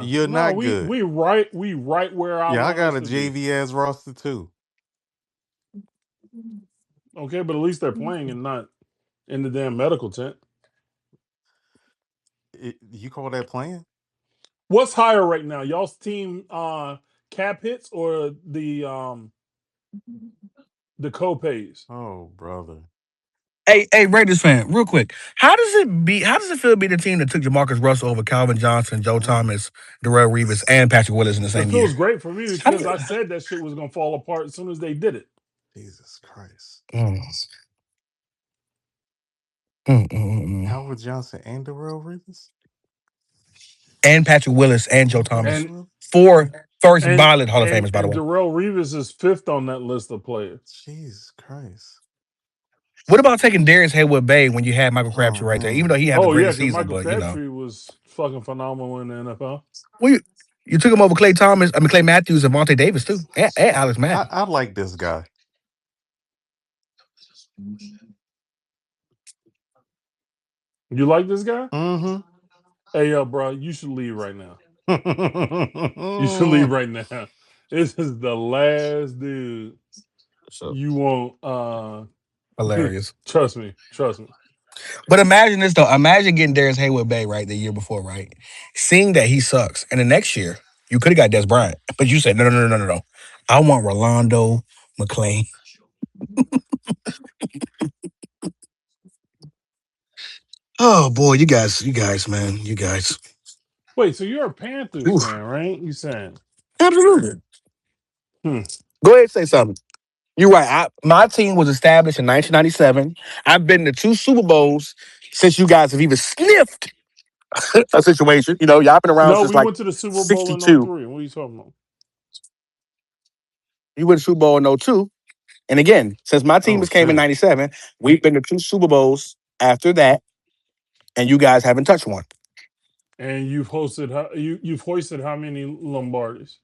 You're No, not we good. we right we right where I Yeah, I want got us a to be. JV ass roster too. Okay, but at least they're playing and not in the damn medical tent. You call that playing? What's higher right now? Y'all's team cap hits or the co-pays? Oh, brother. Hey, Raiders fan, real quick. How does it feel being the team that took JaMarcus Russell over Calvin Johnson, Joe Mm. Thomas, Darrell Reeves, and Patrick Willis in the It same year? feels great for me How because does I said that shit was gonna fall apart as soon as they did it. Jesus Christ. Mm, mm. Howard Johnson and Darrell Reeves? And Patrick Willis and Joe And Patrick Thomas. And Willis? 4 first and ballot Hall of and Famers, by the and way. Darrell Reeves is fifth on that list of players. Jesus Christ. What about taking Darius Heyward-Bey when you had Michael Oh, Crabtree right there? Even man. though he had the Oh yeah, greatest because season, Michael but Petrie was fucking phenomenal in the NFL. well, you took him over Clay Matthews and Vontae Davis too, and Alex Mack. I like this guy. You like this guy? Mm-hmm. Hey yo, bro, you should leave right now. You should leave right now. This is the last dude So you want. hilarious. Trust me. Trust me. But imagine this though. Imagine getting Darius Heyward-Bey right the year before, right? Seeing that he sucks, and the next year you could have got Des Bryant, but you said no. I want Rolando McClain. Oh boy, you guys, man, you guys. Wait, so you're a Panthers Oof, fan, right? You saying? absolutely. Hmm. Go ahead and say something. You're right. My team was established in 1997. I've been to 2 Super Bowls since you guys have even sniffed a situation. You know, y'all been around No, since we like went to the Super Bowl in 62. '03. What are you talking about? You went to Super Bowl in '02. And again, since my team Oh, has came in shit. '97, we've been to 2 Super Bowls after that, and you guys haven't touched one. And you've hoisted how many Lombardis?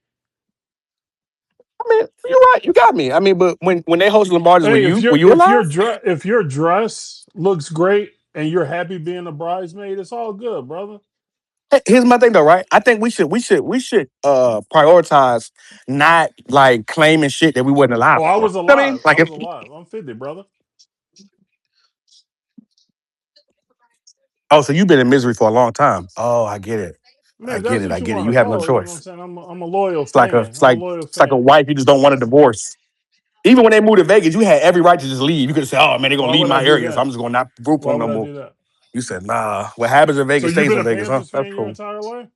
I mean, you're right. You got me. I mean, but when they hosted Lombardi's, Hey, were you alive? if your dress looks great and you're happy being a bridesmaid, it's all good, brother. Here's my thing though, right? I think we should prioritize not like claiming shit that we wasn't alive Oh, I for. was I mean, alive. I like if was alive. I'm 50, brother. oh, so you've been in misery for a long time. Oh, I get it. Man, if that's what I you get it. want You to have no call it, you know what I'm choice. saying? I'm a loyal It's like a fan. it's I'm a like loyal it's like a fan. wife you just don't want a divorce. Even when they moved to Vegas, you had every right to just leave. You could have said, "Oh man, they're gonna Why leave would I my do area, so that? I'm just gonna not root for Why them no would I more." do that? You said, "Nah, what happens in So Vegas you've stays been in a Vegas." Huh? Panthers That's fan your cool. entire life?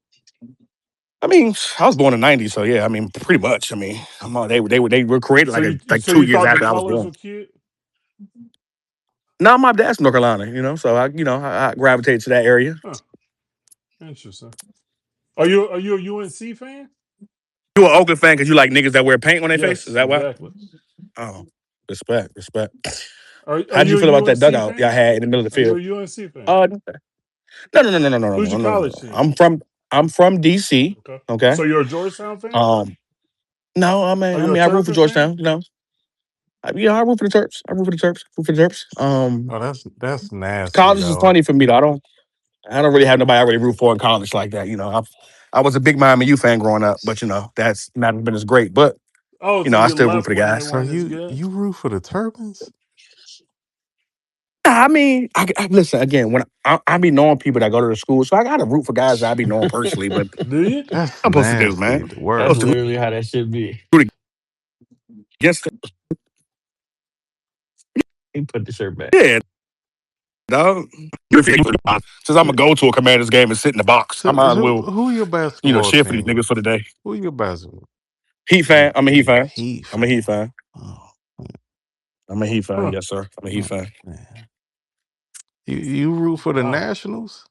I mean, I was born in '90, so yeah. I mean, pretty much. I mean, they were created So like so 2 you years thought the after I was colors born. were cute? Now my dad's from North Carolina, you know, so I gravitated to that area. Huh. Interesting. Are you a UNC fan? You an Oakland fan because you like niggas that wear paint on their face? Is Yes, that why? exactly. Oh, respect. Are How did you you feel a about that UNC dugout y'all fan? had in the middle of the Are you field? a UNC fan? No. Who's your No. college team? I'm from DC. Okay. Okay. So you're a Georgetown fan? Um, no, Are you a I root for Terrapin fan? Georgetown. You know, I root for the Terps. I root for the Terps. Root for the Terps. Oh, that's nasty, College is dog. funny for me though. I don't really have nobody I really root for in college like that. You know, I was a big Miami U fan growing up, but you know that's not been as great. But Oh, you so know, I you still root left for the when they guys. So weren't as you good? you root for the Turbans? I mean, I listen again when I be knowing people that go to the school, so I got to root for guys that I be knowing personally. But Do you? That's I'm supposed to do, nasty. man. The I'm That's word. supposed to literally how that should be. root against them. He put the shirt back. Yeah, dog. Since I'm gonna go to a Commanders game and sit in the box, I So might as well, who your basketball cheer for these team niggas is? for the day. Who your basketball? Heat fan. I'm a Heat fan. Heat I'm a fan. Heat fan. Oh, I'm a Heat fan. Huh. Yes, sir. I'm a Heat oh fan. man. You root for the Wow. Nationals?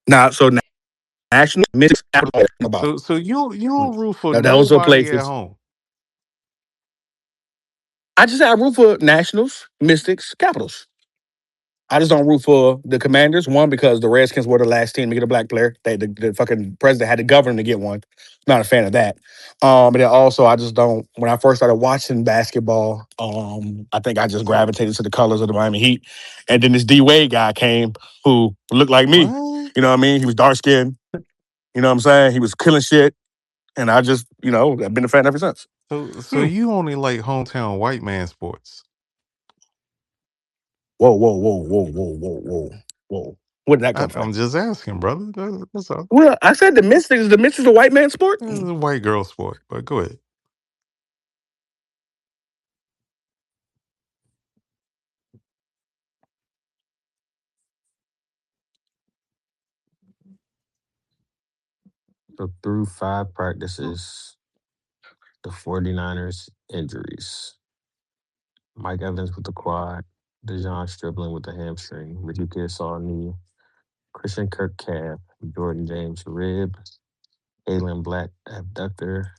Now, so national mixed capital about. So you don't root for Now, those are nobody at places. home. I just say I root for Nationals, Mystics, Capitals. I just don't root for the Commanders. One, because the Redskins were the last team to get a black player. The fucking president had to govern to get one. Not a fan of that. But then also, I just don't. When I first started watching basketball, I think I just gravitated to the colors of the Miami Heat. And then this D Wade guy came who looked like me. What? You know what I mean? He was dark skinned. You know what I'm saying? He was killing shit. And I just, I've been a fan ever since. So you only like hometown white man sports? Whoa. Where did that come from? I'm just asking, brother. That's all. Well, I said the Mystics is a white man sport. It's a white girl sport, but go ahead. So through 5 practices, the 49ers injuries. Mike Evans with the quad, Davion Stribling with the hamstring, Ricky Pearsall knee, Christian Kirk calf, Jordan James rib, Aylin Black abductor,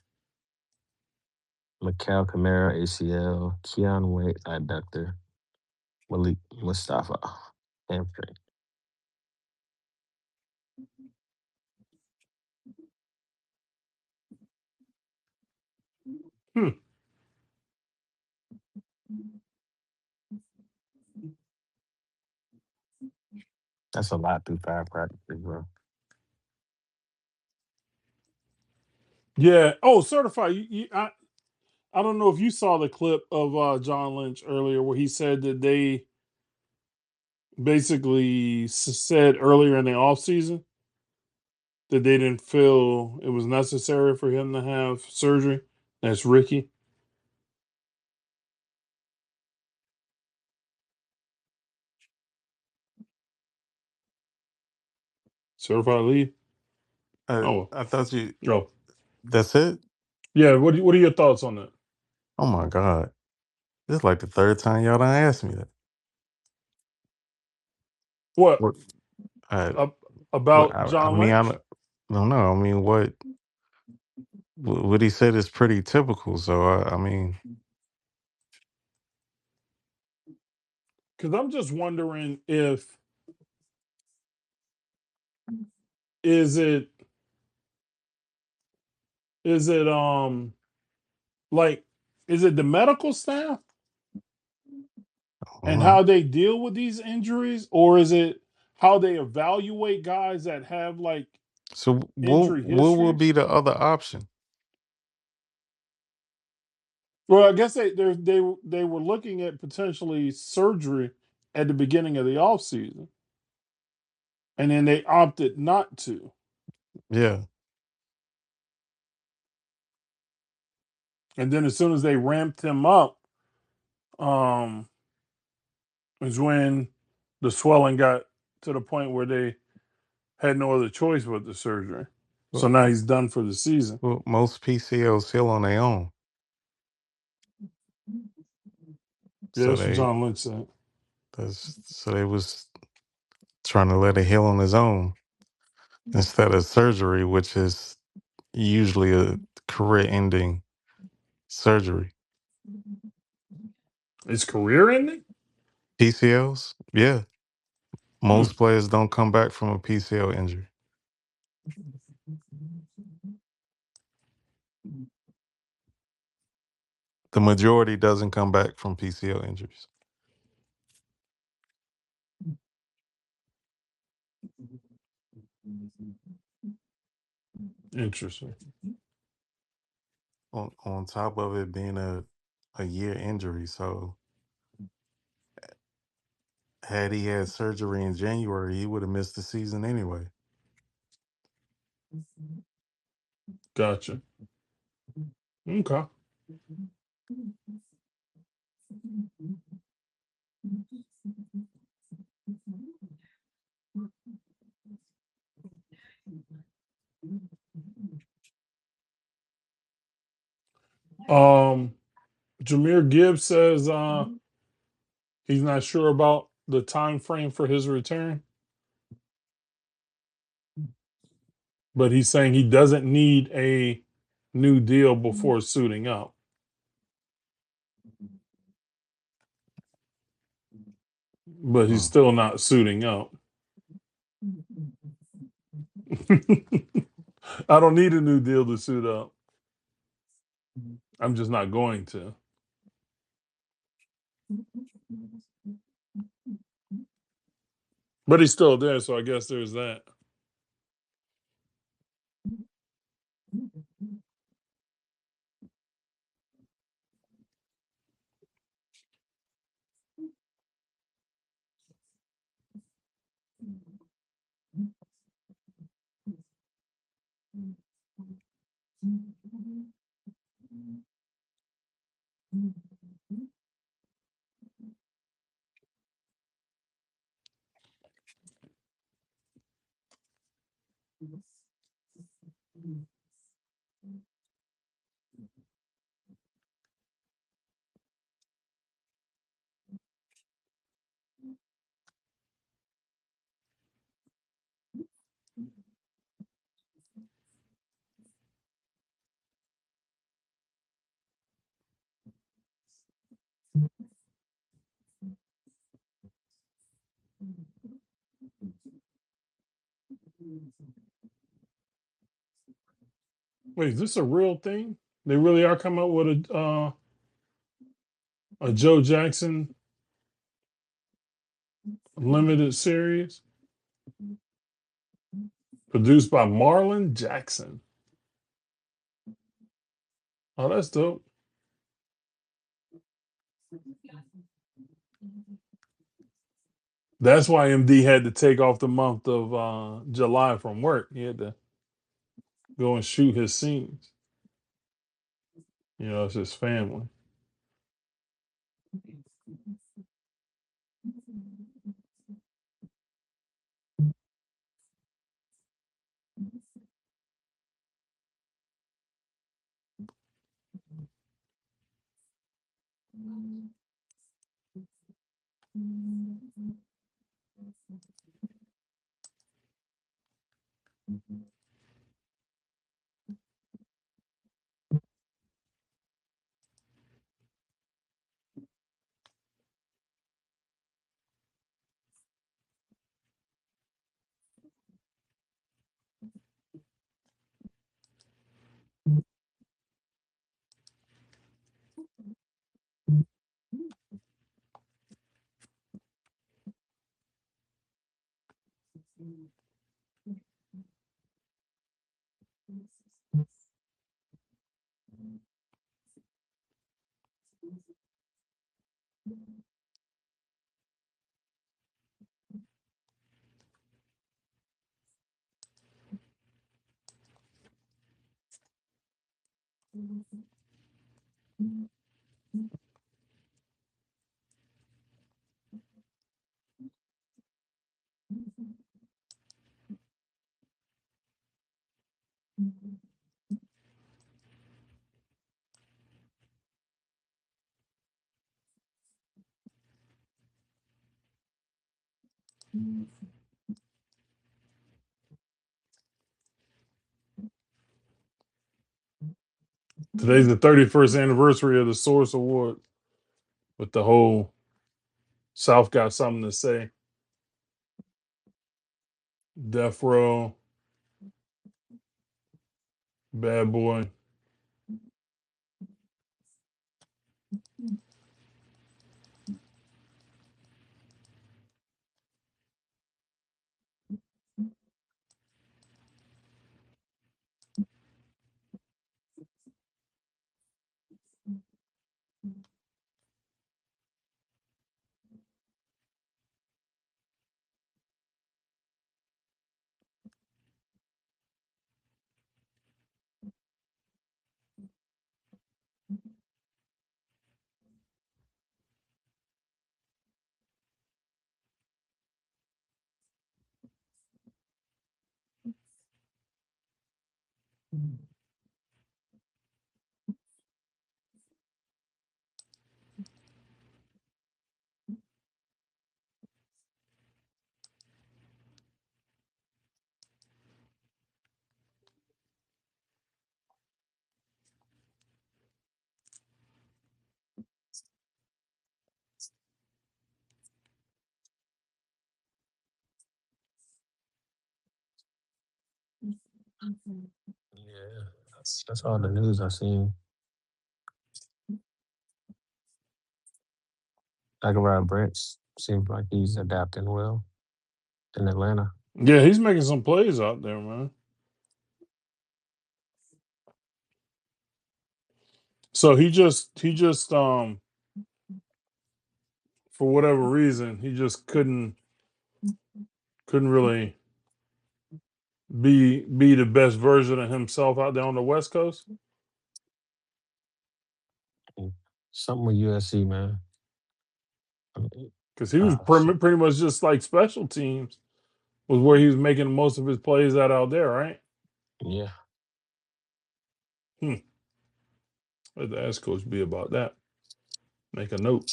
Mikal Kamara ACL, Keon Wade adductor, Malik Mustafa hamstring. That's a lot through 5 practices, bro. Yeah. Oh, certified. I don't know if you saw the clip of John Lynch earlier where he said that they basically said earlier in the offseason that they didn't feel it was necessary for him to have surgery. That's Ricky. Certified lead. I thought you. Oh, That's it. yeah. What are your thoughts on that? Oh my God, this is like the third time y'all done asked me that. What What? I, about I John mean, I Lynch? don't know. I mean, what he said is pretty typical. So I mean, Because I'm just wondering if is it like is it the medical staff I don't and know. how they deal with these injuries, or is it how they evaluate guys that have like So injury what will histories? be the other option? Well, I guess they were looking at potentially surgery at the beginning of the offseason, and then they opted not to. Yeah. And then as soon as they ramped him up, um, is when the swelling got to the point where they had no other choice but the surgery. So Well, now he's done for the season. well, most PCLs heal on their own. Yeah, So that's what John Lynch said. they was trying to let it heal on his own instead of surgery, which is usually a career-ending surgery. His career ending? PCLs, yeah. Most players don't come back from a PCL injury. The majority doesn't come back from PCL injuries. Interesting. On top of it being a year injury, so had he had surgery in January, he would have missed the season anyway. Gotcha. Okay. Jahmyr Gibbs says he's not sure about the time frame for his return, but he's saying he doesn't need a new deal before suiting up. but he's still not suiting up. I don't need a new deal to suit up. I'm just not going to. But he's still there, so I guess there's that. Wait, is this a real thing? They really are coming up with a Joe Jackson limited series produced by Marlon Jackson. Oh, that's dope. That's why MD had to take off the month of July from work. He had to go and shoot his scenes. You know, it's his family. Today's the 31st anniversary of the Source Award with the whole South got something to say. Death Row, Bad Boy. Yeah, that's all the news I seen. Zachariah Brent seems like he's adapting well in Atlanta. Yeah, he's making some plays out there, man. So he just for whatever reason, he just couldn't really be the best version of himself out there on the West Coast. Something with USC, man. I mean, Because he was so, pretty much just like special teams was where he was making most of his plays out there, right? yeah. Let the ask coach be about that. Make a note.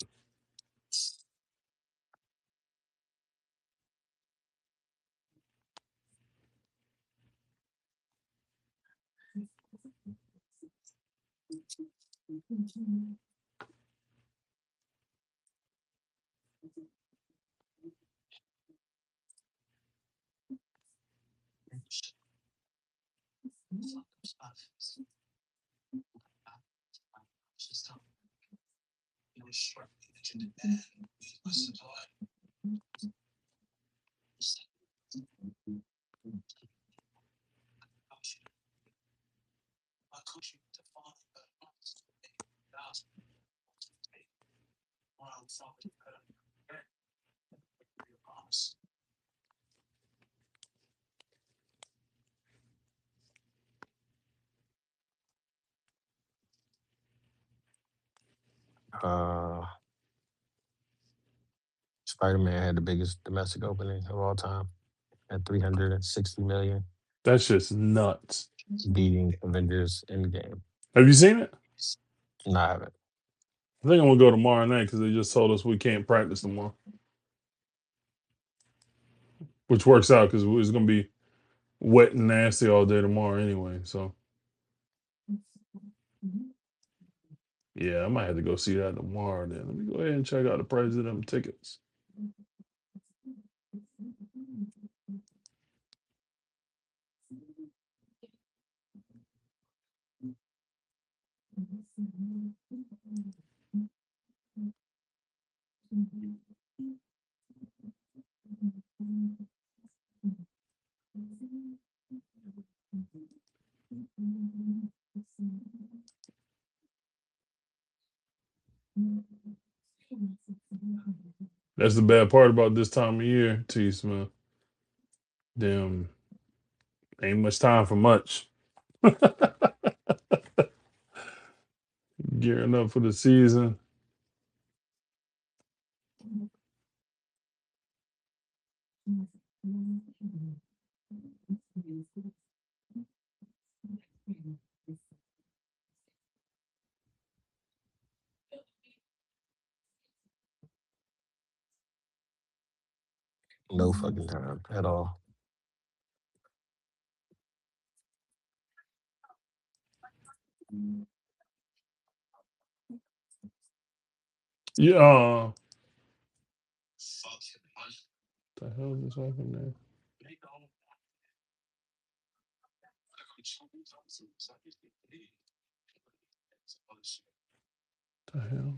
Uh, Spider Man had the biggest domestic opening of all time at 360 million, That's just nuts. beating Avengers Endgame. Have you seen it? No, I haven't. I think I'm gonna go tomorrow night because they just told us we can't practice tomorrow, which works out because it's gonna be wet and nasty all day tomorrow anyway. So yeah, I might have to go see that tomorrow. Then let me go ahead and check out the price of them tickets. That's the bad part about this time of year, T Smith. Damn, ain't much time for much. Gearing up for the season. No fucking time at all. Yeah. The hell just happened there? The hell?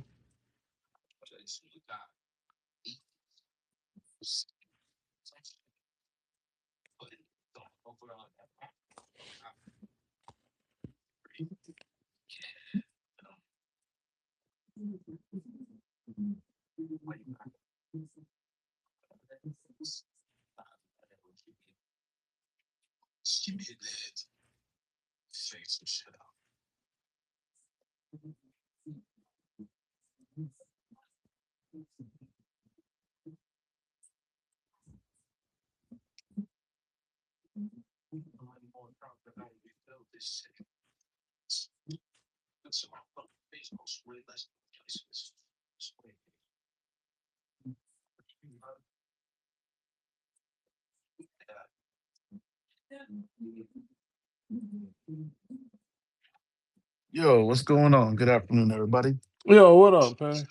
Yo, what's going on? Good afternoon, everybody. Yo, what up, Patty?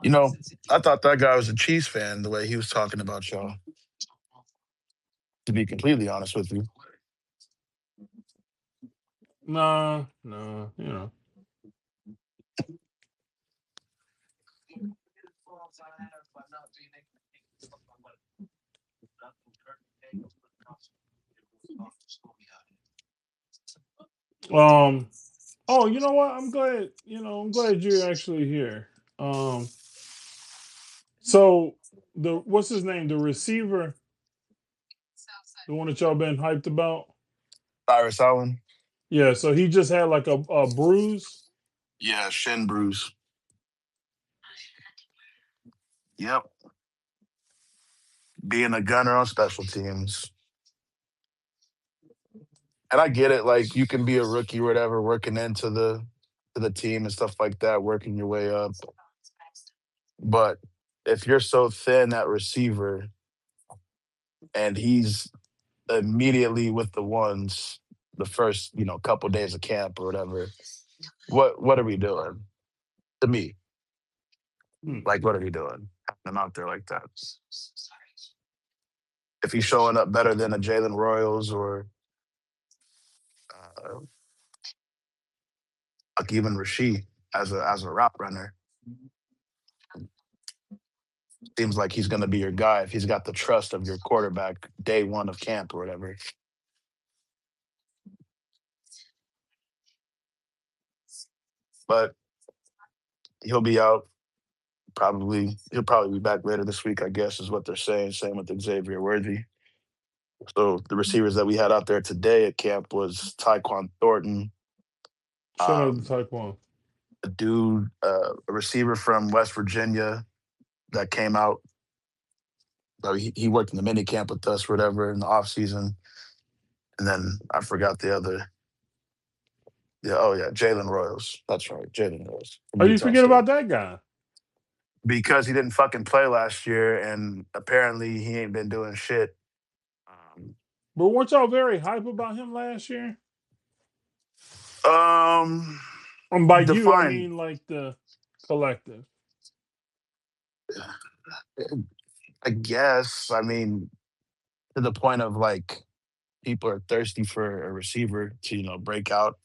You know, I thought that guy was a Chiefs fan the way he was talking about y'all. To be completely honest with you, Nah, nah, you know. Um. Oh, you know what? I'm glad. I'm glad you're actually here. Um. So the what's his name? The receiver, the one that y'all been hyped about. Cyrus Allen, Yeah. So he just had like a bruise. yeah, shin bruise. Yep, being a gunner on special teams. And I get it. Like you can be a rookie or whatever, working into the team and stuff like that, working your way up. But if you're so thin at receiver and he's immediately with the ones the first, couple days of camp or whatever, what are we doing? To me, Hmm. like what are we doing? Having him out there like that. If he's showing up better than a Jalen Royals or uh, like even Rasheed as a route runner, seems like he's going to be your guy if he's got the trust of your quarterback day one of camp or whatever. But he'll be out probably. He'll probably be back later this week, I guess, is what they're saying. Same with Xavier Worthy. So the receivers that we had out there today at camp was Tyquan Thornton, Shout out to um, Taekwon. a receiver from West Virginia that came out. So he worked in the mini camp with us, whatever, in the off season. And then I forgot the other. Yeah, oh yeah, Jalen Royals. That's right, Jalen Royals from Oh, you Utah forget State. about that guy. Because he didn't fucking play last year, and apparently he ain't been doing shit. Um, But weren't y'all very hype about him last year? um And by you, I define. mean like the collective. I guess. I mean, to the point of like people are thirsty for a receiver to break out.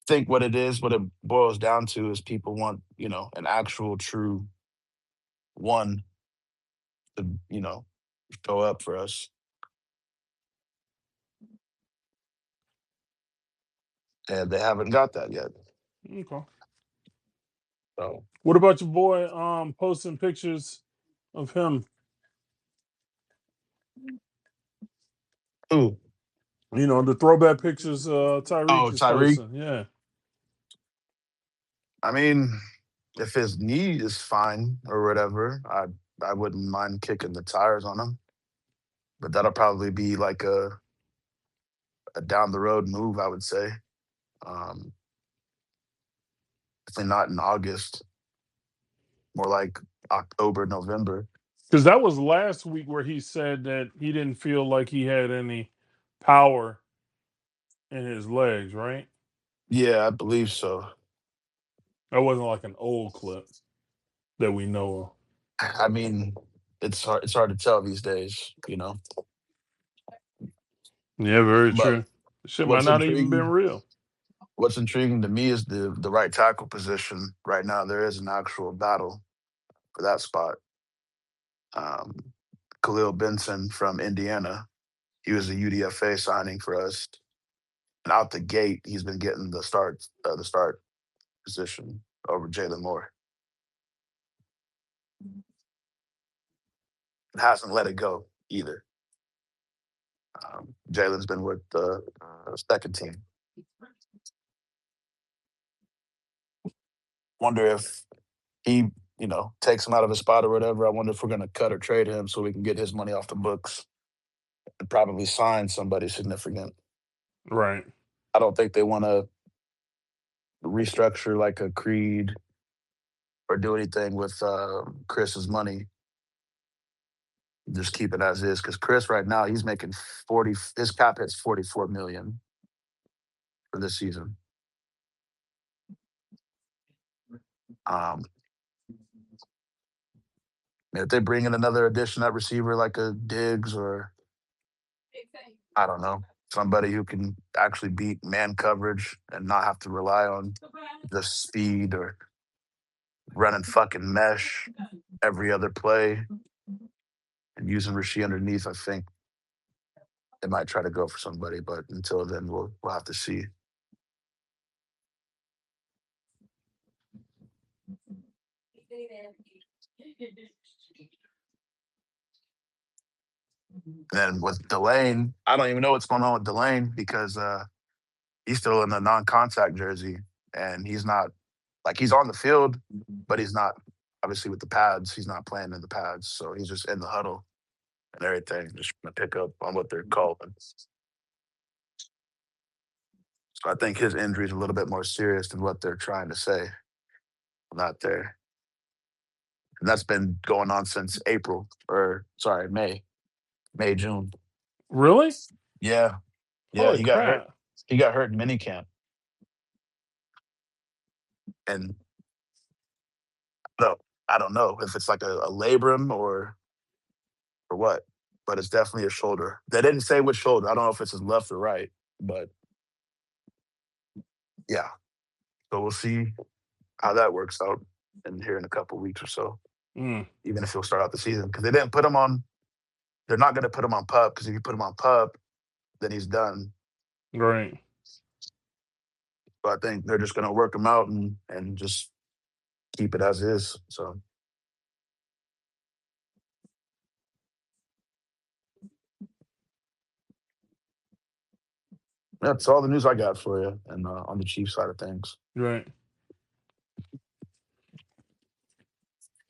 Think what it boils down to is people want an actual true one to show up for us, and they haven't got that yet. Okay. So, What about your boy posting pictures of him? ooh, The throwback pictures Tyreek oh is Tyreek. posting. Yeah. I mean, if his knee is fine or whatever, I wouldn't mind kicking the tires on him. But that'll probably be like a down the road move, I would say. Um, Definitely not in August, more like October, November. Because that was last week where he said that he didn't feel like he had any power in his legs, right? Yeah, I believe so. That wasn't like an old clip that we know I mean, it's hard to tell these days. of. Yeah, very But true. Shit might what's not even been intriguing real. what's intriguing to me is the right tackle position. Right now there is an actual battle for that spot. Um, Khalil Benson from Indiana. He was a UDFA signing for us. And out the gate, he's been getting the start position over Jalen Moore. Hasn't let it go either. Jalen's been with the second team. Wonder if he, takes him out of his spot or whatever. I wonder if we're going to cut or trade him so we can get his money off the books and probably sign somebody significant. Right. I don't think they want to restructure like a Creed or do anything with Chris's money. Just keep it as is because Chris right now he's making 40. His cap hits 44 million for this season. Um, if they bring in another addition at receiver like a Diggs or I don't know, somebody who can actually beat man coverage and not have to rely on just speed or running fucking mesh every other play and using Rasheed underneath. I think they might try to go for somebody, but until then, we'll have to see. And then with Delane, I don't even know what's going on with Delane because he's still in the non-contact jersey, and he's not like he's on the field, but he's not obviously with the pads. He's not playing in the pads, so he's just in the huddle and everything, just trying to pick up on what they're calling. So I think his injury is a little bit more serious than what they're trying to say. Not there, and that's been going on since April, or sorry, May, June. Really? Yeah, yeah, Holy he got hurt. crap! He got hurt in minicamp, and no, I don't know if it's like a labrum or what, but it's definitely a shoulder. They didn't say which shoulder. I don't know if it's his left or right, but yeah. So we'll see how that works out in here in a couple weeks or so. Mm, Even if he'll start out the season, because they didn't put him on. They're not going to put him on pup because if you put him on pup, then he's done. right. So I think they're just going to work him out and just keep it as is. So that's all the news I got for you, and on the Chiefs side of things. Right.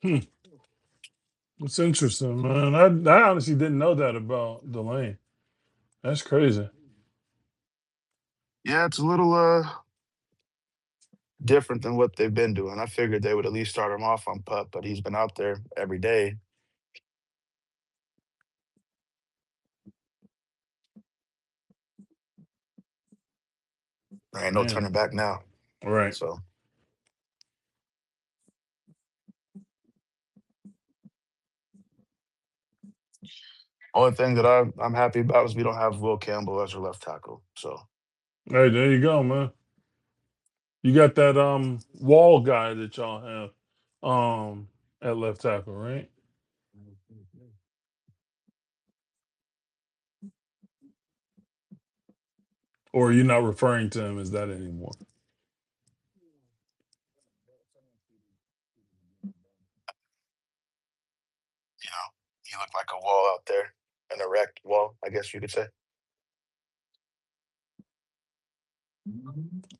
Hmm. It's interesting, man. I honestly didn't know that about Delane. That's crazy. Yeah, it's a little different than what they've been doing. I figured they would at least start him off on pup, but he's been out there every day. There ain't no Man. turning back now. Right. So only thing that I'm happy about is we don't have Will Campbell as our left tackle. So Hey, there you go, man. You got that wall guy that y'all have at left tackle, right? Or you're not referring to him as that anymore? he looked like a wall out there, an erect wall, I guess you could say.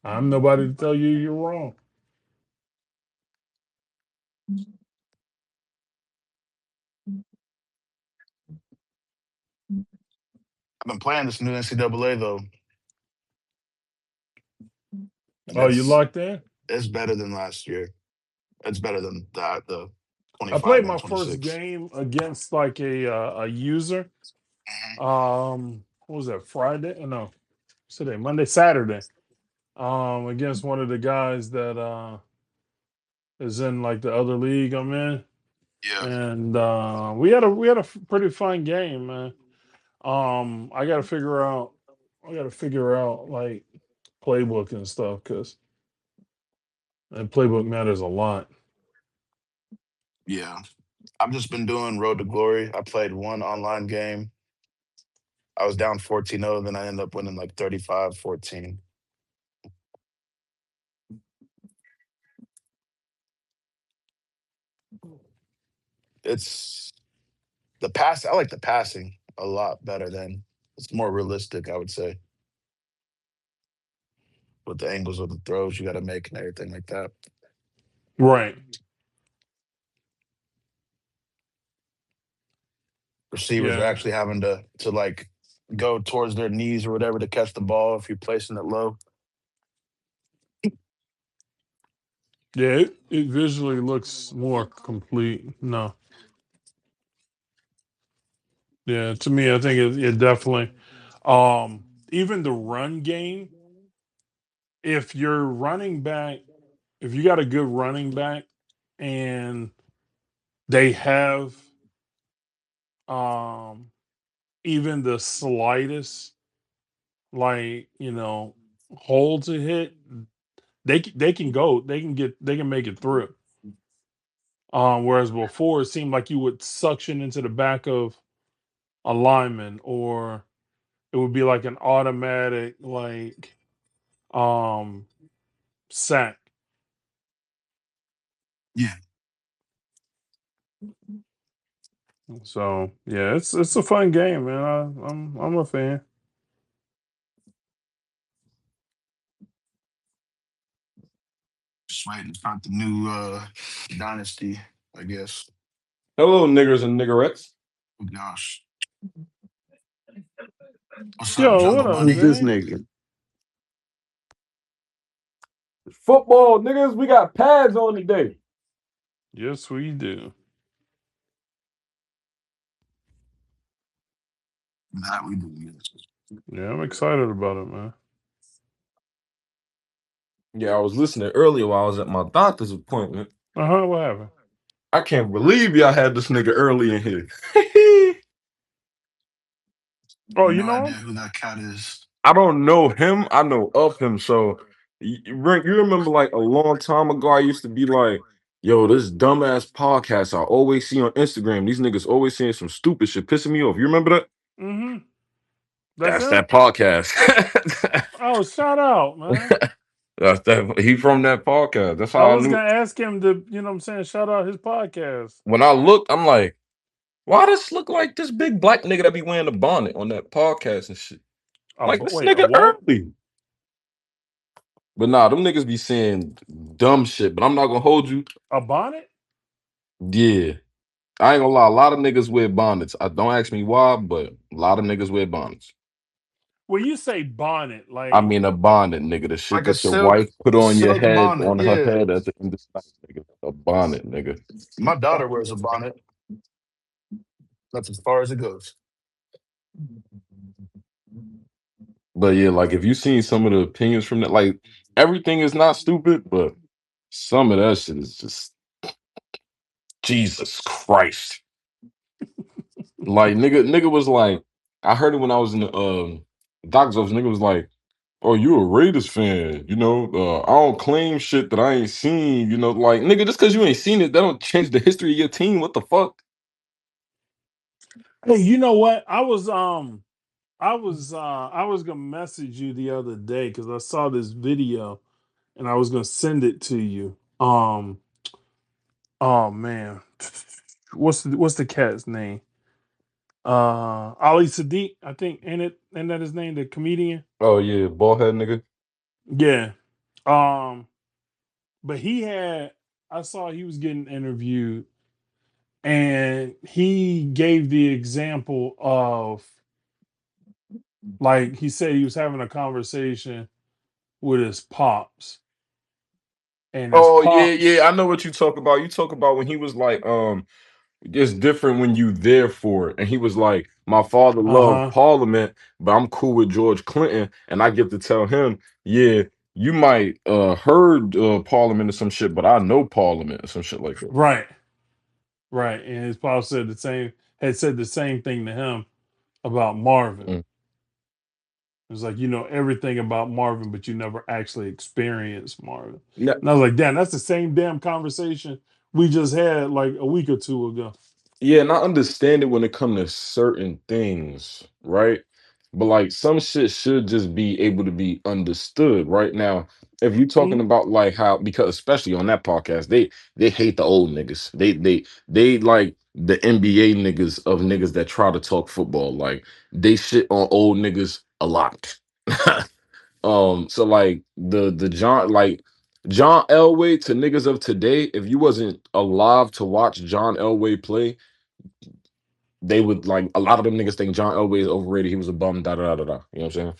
I'm nobody to tell you you're wrong. I've been playing this new NCAA though, and Oh, you locked in? it's better than last year. It's better than the I 25 played and my first 26. game against like a user. What was that? Friday? No, what's today? Monday, Saturday. Against one of the guys that is in like the other league I'm in, Yeah, and we had a pretty fun game, man. I got to figure out. I got to figure out like playbook and stuff because that playbook matters a lot. yeah. I've just been doing Road to Glory. I played one online game. I was down 14-0, then I ended up winning like 35-14. It's the pass. I like the passing a lot better than it's more realistic, I would say, with the angles of the throws you got to make and everything like that. Right. Receivers are Yeah. actually having to like go towards their knees or whatever to catch the ball if you're placing it low. Yeah. It visually looks more complete. No. Yeah. To me, I think it definitely. Even the run game. If you're running back, if you got a good running back, and they have um even the slightest, hole to hit, they can go, they can make it through. Whereas before it seemed like you would suction into the back of a lineman, or it would be like an automatic um sack. Yeah. So yeah, it's a fun game, man. I'm a fan. Just waiting to start the new dynasty, I guess. Hello, niggers and niggerettes. Oh, gosh. What's up, Yo, what Jungle up, Who's Money? this Jay? nigga? Football, niggas, we got pads on today. Yes, we do. That we do, yes. Yeah, I'm excited about it, man. Yeah, I was listening earlier while I was at my doctor's appointment. What happened? I can't believe y'all had this nigga early in here. Oh, you No know idea him? who that cat is. I don't know him. I know of him. So you remember like a long time ago, I used to be like, yo, this dumbass podcast I always see on Instagram. These niggas always saying some stupid shit, pissing me off. You remember that? Mm-hmm. That's That's him? that podcast. Oh, shout out, man. That's that. He from that podcast. That's I how I was knew. gonna ask him to, shout out his podcast. When I looked, I'm like, why does look like this big black nigga that be wearing the bonnet on that podcast and shit? Like this Wait, a nigga what? early. But nah, them niggas be saying dumb shit. But I'm not gonna hold you. A bonnet? Yeah. I ain't gonna lie, a lot of niggas wear bonnets. I don't ask me why, but a lot of niggas wear bonnets. When you say bonnet, I mean a bonnet, nigga. The shit Like a that your wife put on your silk head, bonnet, on her yeah. head at the end of the night, nigga. A bonnet, nigga. My daughter wears a bonnet. That's as far as it goes. But yeah, like if you seen some of the opinions from that, like everything is not stupid, but some of that shit is just Jesus Christ. Like nigga was like, I heard it when I was in the doctor's office. Nigga was like, "Oh, you a Raiders fan? I don't claim shit that I ain't seen. Like nigga, just because you ain't seen it, that don't change the history of your team. What the fuck?" Hey, you know what? I was gonna message you the other day because I saw this video and I was gonna send it to you. Oh man, what's the cat's name? Ali Siddiq, I think. Ain't that his name? The comedian. Oh yeah, bald head nigga. Yeah. Um, but I saw he was getting interviewed, and he gave the example of, like, he said he was having a conversation with his pops, and his Oh yeah, pops. yeah. I know what you talk about. You talk about when he was like, it's different when you there for it. And he was like, my father loved Uh-huh. Parliament, but I'm cool with George Clinton, and I get to tell him, yeah, you might heard Parliament or some shit, but I know Parliament or some shit like that. Right. Right. And his pops had said the same thing to him about Marvin. Mm. It was like, you know everything about Marvin, but you never actually experienced Marvin. Yeah, And I was like, damn, that's the same damn conversation we just had like a week or two ago. yeah, and I understand it when it comes to certain things, right? But like some shit should just be able to be understood right now. If you're talking Mhm. about like how, because especially on that podcast, they hate the old niggas. They like the NBA niggas of niggas that try to talk football. Like they shit on old niggas a lot. So like the John Elway to niggas of today, if you wasn't alive to watch John Elway play, they would like a lot of them niggas think John Elway is overrated. He was a bum, da da da da da. You know what I'm saying?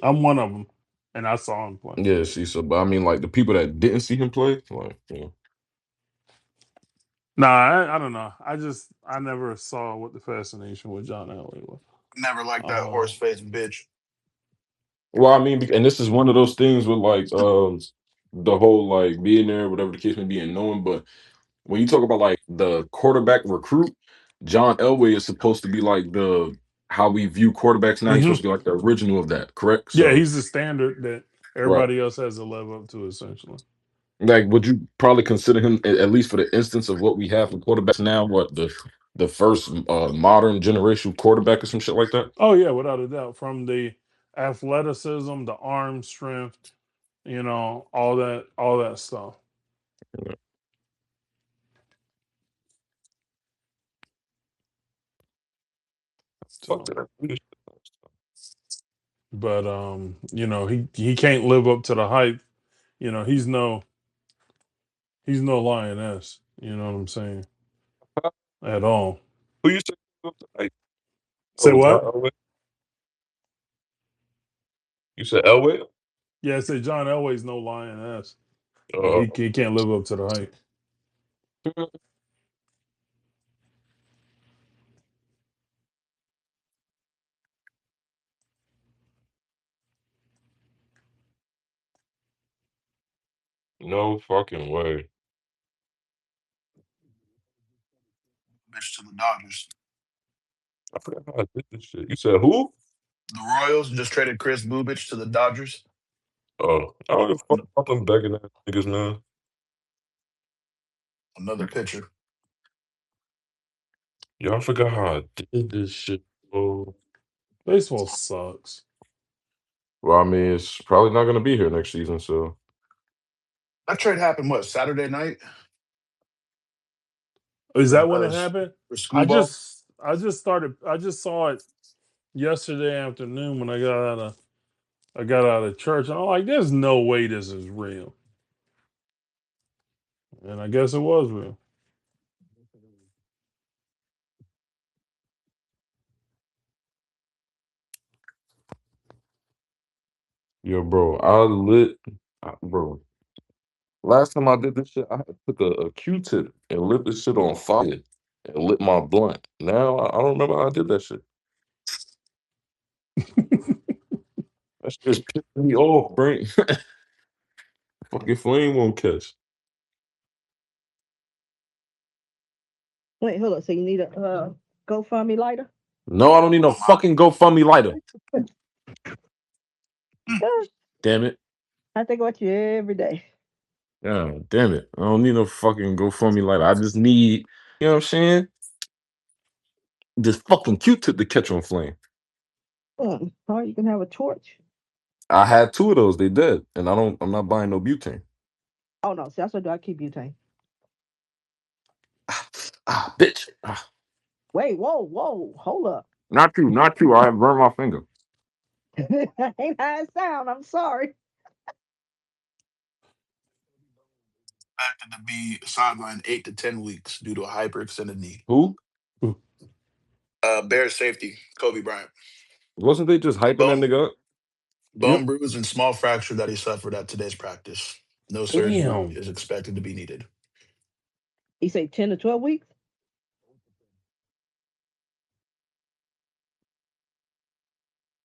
I'm one of them, and I saw him play. Yeah, see, so but I mean, like the people that didn't see him play, like, Nah, I don't know. I never saw what the fascination with John Elway was. Never liked that horse faced bitch. well, I mean, and this is one of those things with like the whole like being there, whatever the case may be, and knowing. But when you talk about like the quarterback recruit, John Elway is supposed to be like how we view quarterbacks now. He's Mhm. supposed to be like the original of that, correct? Yeah, So, he's the standard that right. everybody else has to live up to, essentially. Like, would you probably consider him at least for the instance of what we have for quarterbacks now? What the first modern generation quarterback or some shit like that? Oh yeah, without a doubt. From the athleticism, the arm strength, all that stuff. Fuck So, that. but he can't live up to the hype. He's no lioness. You know what I'm saying? At all. Who you say? Like, Say oh, John what? Elway. You said Elway? Yeah, I said John Elway's no lioness. Yeah, Uh, he can't live up to the hype. no fucking way. Bitch to the Dodgers. I forgot how I did this shit. You said who? The Royals just traded Chris Bubich to the Dodgers. Oh, I don't give a fuck about them begging ass niggas, man. Another pitcher. Y'all forgot how I did this shit. Oh. Baseball sucks. Well, I mean, it's probably not gonna be here next season, so That trade happened what, Saturday night Is for that when it happened? for I Screwball? just I just saw it yesterday afternoon when I got out of church, and I'm like, there's no way this is real. And I guess it was real. yo, bro, bro. Last time I did this shit, I took a Q-tip and lit this shit on fire and lit my blunt. Now I don't remember how I did that shit. That shit just pissed me off, brain. Fucking flame won't catch. Wait, hold on. So you need a GoFundMe lighter? No, I don't need no fucking GoFundMe lighter. Damn it. I think about you every day. Yeah, damn it. I don't need no fucking GoFundMe lighter. I just need, you know what I'm saying? This fucking Q-tip to catch on flame. Or you can have a torch. I had 2 of those. They dead, and I'm not buying no butane. Oh no, see, that's what I keep butane. Bitch. Wait, whoa, hold up. Not you. I have burned my finger. Ain't how it sound. I'm sorry. Expected to be sidelined 8 to 10 weeks due to a hyperextended knee. Who? Bears safety, Kobe Bryant. Wasn't they just hyping that Bone, nigga up? bone bruise and small fracture that he suffered at today's practice. No surgery Damn. is expected to be needed. You say 10 to 12 weeks?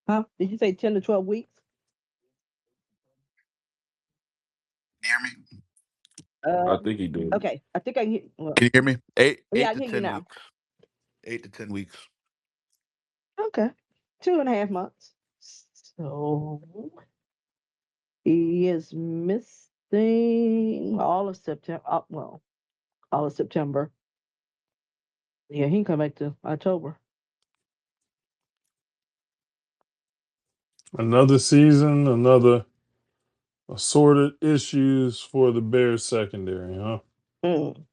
Huh? Did you say 10 to 12 weeks? Can you hear me? I think he did. Okay. I think I can hear. Well, Can you hear me? Eight yeah, I to can hear you 10 now. weeks. 8 to 10 weeks. Okay. 2.5 months. So he is missing all of September. Well, all of September. Yeah, he can come back to October. Another season, another assorted issues for the Bears secondary, huh? Mm.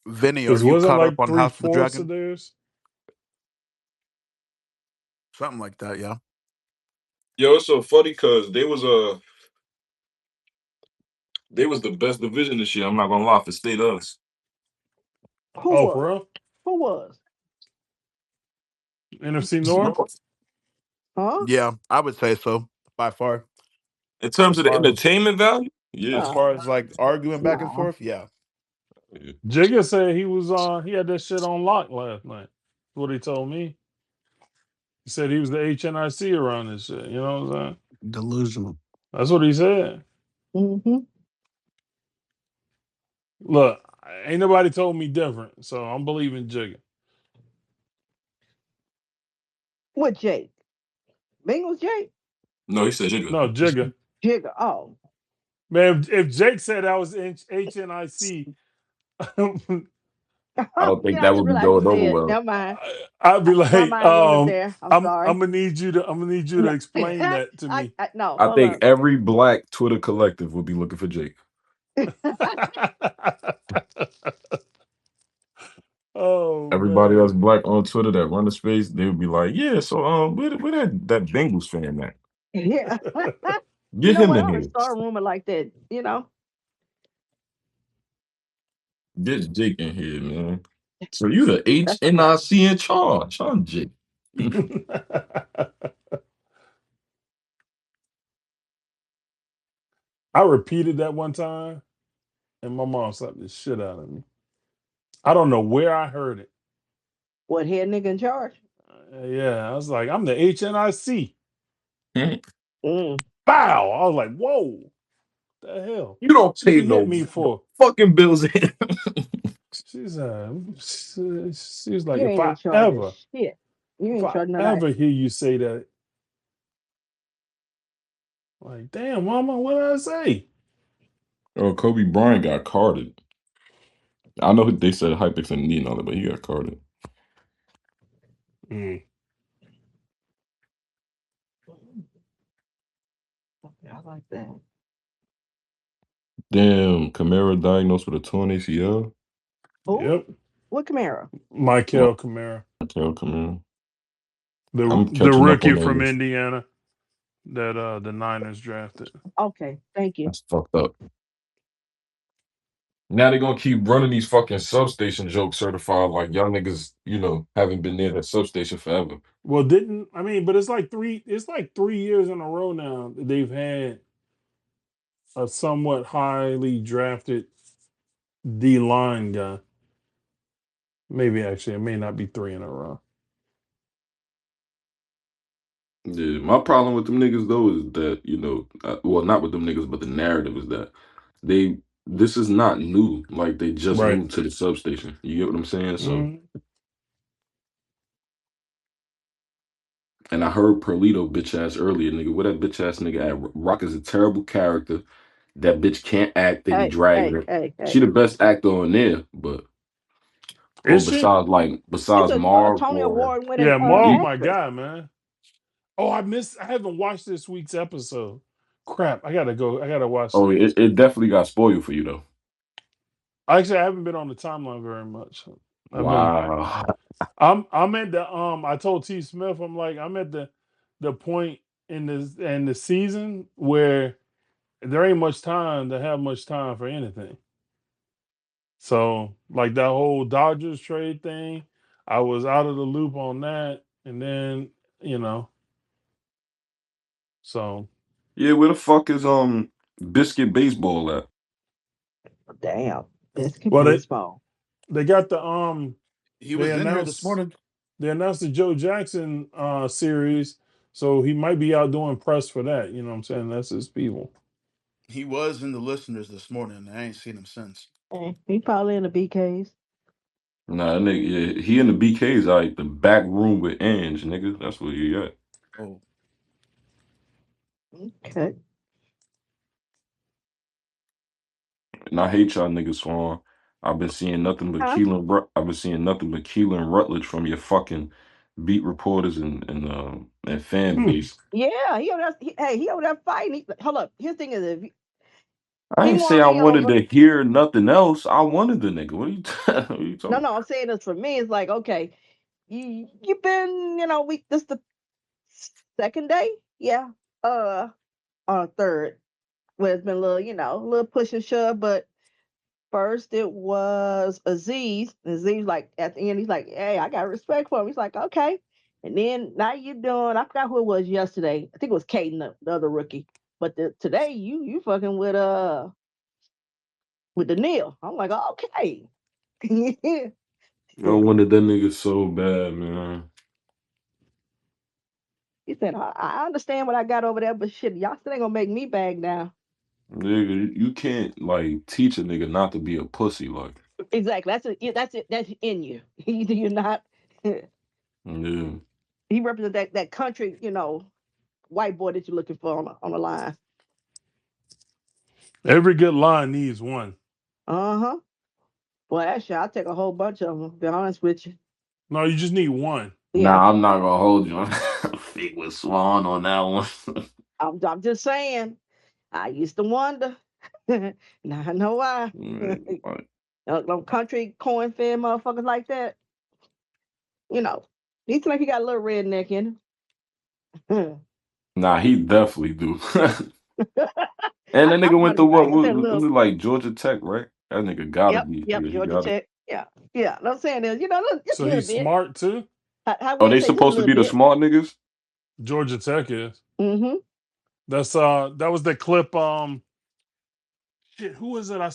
Vinny, are Because you wasn't caught up like on House of the 3/4 of Dragon? theirs. Something like that, yeah. Yo, it's so funny because they was the best division this year. I'm not gonna lie, if it stayed us. Who Oh, was? for real? Who was? NFC North? Huh? Yeah, I would say so, by far. In terms As of the far as entertainment value, yeah. as far as like arguing back and No. forth, yeah. Yeah. Jigga said he had that shit on lock last night. That's what he told me. He said he was the HNIC around this shit. You know what I'm saying? Delusional. That's what he said. Mm-hmm. Look, ain't nobody told me different, so I'm believing Jigga. What Jake? Bengals Jake? No, he said Jigga. No, Jigga. Jigga. Oh. Man, if Jake said I was in HNIC, I don't think Yeah, I that just would be realized you going over said. well. Never mind. I'd be My like, mind went there. I'm sorry. I'm gonna need you to No, explain that to me. no. I Hold think up. every black Twitter collective would be looking for Jake. Oh Everybody that's man. black on Twitter that run the space, they would be like, "Yeah, so where that Bengals fan at? Yeah. You Get know him what? I in ought to here. start a rumor like that. Get Jake in here, man." So you the HNIC in charge, huh, Jake? I repeated that one time, and my mom slapped the shit out of me. I don't know where I heard it. What head nigga in charge? Yeah, I was like, I'm the HNIC. Mm. Bow. I was like, whoa, the hell? You don't What pay you hit no me for? fucking bills. She's like, You if ain't in I charge of ever, shit. You if ain't in I charge of none of that. ever hear you say that, like, damn, mama, what did I say? Oh, Kobe Bryant got carded. I know they said hyperextended knee and all that, but he got carded. Mm. I like that. Damn, Kamara diagnosed with a torn ACL. Who? Yep, What Camaro? Michael Kamara, Michael Kamara. the I'm the catching up rookie on all from this. Indiana that the Niners drafted. Okay, thank you. That's fucked up. Now they're gonna keep running these fucking substation jokes certified like y'all niggas, haven't been near that substation forever. Well, didn't I mean? But it's like 3 years in a row now that they've had a somewhat highly drafted D line guy. Maybe actually, it may not be three in a row. Yeah, my problem with them niggas though is that, well, not with them niggas, but the narrative is that they this is not new. Like they just Right. moved to the substation. You get what I'm saying? So, Mhm. and I heard Perlito bitch ass earlier, nigga. Where that bitch ass nigga at? Rock is a terrible character. That bitch can't act. They be Hey, dragging hey, her. hey, She hey. the best actor on there, but Is she? She's besides a Marv Tony or Award winning Yeah, Marv, you, my actress. guy, man. Oh, I haven't watched this week's episode. Crap, I gotta go. I gotta watch oh, that. it definitely got spoiled for you though. Actually, I haven't been on the timeline very much. I've been. Wow. I'm at the. I told T Smith. I'm like. I'm at the point in the season where there ain't much time to have much time for anything. So, like that whole Dodgers trade thing, I was out of the loop on that, and then you know, so Yeah, where the fuck is Biscuit Baseball at? Damn. Biscuit well baseball. they got the He they was in here this announced morning. they announced the Joe Jackson series, so he might be out doing press for that. You know what I'm saying? That's his people. He was in the listeners this morning. I ain't seen him since. He probably in the BKs. Nah, that nigga, yeah, he in the BK's like the back room with Ange, nigga. That's where he at. Oh, Okay. And I hate y'all niggas, Swan. I've been seeing nothing but Huh? I've been seeing nothing but Keelan Rutledge from your fucking beat reporters and fan Hmm. base. Yeah, he over there fighting. Hold up. His thing is if I he ain't say want I me wanted over. to hear nothing else. I wanted the nigga. What are you, what are you No, talking? no, I'm saying this for me. It's like, okay, you've been, this the second day? Yeah. On a third. Where it's been a little, a little push and shove, but first it was Aziz. Aziz, like at the end, he's like, "Hey, I got respect for him." He's like, "Okay." And then now you doing. I forgot who it was yesterday. I think it was Caden, the other rookie. But today you fucking with the Neil. I'm like, okay. I wanted that nigga so bad, man. He said, I understand what I got over there, but shit, y'all still ain't gonna make me bag now. Nigga, you can't like teach a nigga not to be a pussy. Like, Exactly. That's in you. Either you're not. yeah. He represents that country, white boy that you're looking for on the line. Every good line needs one. Uh-huh. Well, actually, I'll take a whole bunch of them, to be honest with you. No, you just need one. Yeah. Nah, I'm not gonna hold you. Fake with Swan on that one. I'm just saying. I used to wonder. Now I know why. Like, Them country corn fed motherfuckers like that, you know, he seems like he got a little redneck in him. nah, he definitely do. And that I nigga went wonder to why. what I said, was look, it like Georgia Tech, right? That nigga gotta be. yep, Yeah, he Georgia gotta. Tech. Yeah, yeah. What I'm saying is, just a So little he's bit. smart too. How Oh, we they say just a supposed to little be the bit. smart niggas? Georgia Tech is. Mm-hmm. That was the clip. Shit, who was it? I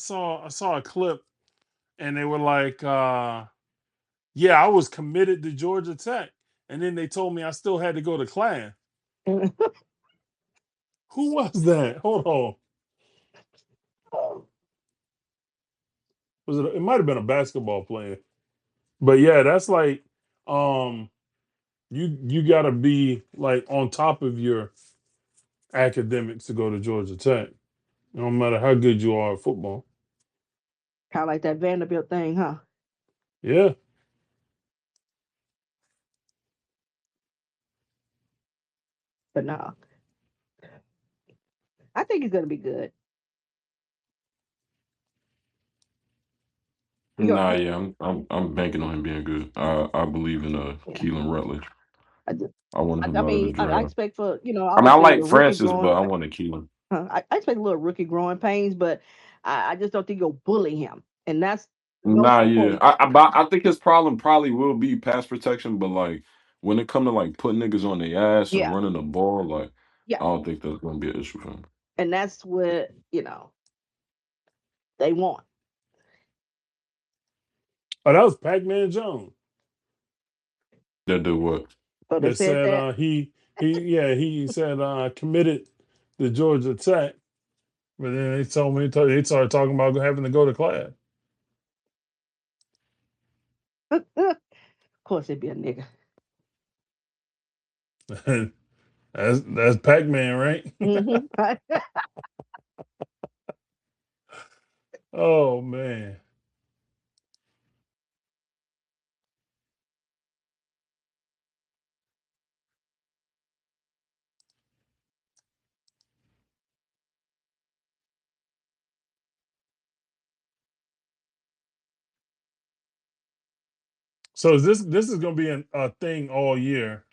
saw a clip, and they were like, yeah, I was committed to Georgia Tech, and then they told me I still had to go to class. Who was that? Hold on. Was it? It might have been a basketball player. But yeah, that's like, um, you got to be like on top of your academics to go to Georgia Tech. No matter how good you are at football. Kind of like that Vanderbilt thing, huh? Yeah. But no, I think he's gonna be good. You Nah, go. yeah, I'm banking on him being good. I believe in Yeah. Keelan Rutledge. I, just, I want him I out of the mean, I draft. expect for I mean, I obviously like the rookie Francis, but growing. I wanted Keelan. I expect a little rookie growing pains, but I just don't think you'll bully him, and that's the most Nah, yeah. important. But I think his problem probably will be pass protection, but like when it come to like putting niggas on their ass and Yeah, running the ball, like yeah, I don't think that's gonna be an issue for him. and that's what they want. Oh, that was Pac-Man Jones That do what? So they that said said that. he said committed to Georgia Tech, but then they started talking about having to go to class. Of course, it'd be a nigga. That's Pac-Man, right? Hmm. Oh man. So this is going to be a thing all year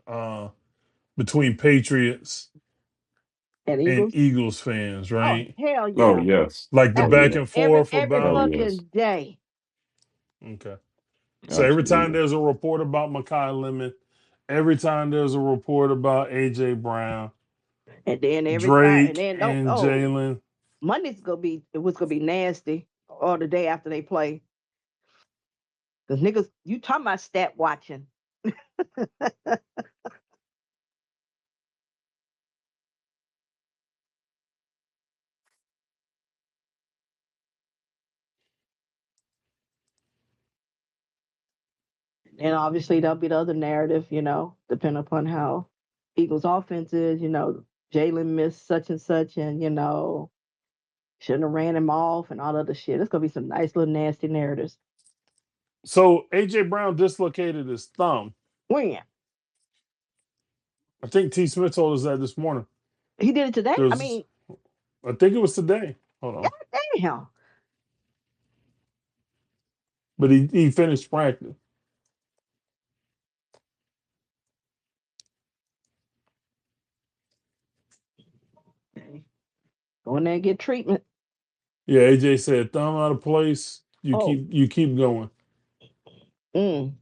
between Patriots And and Eagles. Eagles fans, Oh right? hell Oh yeah! yes. Like the Oh back yeah. and Every forth every about. Oh yes. fucking day. Okay. So every time Absolutely. there's a report about Makai Lemon, every time there's a report about AJ Brown, And then every time, and Drake then don't. and Oh, Jalen. It was gonna be nasty, or the day after they play. Because niggas, you talking about stat watching. And obviously there'll be the other narrative, depending upon how Eagles offense is, Jalen missed such and such, and shouldn't have ran him off and all other shit. It's gonna be some nice little nasty narratives. So AJ Brown dislocated his thumb. When? I think T. Smith told us that this morning. He did it today? There I was, mean, I think it was today. Hold on, damn. but he finished practice. Go in there and get treatment. Yeah, AJ said thumb out of place. You Oh, keep going. mm.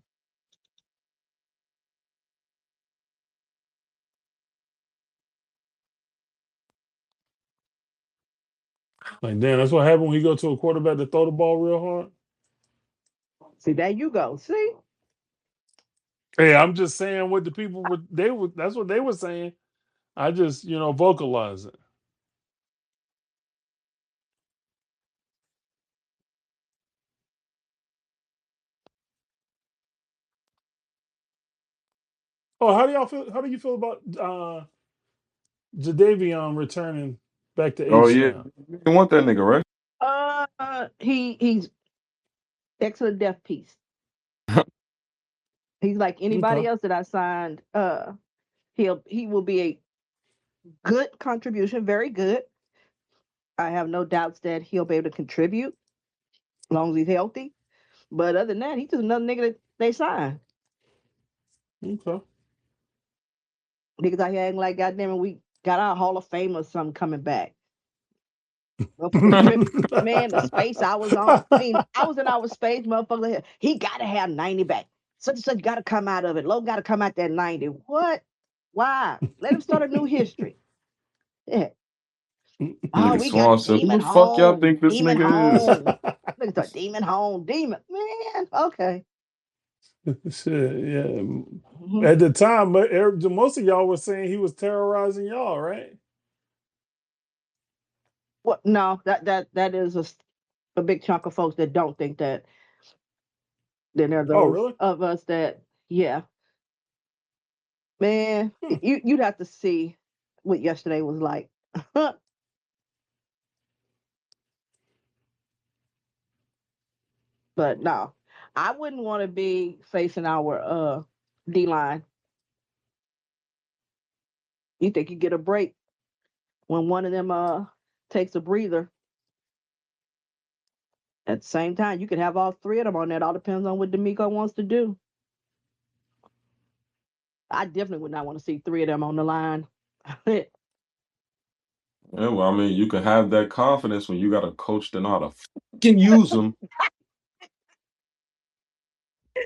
Like damn, that's what happened when you go to a quarterback to throw the ball real hard. See, there you go. See? Hey, I'm just saying what the people were. They were. That's what they were saying. I just vocalize it. Oh, how do y'all feel? How do you feel about Davion returning back to Oh H yeah, Town? you didn't want that nigga, right? He's excellent death piece. He's like anybody Okay. else that I signed. He will be a good contribution, very good. I have no doubts that he'll be able to contribute as long as he's healthy. But other than that, he's just another nigga that they signed. Okay. Niggas out here acting like goddamn it, we got our Hall of Fame or something coming back. Motherfucker tripping. Man, the space I was on. I mean, I was in our space, motherfucker. He gotta have 90 back. Such and such gotta come out of it. Low gotta come out that 90. What? Why? Let him start a new history. Yeah. Oh, Nigga we got Swan said, "Who Demon the fuck y'all home. think this Demon nigga is?" home. Look at that Demon home. Demon. Man, okay. Shit, yeah. Mhm. At the time, but most of y'all were saying he was terrorizing y'all, right? What? No, that is a big chunk of folks that don't think that. Then there are Oh, those really? of us that, yeah, man, Hmm. you'd have to see what yesterday was like. But no, I wouldn't want to be facing our D line. You think you get a break when one of them takes a breather. At the same time, you could have all three of them on that. All depends on what D'Amico wants to do. I definitely would not want to see three of them on the line. Yeah, well, I mean, you can have that confidence when you got a coach that know how to fucking use them.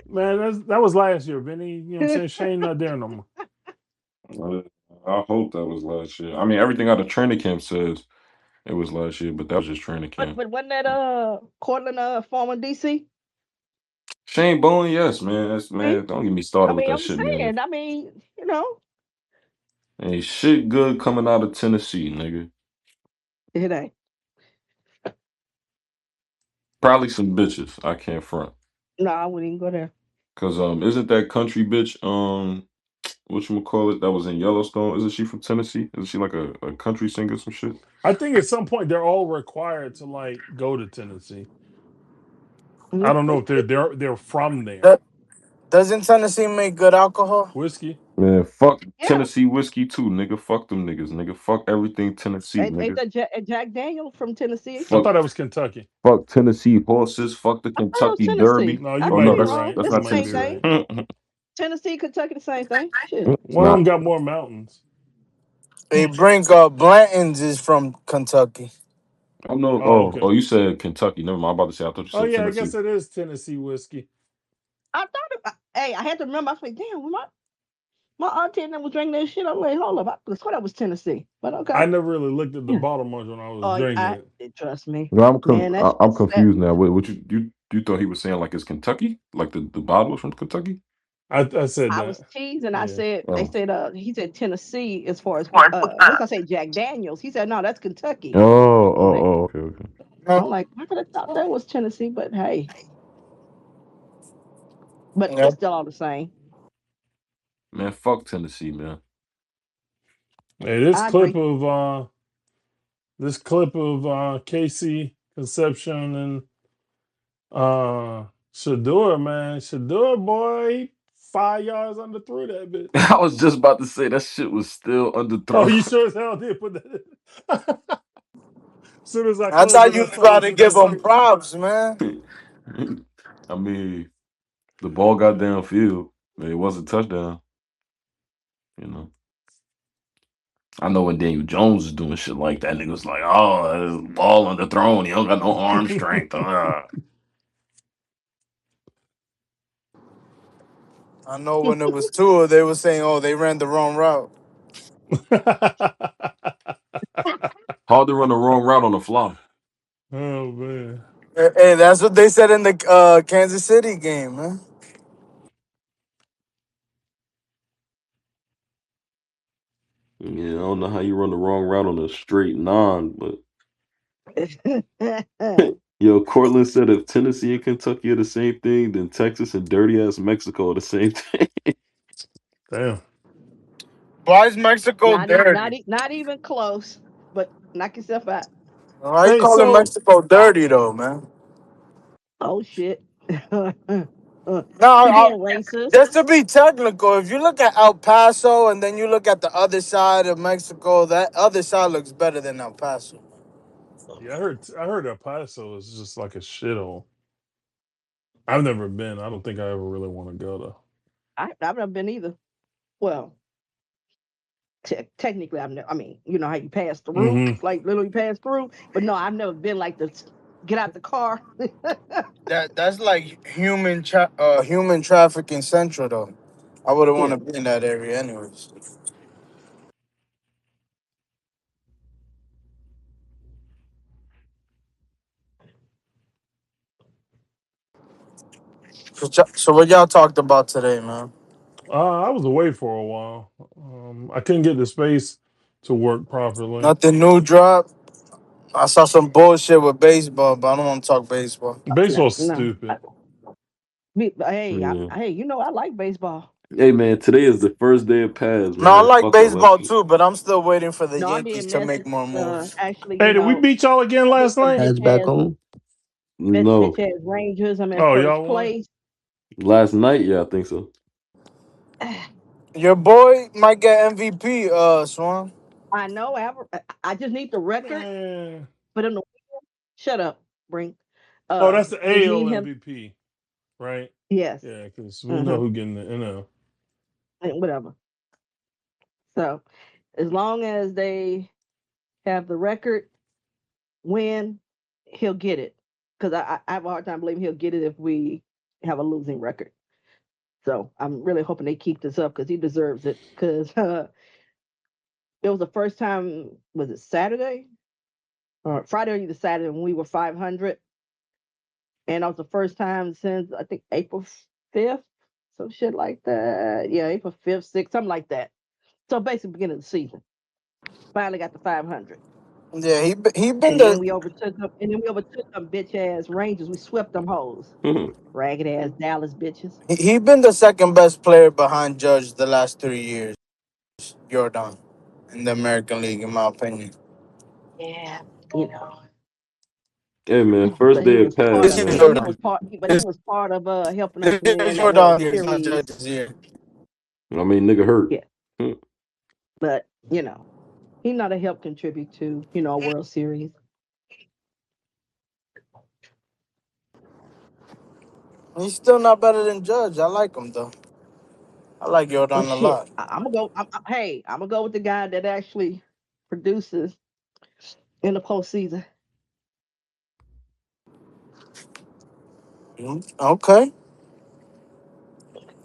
Man, that was last year, Vinny. You know what I'm saying? Shane not there no more. I hope that was last year. I mean, everything out of training camp says it was last year, but that was just training camp. But wasn't that Cortland former DC? Shane Bowen, yes, man. That's See? man. Don't get me started I with mean, that I'm shit, man. saying, I mean, you know, Ain't shit good coming out of Tennessee, nigga. it ain't. Probably some bitches. I can't front. No, I wouldn't even go there. Cause isn't that country bitch whatchamacallit that was in Yellowstone? Isn't she from Tennessee? Isn't she like a country singer, some shit? I think at some point they're all required to like go to Tennessee. I Mhm. don't know if they're from there. That, doesn't Tennessee make good alcohol? Whiskey. Man, fuck Yeah, Tennessee whiskey too, nigga. Fuck them niggas, nigga. Fuck everything Tennessee, ain't nigga. that Jack Daniel from Tennessee? I Fuck thought that was Kentucky. fuck Tennessee horses. Fuck the I thought it was Kentucky Derby. Tennessee. No, you I Oh could might no, be be wrong. right. that's It's You the not might same be Tennessee. thing. right. Tennessee, Kentucky, the same thing. Shit. It's One of them not. got more mountains. They bring Blanton's is from Kentucky. I know. Oh, okay. You said Kentucky. Never mind. I'm about to say. I thought you Oh said yeah, I Tennessee. guess it is Tennessee whiskey. I thought hey, I had to remember. I was like, damn, my auntie and them was drinking that shit. I'm like, hold up, I swear that was Tennessee. But okay. I never really looked at the Yeah. bottle much when I was Oh, drinking it. trust me, No, man. I'm That confused now. What you thought he was saying like it's Kentucky? Like the bottle was from Kentucky? I said I that. was teasing. I Yeah. said they Oh. said he said Tennessee as far as what's I say Jack Daniels. He said no, that's Kentucky. I'm like Okay, okay. Huh? I'm like I could have thought that was Tennessee, but hey, but Yeah. it's still all the same. Man, fuck Tennessee, man. Hey, I agree. this clip of Casey Conception and Shedeur, man. Shedeur boy, he 5 yards under threw that bitch. I was just about to say that shit was still Oh, underthrown. you sure as hell did put that in. As soon as I I closed thought it, you I was saw about it to put give that them bitch. props, man. I mean, the ball got downfield. Man, it was a touchdown. You know. I know when Daniel Jones is doing shit like that, niggas like, oh, ball underthrown. He don't got no arm strength. I know when it was two, they were saying, "Oh, they ran the wrong route." Hard to run the wrong route on the fly. Oh man. Hey, that's what they said in the Kansas City game, man. Yeah, I don't know how you run the wrong route on a straight non, but yo, Cortland said if Tennessee and Kentucky are the same thing, then Texas and dirty ass Mexico are the same thing. Damn. Why is Mexico dirty? Not even close. But knock yourself out. Why you Hey, calling so Mexico dirty though, man? Oh shit. No, He being racist. just to be technical, if you look at El Paso and then you look at the other side of Mexico, that other side looks better than El Paso. yeah, I heard El Paso is just like a shithole. I've never been. I don't think I ever really want to go though. I've never been either. Well, technically, I've never. I mean, you know how you pass through, Mm-hmm. like literally pass through. But no, I've never been like this. Get out the car. That's like human trafficking central though. I wouldn't want Yeah. to be in that area anyways. So what y'all talked about today, man? I was away for a while. I couldn't get the space to work properly. Nothing new drop. I saw some bullshit with baseball, but I don't want to talk baseball. No, Baseball's no. stupid. Hey, Yeah. hey, you know I like baseball. Hey man, today is the first day of pads, No, I man. like Fuck all that baseball shit. too, but I'm still waiting for the No, I'm Yankees being to make messy. more moves. Actually, Hey, did we beat y'all again I need last some night? bitch Pads back ass, on. No. bitch ass Rangers. I'm in Oh, first y'all won. place. Last night, yeah, I think so. Your boy might get MVP, Swan. I know. I just need the record Man. for them to shut up, Brink. Oh, that's the Just AL need him. MVP, right? Yes. Yeah, because we know Mm-hmm. who getting the NL. Whatever. So as long as they have the record, win, he'll get it. Because I have a hard time believing he'll get it if we have a losing record. So I'm really hoping they keep this up because he deserves it. Because it was the first time, was it Saturday or Friday or either Saturday when we were 500, and that was the first time since I think April 5th, some shit like that. Yeah, April 5th, 6th, something like that. So basically, beginning of the season, finally got the 500, Yeah, he been and then the we overtook them. And then we overtook them bitch ass Rangers. We swept them hoes, ragged ass Dallas bitches. he been the second best player behind Judge the last 3 years. Jordan in the American League, in my opinion. Yeah, you know. Hey man, first But he day of was part pads, This of. year man. But he Jordan. was part. But he This, was part of helping us this win year that World Jordan year. It's not Series. Judge's year. I mean, nigga hurt. Yeah, but he not to help contribute to a World Series. He's still not better than Judge. I like him though. I like Well, Jordan a shit. lot. I'm gonna go. Hey, I'm gonna go with the guy that actually produces in the postseason. Okay.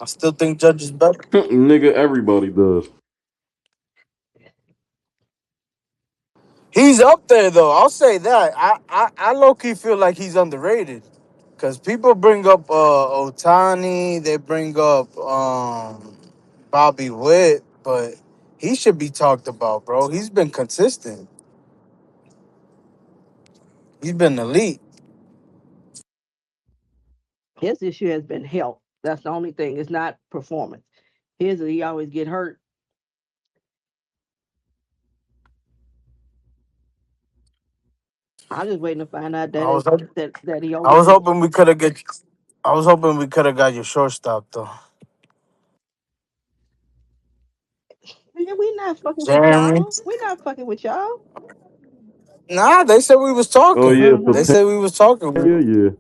I still think Judge is better. Nigga, everybody does. He's up there though. I'll say that. I low key feel like he's underrated. Cause people bring up Otani, they bring up Bobby Witt, but he should be talked about, bro. He's been consistent. He's been elite. His issue has been health. That's the only thing. It's not performance. He always get hurt. I'm just waiting to find out I was that he I was only. hoping we could have get I was hoping we could have got your shortstop though. Man, we not fucking with Jeremy. y'all. We not fucking with y'all. Nah, they said we was Oh talking. yeah, for They Mm-hmm. said we was talking. Pena, yeah.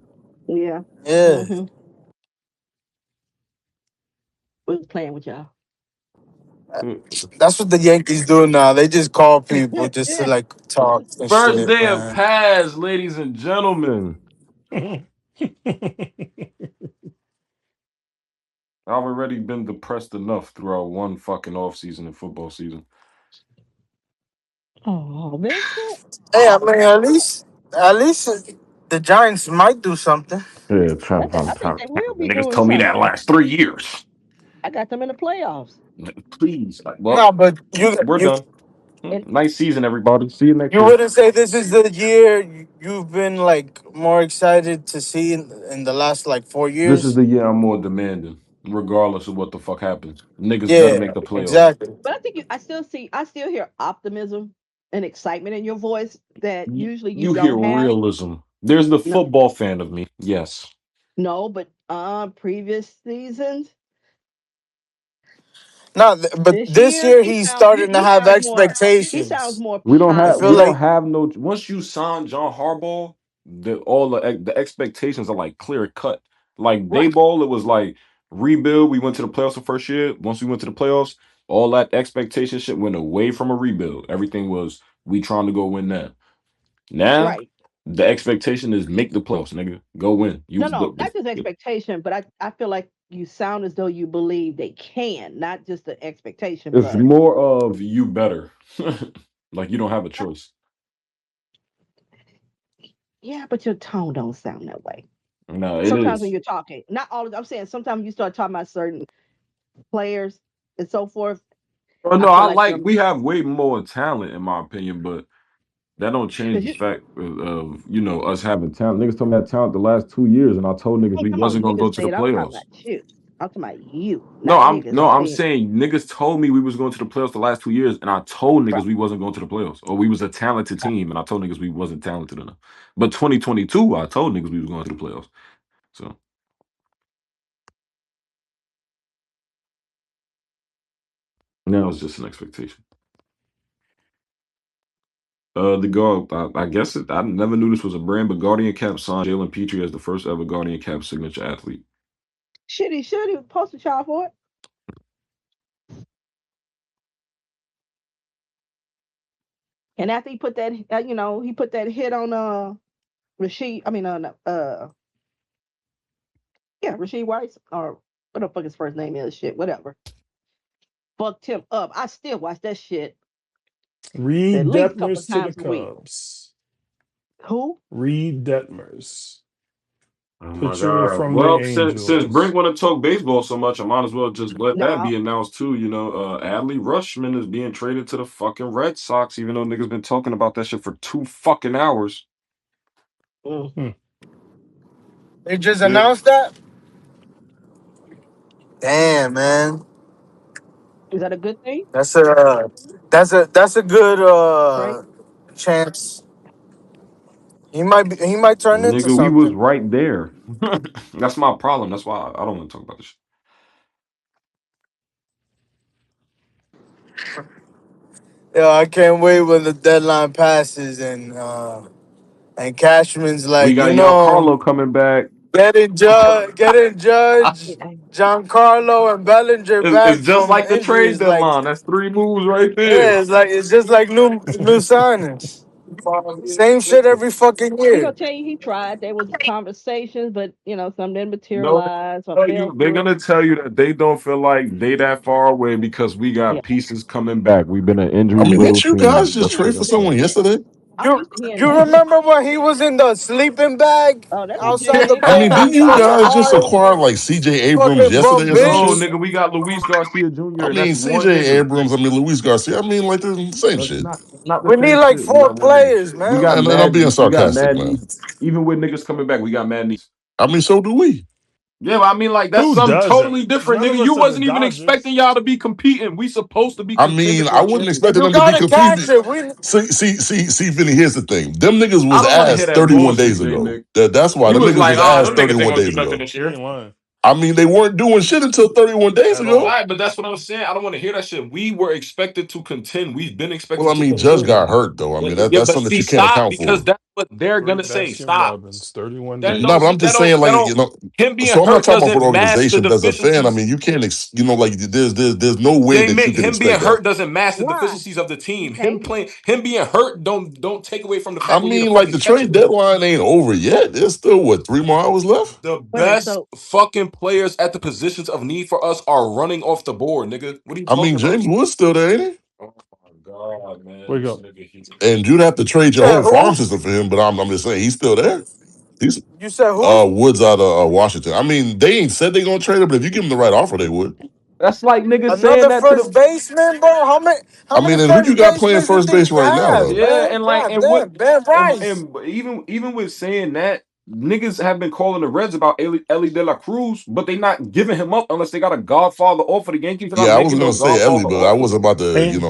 Yeah. Yeah. Mm-hmm. We was playing with y'all. That's what the Yankees do now. They just call people just to like talk and First shit, day of man. pads, ladies and gentlemen. I've already been depressed enough throughout one fucking offseason and football season. Oh, Vincent. Hey, I mean, at least the Giants might do something. Yeah, I think they will be niggas doing told me that something. last 3 years. I got them in the playoffs. Please. No, Well, but you we're you done. And Nice season, everybody. See you next you year. wouldn't say this is the year you've been like more excited to see in the last like 4 This is years. the year I'm more demanding. regardless of what the fuck happens. Niggas better Yeah, make the playoffs. exactly. But I think I still hear optimism and excitement in your voice that usually you You hear don't have. realism. There's the No, football fan of me. Yes. no, but previous seasons, No, but this this year year he's starting to he have sounds more he sounds expectations. more I We feel positive. don't like have no once you sign John Harbaugh, the expectations are like clear cut. Like Right, Dayball, it was like rebuild. We went to the playoffs the first year. Once we went to the playoffs, all that expectation shit went away from a rebuild. Everything was we trying to go win now. Now right. the expectation is make the playoffs, nigga. Go win. You No, no, the not just expectation, but I feel like you sound as though you believe they can, not just the expectation, it's but more of you better. Like you don't have a choice. yeah, but your tone don't sound that way. No, it Sometimes when is. you're talking, not all of I'm saying sometimes you start talking about certain players and so forth. Oh I no, feel I like like you're we have way more talent in my opinion, but that don't change because the you fact of us having talent. Niggas told me that talent the last 2 years, and I told niggas ain't we talking about wasn't gonna go niggas to the said, I'm talking playoffs. about you. I'm talking about you, not niggas No, I'm saying saying niggas told me we was going to the playoffs the last 2 years, and I told right. niggas we wasn't going to the playoffs, or we was a talented team, and I told niggas we wasn't talented enough. But 2022, I told niggas we was going to the playoffs. So now it's just an expectation. The guard, I guess I never knew this was a brand, but Guardian Cap signed Jalen Petrie as the first ever Guardian Cap signature athlete. Should he post a child for it? And after he put that, he put that hit on Rasheed. I mean, yeah, Rasheed Weiss or what the fuck his first name is. Shit, whatever. Fucked him up. I still watch that shit at Reed least a couple of Detmers to the times a week. Cubs. Who? Reed Detmers, Oh my pitcher God! from the Well, since Brink Angels. want to talk baseball so much, I might as well just let that No. be announced too. Adley Rutschman is being traded to the fucking Red Sox, even though niggas been talking about that shit for 2 fucking hours. Mm. Hmm. they just Yeah. announced that. Damn, man, Is that a good thing? that's a good Right? chance. He might turn into Nigga, we was something. right there. That's my problem. That's why I don't want to talk about this shit. Yeah, I can't wait when the deadline passes and Cashman's We like, got Giancarlo coming back. getting Judge, Yeah. Giancarlo, and Bellinger It's back just from like the trade injuries. Like, deadline. That's 3 moves right there. yeah, it's just like new signings. Same shit every fucking He year. gonna tell you he tried. There was conversations, but some didn't materialize or fell They're through. gonna tell you that they don't feel like they that far away because we Yeah. got pieces coming back. We've been an I injury mean, riddled didn't you guys team. just I'm That's what they're trade used for to gonna tell someone hearing you. that. yesterday? I'm You used to hearing you that. remember when he was in the sleeping bag Oh, that's what outside the JJ I mean, said. didn't ballpark? you Fucking guys just hard, acquire like C.J. Abrams fucking bum yesterday or some No, shit? bitch. nigga, we got Luis Garcia Jr. I and mean, that's one C.J. nigga. Abrams, I mean, Luis Garcia. I mean, like, they're the same That's shit. not the We need same like shit. We four got one nigga. players, We man. got And I'm mad being needs. We got sarcastic, mad man. needs. Even with niggas coming back, we got mad needs. I mean, so do we. Yeah, but I mean, like that's Who something doesn't? totally different, None nigga. of You us are the wasn't even expecting Dodgers. y'all to be competing. We supposed to be I mean, contending I for a wouldn't expect championship. You them to be gotta competing. catch it. We Vinny, here's the thing. Them niggas I was don't want to hear asked that 31 bullshit, days J ago. Nick. That's why. You Them was niggas like, was oh, asked them niggas ain't 31 gonna do days nothing ago. this He year. ain't lying I mean, they weren't doing shit until 31 days at All ago. all. right, but that's what I'm saying. I don't want to hear that shit. We were expected to contend. We've been Well, expected I to mean, Judge contend. got hurt, though. I mean, Yeah, that's but something that see, you can't stop account because for. that's what they're Three gonna say. Baskin Stop. Robbins, 31 That No, but days. don't. I'm That just saying, don't. That like, don't. Him being so I'm not hurt talking about for doesn't the mask the organization. But as a fan, I deficiencies. mean, you can't, like, there's no way J that you Mick, can him being expect that. hurt doesn't mask the Why? deficiencies of the team. Him Okay. playing, him being hurt don't take away from the I fact we need to mean, like, fucking the catch trade him. deadline ain't over yet. There's still, what, 3 more hours left? The Wait a minute. best So fucking players at the positions of need for us are running off the board, nigga. What are you I mean, talking about? James Wood's still there, ain't he? Oh my god, man, Wake this up. nigga here. And you'd have to trade your said whole farm who? system for him, but I'm just saying, he's still there. He's You said who? Woods out of Washington. I mean, they ain't said they gonna trade him, but if you give him the right offer, they would. That's like niggas saying Another that to first the baseman, bro? How I many mean, and who you first got playing basemen you first think base you right now, have, though? yeah, man? and like God and what damn, Ben Bryce. and even with saying that, niggas have been calling the Reds about Ellie De La Cruz, but they not giving him up unless they got a Godfather offer. The Yankees are not Yeah, I was making no gonna say Ellie, Godfather but I offers, wasn't about to, and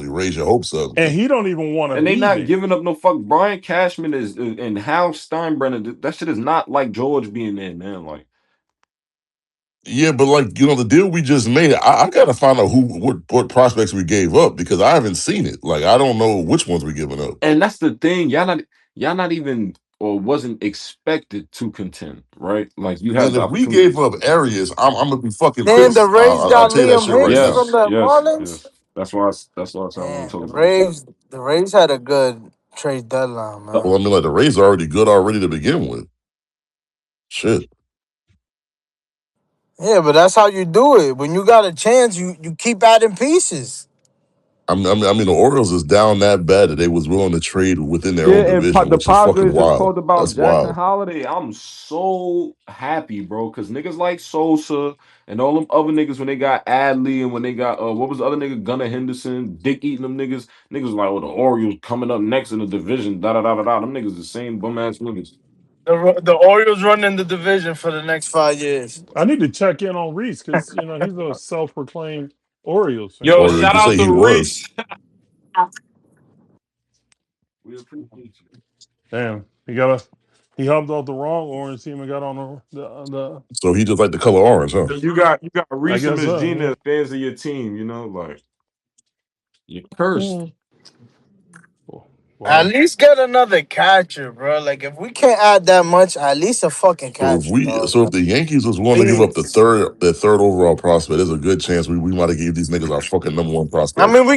raise your hopes up. he don't even want to and they be not there. giving up no fuck. Brian Cashman is and Hal Steinbrenner. That shit is not like George being there, man. Like, Yeah, but like the deal we just made, I gotta find out what prospects we gave up because I haven't seen it. Like I don't know which ones we giving up. and that's the thing. Y'all not even or wasn't expected to contend, right? Like you Man, had the if we gave opportunity. up Arias, I'm gonna be fucking Then the pissed. Rays I'll got tell you that Liam shit right Hicks now. from Yes, the yes, Marlins. yes. That's why I said I want to Man, talk about it. The Rays had a good trade deadline, The Well, man. I mean, like the Rays are already good already to begin with. Shit. Yeah, but that's how you do it. When you got a chance, you keep adding pieces. I mean, the Orioles is down that bad that they was willing to trade within their Yeah, own and division, the which is fucking Padres just wild. talked about That's Jackson wild. Holiday. I'm so happy, bro, because niggas like Sosa and all them other niggas when they got Adley and when they got what was the other nigga Gunnar Henderson, Dick eating them niggas like oh the Orioles coming up next in the division, da da da da da. Them niggas the same bum ass niggas. The Orioles running the division for the next 5 years. I need to check in on Reese because he's a self-proclaimed Orioles fan. Yo, Or you shout can out say to he was. Reese. We appreciate you. Damn, he helped out the wrong Orange team and got on the So he just like the color orange, huh? You got I Reese and guess Miss so. Gina Yeah. as fans of your team, like you're cursed. Mm. At Well, least get another catcher, bro. Like if we can't add that much, at least a fucking So if catcher, we, dog. so if the Yankees was willing to give up Please. the third overall prospect, there's a good chance we might have gave these niggas our fucking number one I prospect. mean,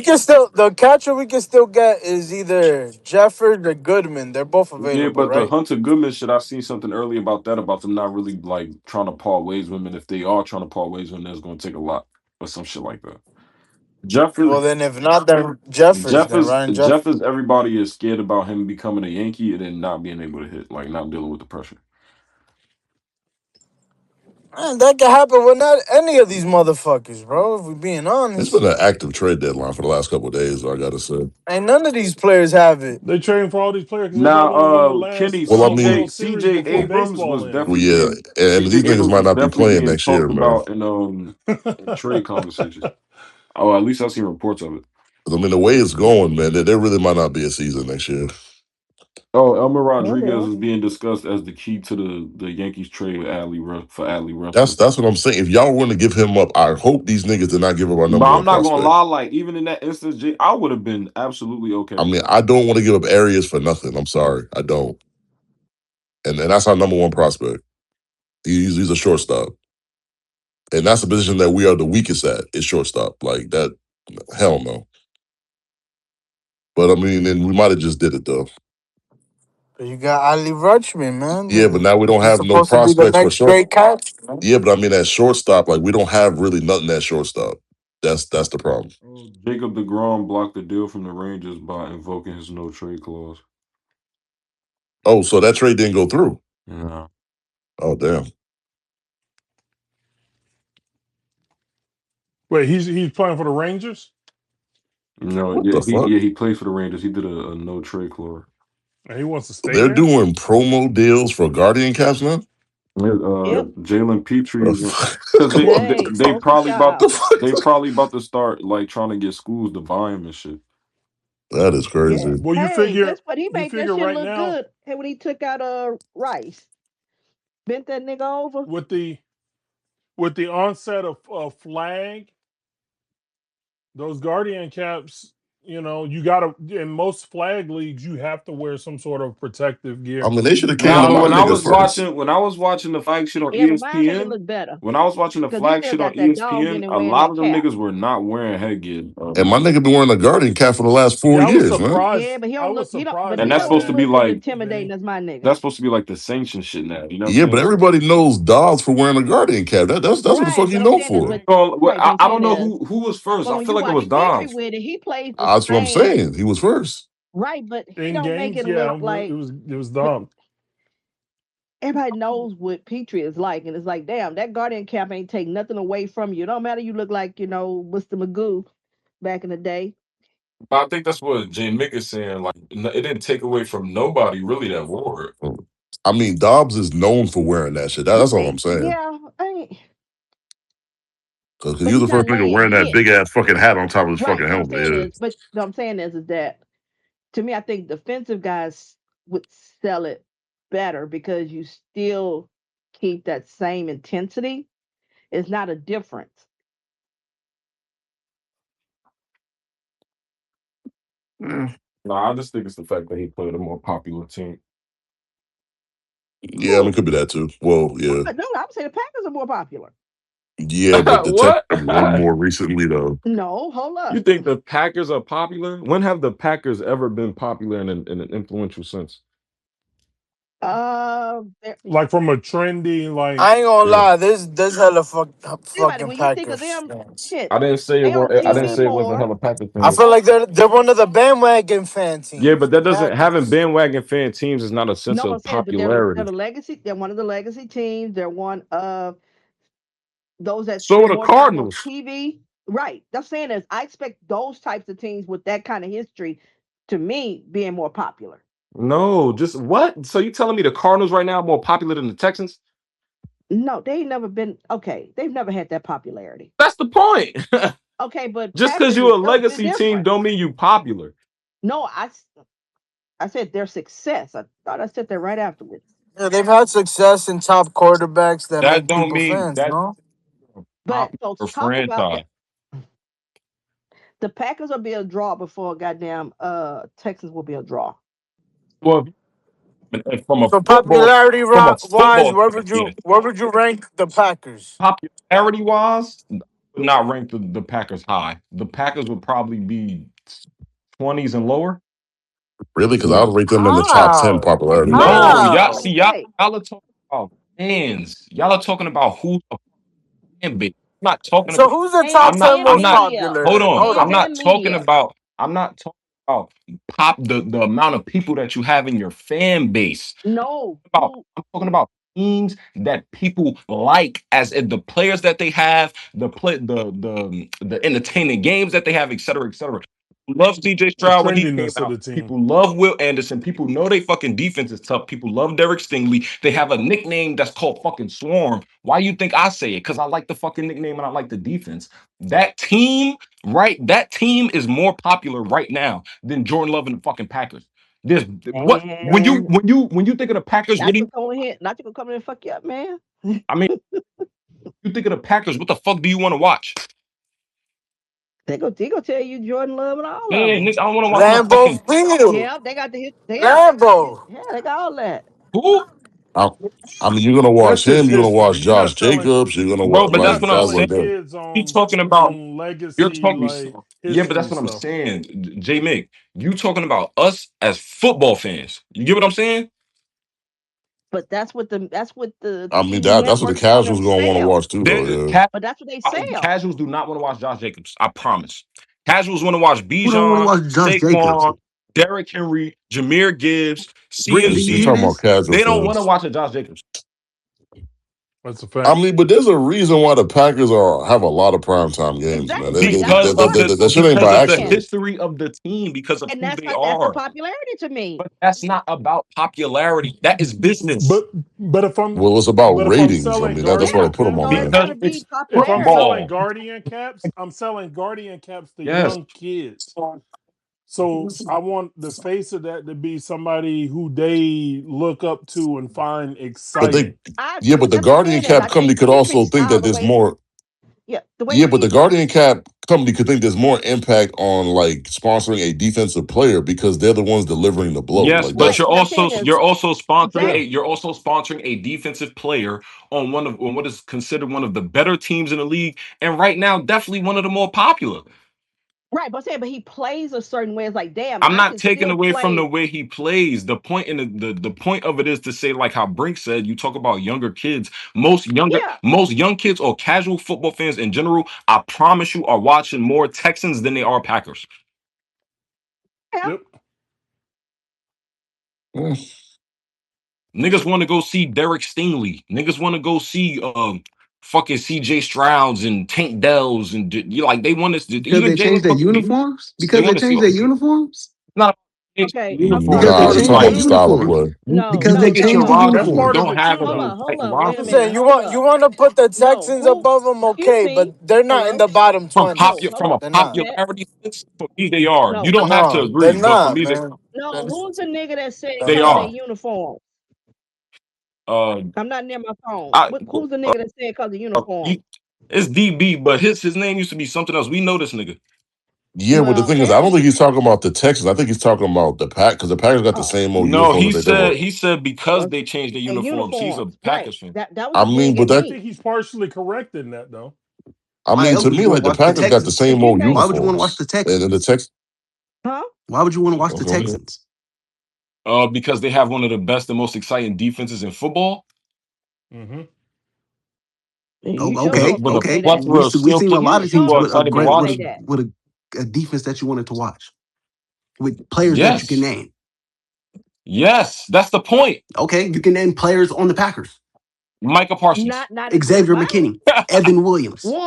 the catcher we can still get is either Jeffers or Goodman. They're both Yeah, available, but the right? Hunter Goodman shit, I seen something earlier about that, about them not really like trying to part ways with him. And if they are trying to part ways with him, it's going to take a lot or some shit like that. Well, Jeffers, then if not, then Jeffers, then Ryan Jeffers. Jeffers, everybody is scared about him becoming a Yankee and then not being able to hit, like not dealing with the pressure. Man, that can happen with not any of these motherfuckers, bro. If we being It's honest, been an active trade deadline for the last couple of days, I gotta say. ain't none of these players have it. they trading for all these players because they Now, probably want to win the last Kenny, Well, I World mean, Series CJ before Abrams baseball was well, ends. definitely yeah, being and these CJ niggas Abrams might was not be definitely playing being next year, talked man. about in trade conversations. Oh, at least I've seen reports of it. 'Cause, I mean, the way it's going, man, there really might not be a season next year. Oh, Elmer Rodriguez Hello. is being discussed as the key to the Yankees trade with for Adley That's Rutschman. that's what I'm saying. If y'all want to give him up, I hope these niggas did not give up our But number I'm one not gonna prospect. lie, like even in that instance, I would have been absolutely okay I with mean, that. I don't want to give up Arias for nothing. I'm sorry, I don't. And that's our number one prospect. He's a shortstop, and that's the position that we are the weakest at. Is shortstop. Like that, hell no. But I mean, and we might have just did it though. You got Ali Rutschman, Yeah, but man. now we don't He's have no supposed to be the prospects for next short. great catcher, man. Yeah, but I mean at shortstop, like we don't have really nothing at shortstop. That's the problem. Oh, Jacob DeGrom blocked the deal from the Rangers by invoking his no trade clause. Oh, so that trade didn't go through. Yeah. Oh damn. Wait, he's playing for the Rangers No, What the fuck? he played for the Rangers. He did a no trade clause. and he wants to stay They're there. doing promo deals for Guardian caps now. Yeah, Yep. Jalen Petrie, The because fuck? What Hey, they poster probably about the child. they fuck? probably about to start like trying to get schools to buy him and shit. That is Yeah. crazy. Well, Hey, guess what? He you made that figure shit right look now good. Hey, when he took out Rice, bent that nigga over. with the onset of flag, those Guardian caps, you gotta in most flag leagues you have to wear some sort of protective I gear. mean, they should have came to Now Now, my when I niggas was first. watching the flag shit on Yeah, but mine made it ESPN, look better when I was watching the because he flag still shit on got that dog in ESPN, him a wearing lot that of them cap. niggas were not wearing headgear. And my nigga been wearing a Guardian cap for the last 4 Yeah, I was years, man. Yeah, surprised. but he I don't was look. He don't. But surprised And he at that's don't supposed to that, be look as like intimidating as my nigga. that's supposed to be like the sanction shit now. You know what Yeah, I'm but saying? everybody knows dogs for wearing a Guardian cap. That's what the fuck Right, you but I'm know saying is, for. but Well, right, but I'm I saying don't know is, who was first. but I when feel you like it watch was Petrie Dobbs. with it, he plays the That's what I'm same. saying. He was first. Right, but he in don't make games. it Yeah, look like. it was But dumb. everybody knows what Petrie is like, and it's like, damn, that Guardian cap ain't take nothing away from you. It don't matter. You look like Mr. Magoo back in the day. But I think that's what Jane Mick is saying. Like, it didn't take away from nobody really that wore it. I mean, Dobbs is known for wearing that shit. That's all I'm saying. Yeah, Because but he was he's the not first nigga laying wearing that hit. big ass fucking hat on top of his Right. fucking What I'm helmet. saying Yeah. is, but what I'm saying is that to me, I think defensive guys would sell it better because you still keep that same intensity. It's not a difference. Nah, I just think it's the fact that he played a more popular team. Yeah, I mean, it could be that too. Well, yeah. No, I would say the Packers are more popular. Yeah, but the Texans What? have won more recently, though. No, hold You up. think the Packers are popular? When have the Packers ever been popular in an influential sense? They're- Like from a trendy, like I ain't gonna Yeah. lie, this hella think about it. fucking When you think of Packers them, fans. shit, I didn't say it they was. on I didn't TV say it wasn't more. hella Packers I fans. feel like they're one of the bandwagon fan Yeah, teams. but The that doesn't having Packers. bandwagon fan teams is not a sense No, I'm of saying, but they're popularity. the legacy. They're one of the legacy teams. They're one of those that So are spend the more time on Cardinals. TV. Right. That's saying is I expect those types of teams with that kind of history to me being more popular. No, just what? So you telling me the Cardinals right now are more popular than the Texans? No, they ain't never been okay. They've never had that popularity. That's the point. Okay, but Just because Packers you're is a totally legacy team different. don't mean you popular. No, I said their success. I thought I said that right afterwards. Yeah, they've had success in top quarterbacks that That make don't people mean fans, that no? But so popular talk about franchise. that. The Packers will be a draw before goddamn Texans will be a draw. Well, and So popularity from a wise, football standpoint, where would you rank the Packers? popularity wise, I would not rank the Packers high. The Packers would probably be 20s and lower. Really? Because I Yeah. would rate them in the top 10 How? popularity wise. No, y'all How? see y'all Wait, y'all are talking about fans. Y'all are talking about who's a fan base. I'm not talking So about who's the top fans 10 and I'm most not media. popular hold then? on. Hold Fans on. and media. I'm not talking about the amount of people that you have in your fan base. No, I'm talking about teams that people like as in the players that they have, the entertaining games that they have, et cetera, et cetera. Love CJ the Stroud when he came trendiness of out. the team. People love Will Anderson. People know they fucking defense is tough. People love Derek Stingley. They have a nickname that's called fucking Swarm. Why you think I say it? Because I like the fucking nickname and I like the defense. That team, right? That team is more popular right now than Jordan Love and the fucking Packers. There's what and when you think of the Packers, what not do you you come in here, not you gonna come in and fuck you up, man. I mean you think of the Packers, what the fuck do you want to watch? They gonna tell you Jordan Love and all of Man, them. I don't want to watch no Lambeau fucking Field. Yeah, they got the hit. Yeah, Lambeau. yeah, they got all that. who? I, I mean, you're going to watch That's just him. You're going to watch history. Josh Jacobs. You're going to Bro, watch but You're that's like not what I'm guys selling like saying. that. kids You talking about on you're legacy talking like yeah, but that's history what I'm stuff. saying. J Mick, you talking about us as football fans. You get what I'm saying? But that's what the I mean, TV that's what the networks want to casuals going to want to sell. watch too, though. Yeah. But that's what they sell. Casuals do not want to watch Josh Jacobs. I promise. Casuals want to watch Who don't want to Bijan, watch Josh Jacobs? Saquon, Derrick Henry, Jahmyr Gibbs, Brittany You're talking CMC. about Sanders? casual They don't want to fans. watch a Josh Jacobs. That's a I fact. mean, but there's a reason why the Packers have a lot of primetime games, man. Exactly. That's the part. That shit ain't Because by of the accident. history of the team, because of And who they that's the are. popularity to me. But that's not about popularity. That is business. But if I'm Well, it's about but if I'm ratings. I selling mean, that's why they Guardian Yeah. put them caps, on So it's there. Because gotta it's be if I'm popularity. selling football. Guardian caps, I'm selling Guardian caps to Yes. young kids. So I want the face of that to be somebody who they look up to and find But they, exciting. I yeah, but the that's what I'm Guardian saying is Cap I company think could also Patriots think style that the there's way more. the way Yeah, but the Patriots Guardian Cap company could think there's more impact on like sponsoring a defensive player because they're the ones delivering the blow. Yes, Like but right. that's What I'm saying is exactly you're also sponsoring a defensive player on on what is considered one of the better teams in the league, and right now definitely one of the more popular. right, but I'm saying but he plays a certain way. It's like damn, I'm I not can taking still away from the play. way he plays. The point in the point of it is to say, like how Brink said, you talk about younger kids. Yeah. Most young kids or casual football fans in general, I promise you, are watching more Texans than they are Packers. Yeah. Yep. Niggas want to go see Derek Stingley. Niggas want to go see fucking CJ Strouds and Tank Dells and you like they want to Because even they Jalen changed their fucking uniforms? they Because they want to see changed their uniforms? not Okay, uniform. Because they Nah, it's changed talking their about the style of uniforms. play. no, Because You they no, look at no, your changed the no. That's roster, you part uniforms. of don't the have a Hold change. up, tight hold up. Wait a roster. minute. Saying Hold up. you want to put the No, Texans who? above them, Excuse okay, but me. they're not in Hello. the bottom From 20. No, from hold a up. They're not. That popularity sense, for me they are. You no, don't have to No, they're agree, but for not, me man. no. Who's the nigga that said They're they color their are. not. uniform? Uh, I'm not near my phone. I Who's the nigga that said color uniform? it's DB, but his name used to be something else. We know this nigga. Yeah, but the Well, thing is, I don't think he's talking about the Texans. I think he's talking about the Pack because the Packers got the oh, same old No, uniform that they were. he said because well, they changed their and uniforms. He's a uniforms, right? Packers fan. That was I a mean, dig but at I that, me. think he's partially correct in that, though. I Why mean, else to would me, you want like to the watch the Packers got the Texans? But same you old think, Why would you want to watch uniforms, the and the Texans? Tex. huh? Why would you want to watch the Go ahead. Texans? Because they have one of the best and most exciting defenses in football Mm-hmm. You Oh, sure with a okay, don't with a say okay. that. plethora of We've skill seen a players lot You of that teams people sure are with a excited to don't great want to with say watch. a that. with a defense that you wanted to watch with players that you can Yes, name. yes, that's the point. Okay, you can name players on the Packers: Micah Parsons. Not Xavier what? McKinney, Evan Williams.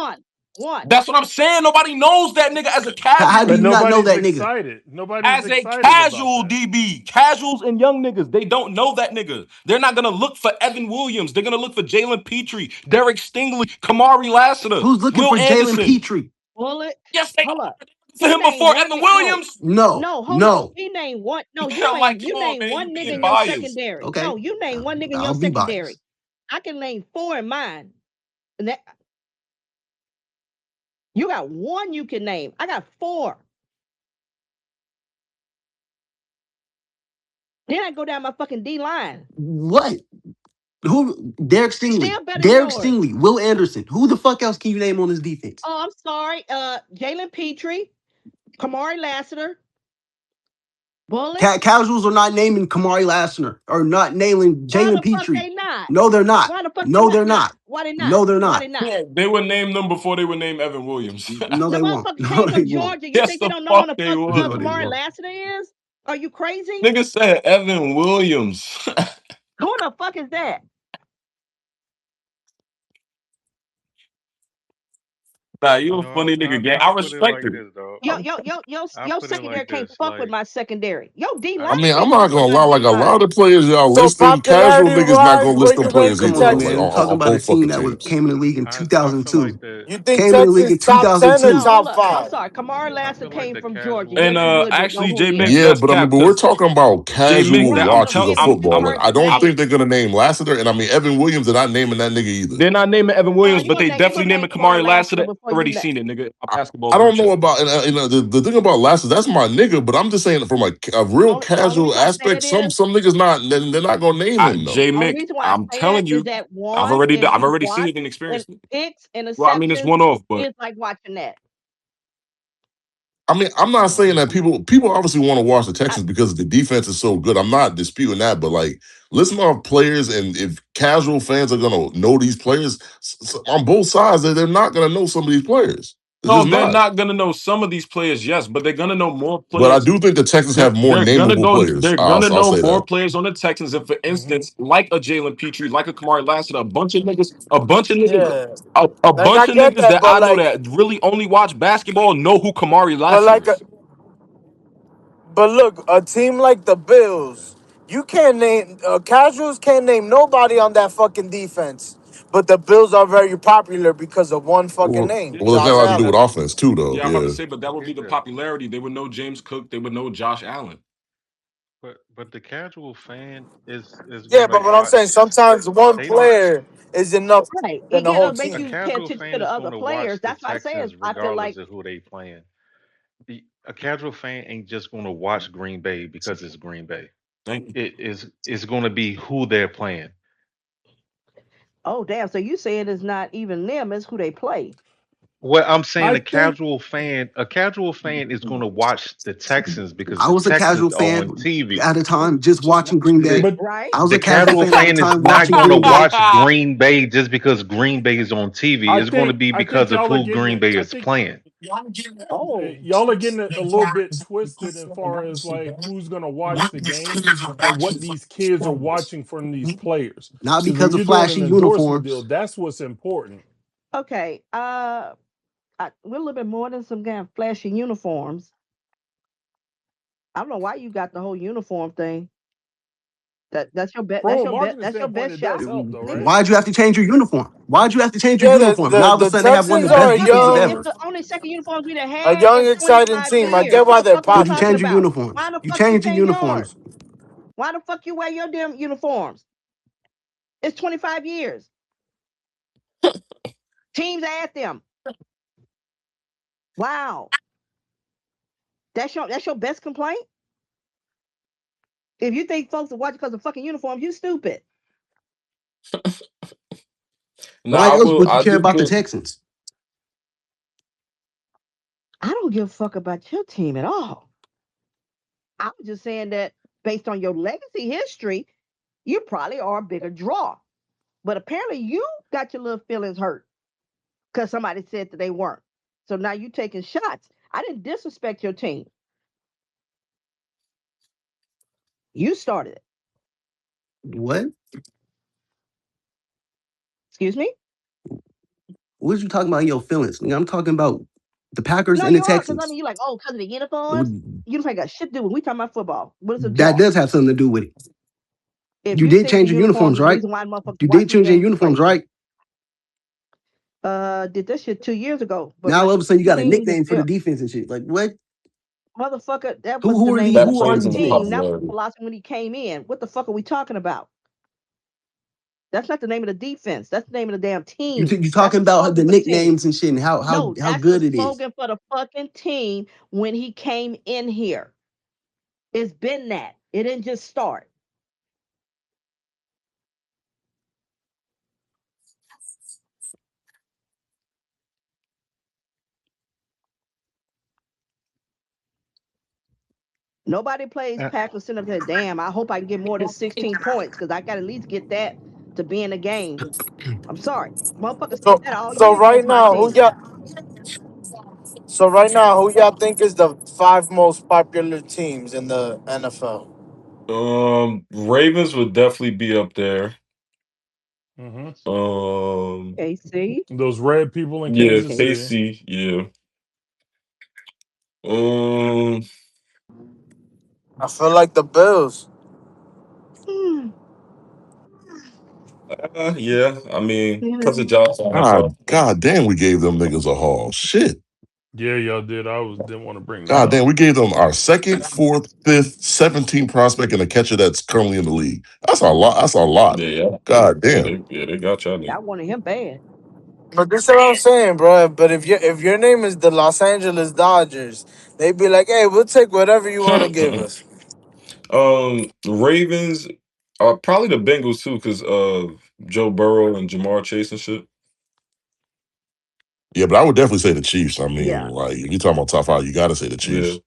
One. That's what I'm saying. Nobody knows that nigga as a How do But you casual. not know nobody's that nigga? excited. Nobody's As a excited about casual that. DB, casuals and young niggas, they don't know that nigga. They're not gonna look for Evan Williams. They're gonna look for Jalen Petrie, Derek Stingley, Kamari Lassiter, Who's looking Will for Jalen Anderson. Petrie? Bullet. Yes, they Hold are. up. For He him named before one. Evan No, Williams. No, no. Hold up. no. He named one. No, I'm like, you come on, name man, one you nigga being in your biased. secondary. Okay, No, you name one nigga in your I'll be secondary. biased. I can name four in mine. And that you got one you can name. I got four. Then I go down my fucking D line. What? Who? Derek Stingley. Still better than Derek yours. Stingley. Will Anderson. Who the fuck else can you name on this defense? Oh, I'm sorry. Jalen Petrie, Kamari Lassiter, Bullet. Casuals are not naming Kamari Lassiter or not nailing Why Jalen the fuck Petrie. they not? No, they're not. Why the fuck they No, they're not? not. Why they not? No, they're Why not. they not? Yeah, they would name them before they would name Evan Williams. No, The they won't. motherfucker No, came they from won't. Georgia. You Yes, think he the don't know who fuck the they fuck No, would. they Kamari won't. Lassiter is? Are you crazy? Nigga said Evan Williams. Who the fuck is that? Nah, you a funny nigga, gang. I I put it respect like it. this, though. Your I put it secondary like can't this. fuck with Like, my secondary. Your D I line mean, I'm can't not fuck with gonna my lie. D Like a line. lot of players y'all So listing, casual popularity niggas not wise, gonna where list them you rate players the Come either. on, Like man. Texans? I'm talking on about a both team fucking that was teams. came in the league in I feel like 2002. that. You think Came in the league Texans in top 10 or 2002. No, hold top up. I'm five? sorry. Kamari I Lassiter feel like came the from Georgia. casual Yes, And you fan. would know actually, who J he Mick, is. Yeah, that's but I mean, cap but we're because talking about J Mick, casual Right. I'm watchers telling, of If you football. Like heard I the don't name, think they're gonna name Lassiter, and I mean Evan Williams. They're not naming that nigga either. they're not naming Evan Williams, you but gonna they name definitely naming Kamari Kamari Lassiter. Lassiter before you Already let. seen it, nigga. A I, basketball I group don't know chat. about the thing about Lassiter. That's my nigga, but I'm just saying from a real Only casual reason why I say aspect. that is Some niggas not they're not gonna name him though. J only Mick, reason why I I'm say that telling is you, that one I've is already seen watch it and and experienced it. picks Well, I mean, it's interceptions one off, but is like watching that. I mean, I'm not saying that people obviously want to watch the I, Texans because the defense is so good. I'm not disputing that, but like, listen to our players, and if casual fans are gonna know these players on both sides, they're not gonna know some of these players. They're no, just they're not. not gonna know some of these players, yes, but they're gonna know more But I players. do think the Texans have more They're gonna nameable go. players. They're I'll gonna I'll know say more that. players on the Texans. If, for Hmm. instance, like a Jalen Petrie, like a Kamari Lassiter, a bunch of niggas, Yeah. a Like bunch I of get niggas that, that I know that really only watch basketball know who Kamari but Lassiter like is. but look, a team like the Bills, you can't name casuals can't name nobody on that fucking defense. But the Bills are very popular because of one fucking Well, name, Yeah, well, it's got a Josh lot to do with Allen. offense too, though. yeah, I'm about to Yeah. say, but that would be the Yeah, popularity. They would know James Cook. They would know Josh Allen. but the casual fan is Yeah, gonna but what I'm saying, watch. sometimes one They not player is enough right. than It the whole gotta make a team. you pay casual attention to fan the is other gonna players. watch the That's why I say Texans I feel regardless like of who they playing. A casual fan ain't just gonna watch Green Bay because it's Green Bay. Thank you. It's gonna be who they're playing. oh damn. So you saying it's not even them, it's who they play. Well, I'm saying I think a casual fan is going to watch the Texans because I the was a Texans casual are on fan TV. at a time just watching Green Bay. but Right? I was The a casual casual fan at a fan is time not watching going to Green Bay. watch Green Bay just because Green Bay is on TV. It's going to be I think because of y'all are who getting Green it. Bay I is think playing. Oh. y'all are getting it a little bit twisted as far as like who's gonna watch the game and what these kids are watching from these players. Not Because when because of you're doing an flashy endorsement deal, uniforms. that's what's important. Okay. We're a little bit more than some kind of flashy uniforms. I don't know why you got the whole uniform thing. That's your best. From That's a your best. marketing That's your standpoint, best it shot, does help, though, nigga. right? Why'd you have to change your uniform? Why'd you have to change your Yeah, uniform? Now all of a the sudden they have one of Texans the are best a Because defenses young it's ever. the only second uniforms we done a had young in exciting 25 team. I years. get What why the they're fuck are we Because you talking popular. change your about? uniforms. Why the You fuck you change your change yours? uniforms. Why the fuck you wear your damn uniforms? It's 25 years. Teams add them. Wow. That's your best complaint? If you think folks are watching because of fucking uniforms, you stupid. Now Why I else will. would you I care do about the think. Texans? I don't give a fuck about your team at all. I was just saying that based on your legacy history, you probably are a bigger draw. But apparently you got your little feelings hurt because somebody said that they weren't. So now you taking shots. I didn't disrespect your team. You started it. What? Excuse me? What are you talking about in your feelings? Nigga, I'm talking about the Packers No, and the you are, because I Texans. mean, you're like, oh, because of the uniforms. Uniforms ain't got shit to do with. We talking about football. What is a That draw? does have something to do with it. If You you did think the change your uniforms uniforms, is the right? reason why motherfuckers You did watching the change your games, you uniforms, crazy. right? Did this shit 2 years ago, but Now my all of a sudden you got a team is nickname for the still defense and shit. Like what? motherfucker. That Who was the who are name these? of the That Who are plays fucking these into team. kids? That was popularity. philosophy when he came in. What the fuck are we talking about? That's not the name of the defense. That's the name of the damn team. You That's talking the about slogan the for the team. nicknames and shit and No, how that's the good it is. slogan for the fucking team when he came in here. It's been that. It didn't just start. Nobody plays Uh, Packers sitting up there. Damn, I hope I can get more than 16 points because I got to at least get that to be in the game. I'm sorry. Motherfuckers said So that all so year right against my now, team. who y'all think is the five most popular teams in the NFL? Ravens would definitely be up there. Hmm. AC. Those red people in Yeah, Kansas Okay. City. KC. Yeah. Um, I feel like the Bills. Hmm. yeah. I mean, Yeah. because of Josh Allen. God damn, we gave them niggas a haul. Shit. Yeah, y'all did. Didn't want to bring that God up. damn, we gave them our second, fourth, fifth, 17 prospect and a catcher that's currently in the league. That's a lot. That's a lot. Yeah, yeah, God damn. they got y'all. I wanted him bad. But this is what I'm saying, bro. But if your name is the Los Angeles Dodgers, they'd be like, hey, we'll take whatever you want to give Nigga. us. Ravens, probably the Bengals too, because Joe Burrow and Jamar Chase and shit. Yeah, but I would definitely say the Chiefs. I mean, Yeah. like, if you talking about top five, you got to say the Yeah, Chiefs.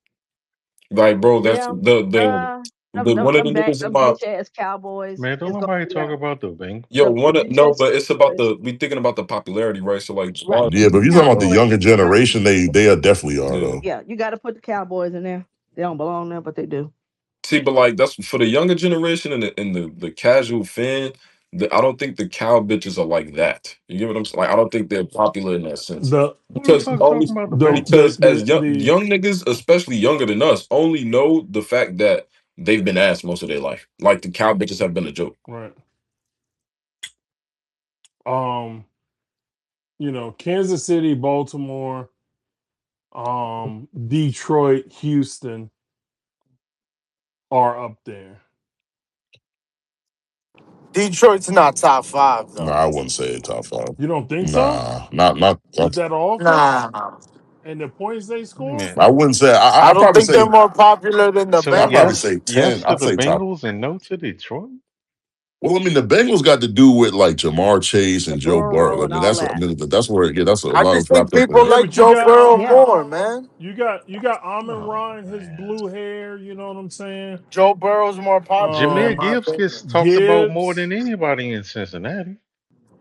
like bro, that's Yeah. the Them, them, one of the them, niggas in them my bitch ass Cowboys man, don't is going nobody to, yeah. talk about the Bengals. yo The one of bitch no, ass but it's about Cowboys. we thinking about the popularity, right? So like Right. Jamar, Yeah, but if you talking about the Cowboys. younger Yeah. generation, they are definitely are, yeah. though. Yeah. You got to put the Cowboys in there. They don't belong there, but they do. See, but like that's for the younger generation and the casual fan. I don't think the cow bitches are like that. You get what I'm saying? Like I don't think they're popular in that sense The Who the because fuck only talking about the the Bengals? the because as the the young niggas, especially younger than us, only know the fact that they've been asked most of their life. Like the cow bitches have been a joke. right. Kansas City, Baltimore, Detroit, Houston are up there. Detroit's not top five Nah, though. I wouldn't say top five. You don't think so? Nah, not. With that offense Nah, and the points they score? Yeah. I wouldn't say. I I'd don't probably think they're say. more popular than the So I'd probably Bengals. say yes, 10. yes to I'd the say top. Bengals and no to Detroit. Well, I mean, the Bengals got to do with like Jamar Chase The and Joe Burrow. Burrow I and mean, all I that. mean, that's where that's a I lot of just think wrapped up in people that. Yeah, like but you Joe got Burrow Yeah. more, man. you got Amon Ryan, Oh his man. blue hair. You know what I'm saying? Joe Burrow's more popular in Jahmyr Um, my Gibbs gets opinion. talked about more Gibbs. than anybody in Cincinnati.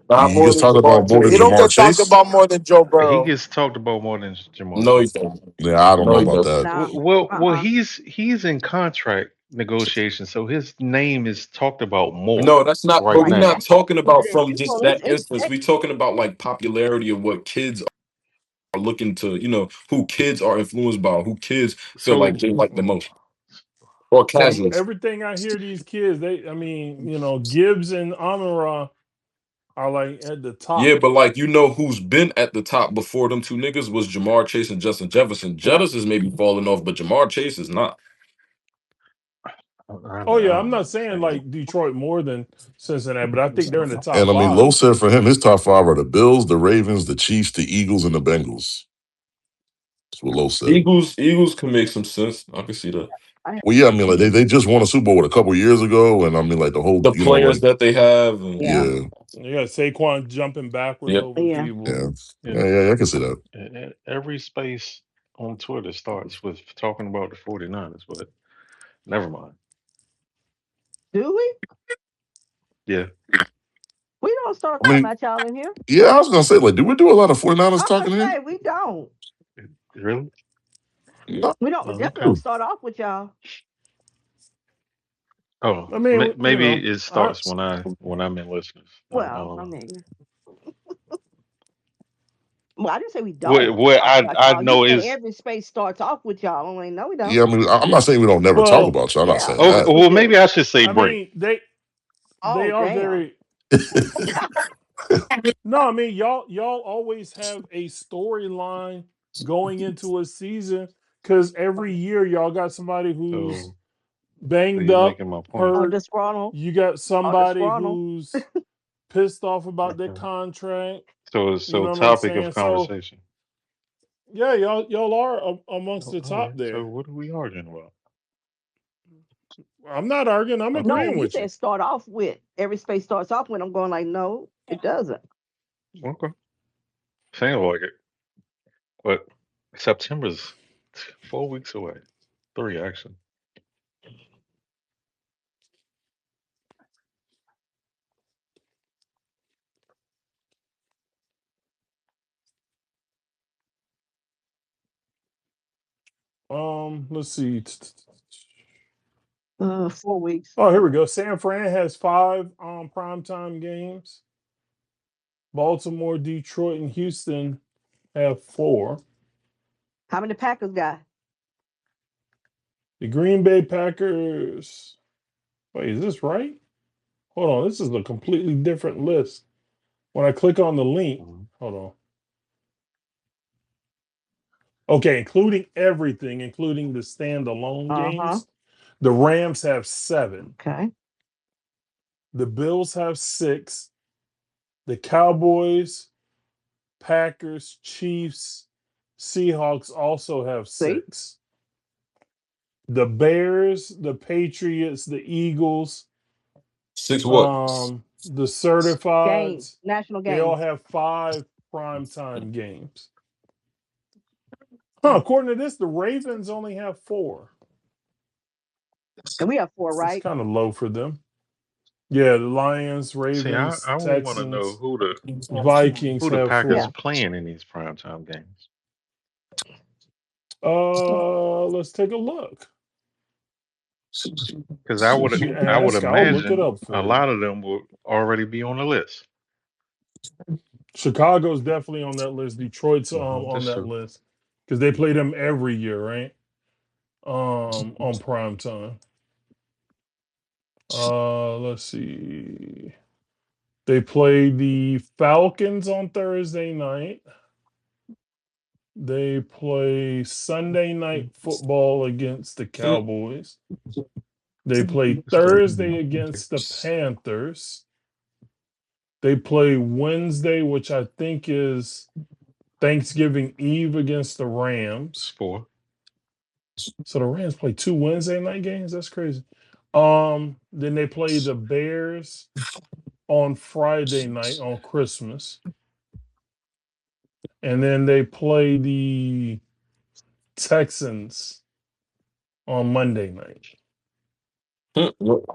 Not He more gets than talked Jamar about more than He Chase. don't Jamar get talked Chase. about more than Joe He Burrow. gets talked about more than Jamar No, he Chase. doesn't. Yeah, I don't know No, he about doesn't. that. Nah. Well, Uh-uh. he's in contract negotiations, so his name is talked about more No, that's not. But right we're Right. not now. talking about from just Well, that instance. We're talking about like popularity of what kids are looking to. Who kids are influenced by, who kids feel like So they like the most. Or From casuals. everything I hear, these kids, Gibbs and Amon-Ra are like at the top. Yeah, but like who's been at the top before them two niggas was Jamar Chase and Justin Jefferson. Jettis is maybe falling off, but Jamar Chase is not. Oh yeah, I'm not saying like Detroit more than Cincinnati, but I think they're in the top And I mean, five. Lowe said for him, his top five are the Bills, the Ravens, the Chiefs, the Eagles, and the Bengals. That's what Lowe said. Eagles can make some sense. I can see that. Well, yeah, I mean, like they just won a Super Bowl a couple years ago, and I mean, like the whole Players that they have. And, yeah, Yeah, Saquon jumping backwards over people. yeah, I can see that. Every space on Twitter starts with talking about the 49ers, but never mind. Do we? Yeah. We don't start talking about y'all in here. Yeah, I was gonna say, like, do we do a lot of 49ers talking here? We don't. Really? No. We don't. Definitely don't start off with y'all. Oh, I mean, maybe it starts when I'm in listeners. Well, I mean, well, I didn't say we don't. What I know is every space starts off with y'all. I'm like, no, we don't. Yeah, I mean, I'm not saying we don't never talk about you. I'm not saying that. Well, maybe I should say break. I mean, they are very. No, I mean y'all always have a storyline going into a season because every year y'all got somebody who's banged up, hurt. You got somebody who's pissed off about their contract. So topic of conversation. Yeah, y'all are amongst the top there. So what are we arguing about? I'm not arguing. I'm agreeing with you. Said start off with every space starts off with. I'm going like, no, it doesn't. Okay. Sounds like it. But September's 4 weeks away. 3 actually. Let's see. 4 weeks. Oh, here we go. San Fran has 5 primetime games. Baltimore, Detroit, and Houston have 4. How many Packers got? The Green Bay Packers. Wait, is this right? Hold on. This is a completely different list. When I click on the link, hold on. Okay, including everything, including the standalone games. The Rams have 7. Okay. The Bills have 6. The Cowboys, Packers, Chiefs, Seahawks also have 6. The Bears, the Patriots, the Eagles, 6 what? The certifieds, national games. They all have 5 primetime games. According to this, the Ravens only have 4. And we have 4, right? It's kind of low for them. Yeah, the Lions, Ravens, I Texans, want to know who the Vikings have Packers 4. playing in these primetime games. Let's take a look. Because I would imagine look it up for a lot of them will already be on the list. Chicago's definitely on that list. Detroit's on that list because they play them every year, right? On prime time. Let's see. They play the Falcons on Thursday night. They play Sunday night football against the Cowboys. They play Thursday against the Panthers. They play Wednesday, which I think is Thanksgiving Eve against the Rams. 4. So the Rams play 2 Wednesday night games? That's crazy. Then they play the Bears on Friday night on Christmas. And then they play the Texans on Monday night.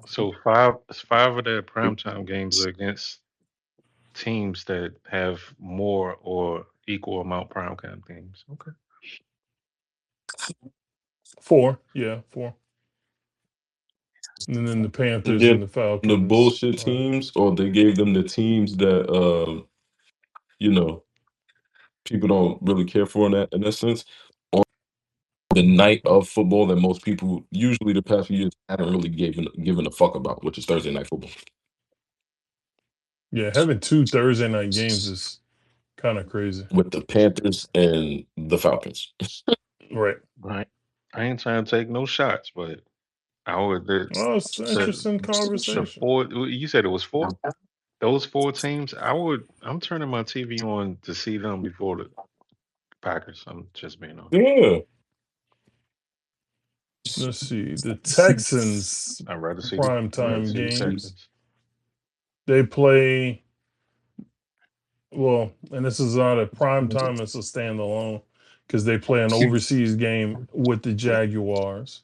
So 5 of their primetime games are against teams that have more or equal amount primetime games. Okay. 4, yeah, 4. And then the Panthers and the Falcons. The bullshit teams, or they gave them the teams that people don't really care for in that sense. the night of football that most people usually the past few years haven't really given a fuck about, which is Thursday night football. Yeah, having 2 Thursday night games is kind of crazy. With the Panthers and the Falcons. Right. Right. I ain't trying to take no shots, but I would Well, it's an interesting the conversation. four. You said it was 4. Those 4 teams. I'm turning my TV on to see them before the Packers. I'm just being honest. Yeah. Let's see. The Texans I'd rather see the primetime the games. Texans. They play, well, and this is not a prime time, it's a standalone because they play an overseas game with the Jaguars.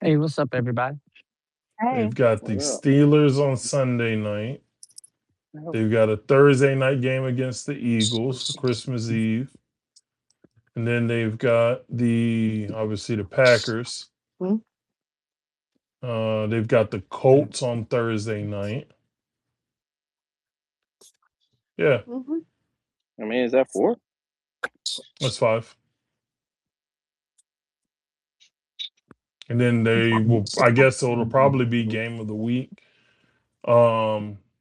Hey, what's up, everybody? Hey, They've got the What up? Steelers on Sunday night. They've got a Thursday night game against the Eagles, Christmas Eve. And then they've got obviously the Packers. Hmm. They've got the Colts on Thursday night. Yeah, hmm I mean, is that 4? that's 5. And then they will, I guess it'll probably be game of the week.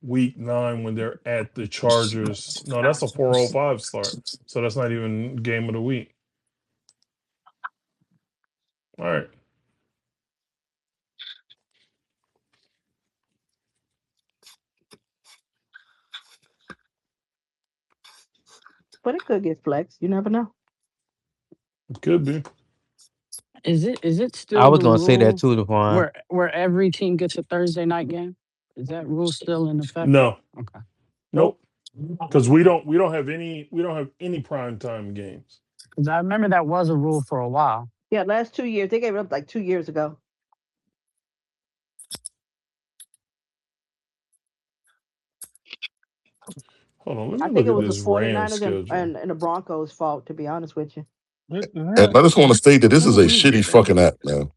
Week 9 when they're at the Chargers. No, that's a 4:05 start. So that's not even game of the week. All right. But it could get flexed. You never know. It could be. Is it I still was the gonna say that rule too, Devon. where every team gets a Thursday night game? Is that rule still in effect? No. Okay. Nope. Because we don't have any primetime games. Because I remember that was a rule for a while. Yeah, last 2 years. They gave it up like 2 years ago. Hold on, let me I look think it at was the this Rams 49ers schedule. and the Broncos' fault, to be honest with you. And I just want to state that this is a shitty fucking app, man.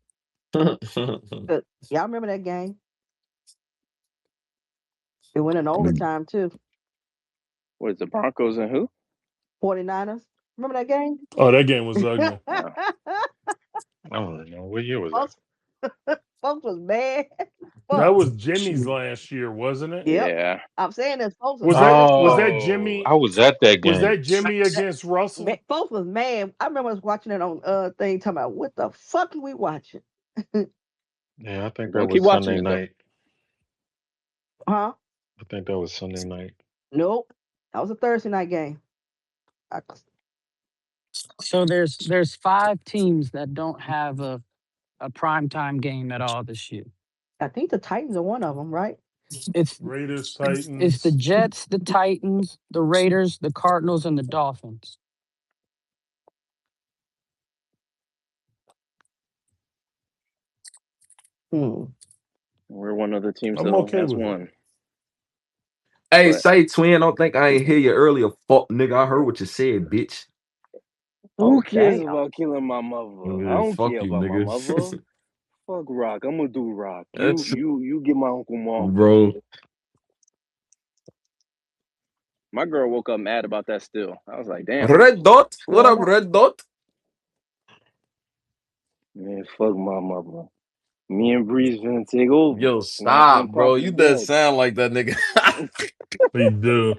But y'all remember that game? It went in overtime, too. What is the Broncos and who? 49ers. Remember that game? Oh, that game was ugly. I don't know what year was that. Folks was mad. That was Jimmy's last year, wasn't it? Yep. Yeah. I'm saying this. Folks Was that Jimmy? I was at that game. Was that Jimmy against Russell? Folks was mad. I remember us watching it on thing talking about what the fuck are we watching? Yeah, I think Well, that keep was watching Sunday it, though. night. Huh? I think that was Sunday night. Nope. That was a Thursday night game. So there's 5 teams that don't have a primetime game at all this year. I think the Titans are one of them, right? It's Raiders, it's the Titans. Jets, the Titans, the Raiders, the Cardinals, and the Dolphins. We're one of the teams I'm that okay has with it. one. Hey, But say twin, don't think I ain't hear you earlier. Fuck nigga, I heard what you said, bitch. who cares damn. about killing my mother? I Yeah, don't fuck care you, about my nigga. mother. Fuck Rock. I'm gonna do Rock. That's You get my Uncle Mark. bro. My girl woke up mad about that still. I was like, damn. Red Dot? What Well, up, Red Dot? Man, fuck my mother. Me and Breeze finna take over. Yo, Snatching stop, them bro. popping You does blood. sound like that nigga. They do.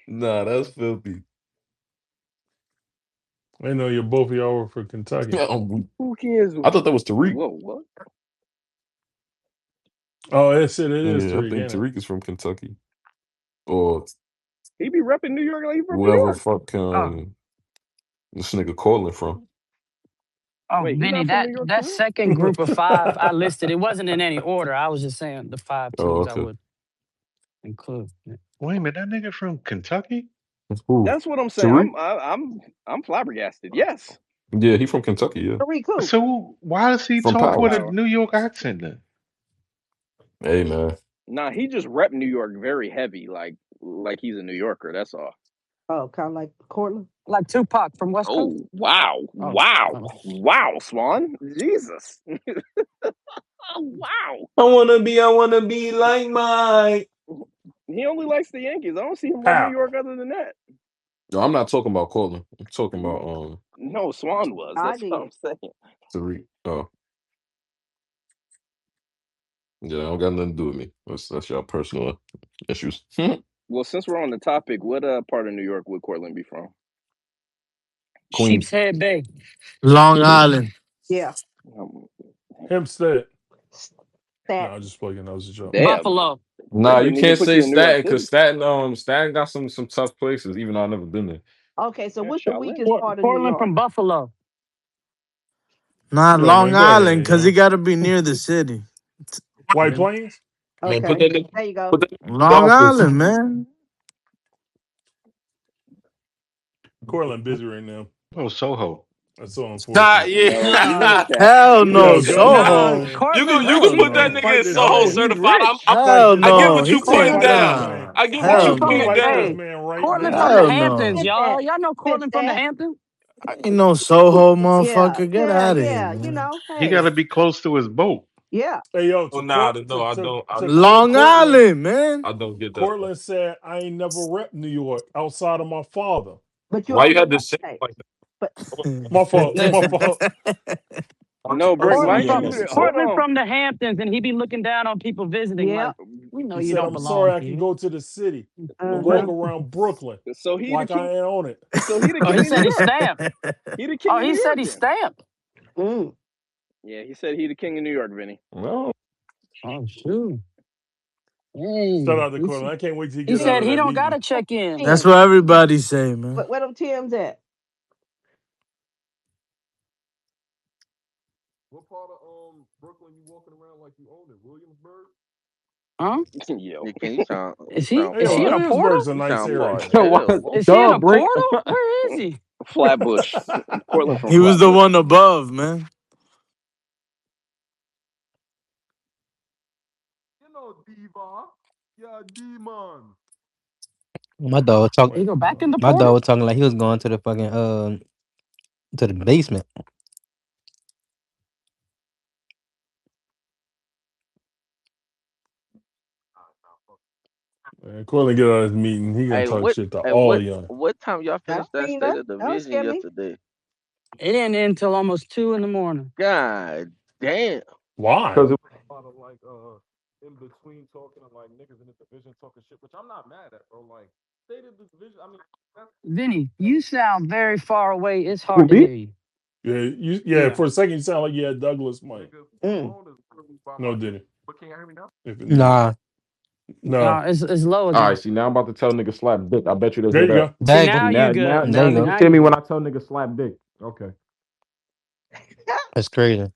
Nah, that's filthy. I know both of y'all were for Kentucky. Who cares? I thought that was Tariq. Whoa, what? Oh, it is Yeah, Tariq, I think ain't it? Tariq is from Kentucky. Or He be repping New York like he from New wherever York. fuck this nigga calling from. Oh, Wait, he Vinny, not from New York that for real? second group of 5 I listed, it wasn't in any order. I was just saying the 5 Oh, teams I okay. would include. Yeah. Wait a minute, that nigga from Kentucky? Who? That's what I'm saying. Tariq? I'm flabbergasted. Yes. Yeah, he from Kentucky, yeah. Tariq who? So why does he From talk with a Powers. Power. New York accent then? Hey man. Nah, he just rep New York very heavy, like he's a New Yorker. That's all. Oh, kind of like Cortland. Like Tupac from West Coast. Oh wow, wow, Swan, Jesus, wow. I wanna be like Mike. He only likes the Yankees. I don't see him rep New Pow. York other than that. No, I'm not talking about Cortland. I'm talking about No, Swan was. I That's what did. I'm saying. Tariq. Oh, yeah, I don't got nothing to do with me. That's y'all personal issues. Well, since we're on the topic, what part of New York would Cortland be from? Queens. Sheepshead Bay. Long Island. Yeah. Um, Hempstead. No, That. I'm just plugging. That was a joke. damn, Buffalo. Nah, Brick you didn't even can't put say you in New York Staten because City. Staten got some tough places, even though I've never been there. Okay, so Yeah, what's the Charlotte. weakest part of New Portland York? from Buffalo. Not Yo, Long man, go Island, ahead, because he yo. got to be near the city. White Plains? Man, put Okay, that nigga, there you go. put that nigga in Long Yonkers. Island, man. Cortland busy right now. Oh, Soho. That's so Nah, unfortunate. No, you Nah, yeah. missed that. hell You no. Yo, missed it. go Nah, Soho. man. Cortland You can Hell put that Yo, no. nigga fight in this Soho No, man. he's certified. rich. Fight Hell this I get no. man. what He you can't. putting Fight this down. Nah. man. I get what Hell you Cortland from You the putting no. fight this hey, down. man right Cortland now. from the Hell Hamptons, no. y'all. Y'all know Fits Cortland from the that. Hamptons? Ain't no Soho Yeah, motherfucker. Get yeah, out of here, yeah. You man. know, He got hey, to be close to his boat. yeah. Hey yo, Oh to nah, court no, I don't. to quote Long Cortland, Island, man. I don't get that. Cortland said, I ain't never rep New York outside of my father. But you Why you only had to got say it hey, like that? but My fault. My fault. No, Brick, Archie why Portland B, I you from guess do he that? said. Hold Portland on. from the Hamptons, and he be looking down on people visiting. yeah. Like, we know He you said, don't I'm sorry belong I can here. go to the city and walk Uh-huh. around Brooklyn So he the like I king. ain't on it. So he the Oh, he king of New said he York. stamped. He the king Oh, of he New said York he then. stamped. Mm. Yeah, he said he the king of New York, Vinny. No, Oh, shoot. Shout Hey, out to Cortland. I can't wait till you he get out said of he that don't got meeting. to check in. That's Tim. what everybody say, man. Where them Tim's at? what part of Brooklyn you walking around like you own it? Williamsburg? Huh? Yo, Nick, you sound Is he Hey, is yo, he in a portal? Williamsburg's a you nice sound area. posh as hell, boy. Is he in Duh, a break. portal? Where is he? Flatbush, Portland from He was the Flatbush. one above, man. You know, Diva. Yeah, demon. My dog talk. He go back in the My dog portal? was talking like he was going to the fucking to the basement. Man, Cortland get out of this meeting. He gonna Hey, talk what? shit to Hey, all what? of y'all. What time y'all I finished that seen state that. of the Don't division scare me. yesterday? It didn't end until almost 2 in the morning. God damn. Why? Because it was a lot of like in between talking and like niggas in the division talking shit, which I'm not mad at, bro. Like state of the division. I mean, that's Vinny, you sound very far away. It's who hard to me? hear you. Yeah, Yeah. for a second you sound like you had Douglas Mike. Nigga, my Mm. phone is really by No, my did ear. it? But can you hear me now? If it did. Nah, No. It's low All again. right, see now I'm about to tell niggas slap dick. I bet you they There hear you that. go. See, there you go. now See you now, now, good. There now you go. niggas Now hear you me when good. I tell niggas slap dick. Okay. That's crazy.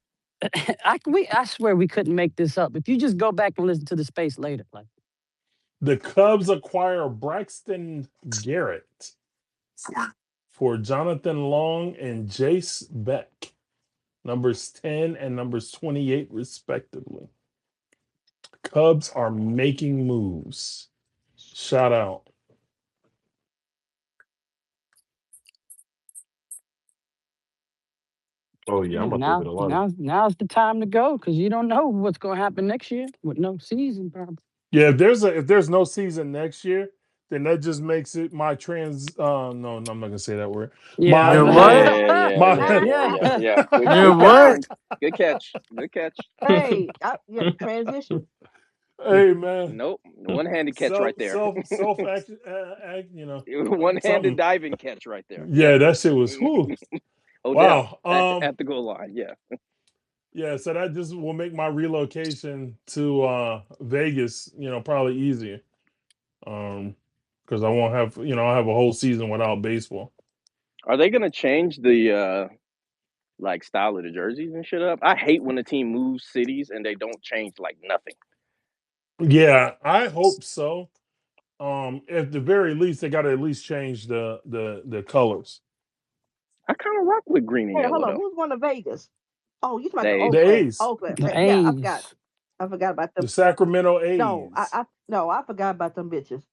I swear we couldn't make this up. If you just go back and listen to the space later, like The Cubs acquire Braxton Garrett for Jonathan Long and Jace Beck, numbers 10 and numbers 28, respectively. Cubs are making moves. Shout out. Oh yeah, I'm yeah, about to hit a lot of. now's the time to go because you don't know what's gonna happen next year with no season probably. Yeah, if there's no season next year, then that just makes it my no, I'm not gonna say that word. Yeah. You're My what? my Yeah. Yeah. You're Good catch, what? Frank. Good catch. Good catch. Hey, yeah, transition. hey man. Nope. One-handed catch right Self there. self self act, One-handed something. diving catch right there. Yeah, Yeah. that shit was whew. Odell Wow. at the goal line. Yeah. Yeah, so that just will make my relocation to Vegas, probably easier. Because I won't have, I'll have a whole season without baseball. Are they gonna change the like style of the jerseys and shit up? I hate when the team moves cities and they don't change like nothing. Yeah, I hope so. At the very least, they got to at least change the colors. I kind of rock with green and Hey, hold yellow on. though. Who's one of Vegas? Oh, you talking about the They The Oakland? A's, Oakland. The Yeah, I forgot. A's. I forgot about the them. Sacramento No, A's. no, I forgot about them bitches.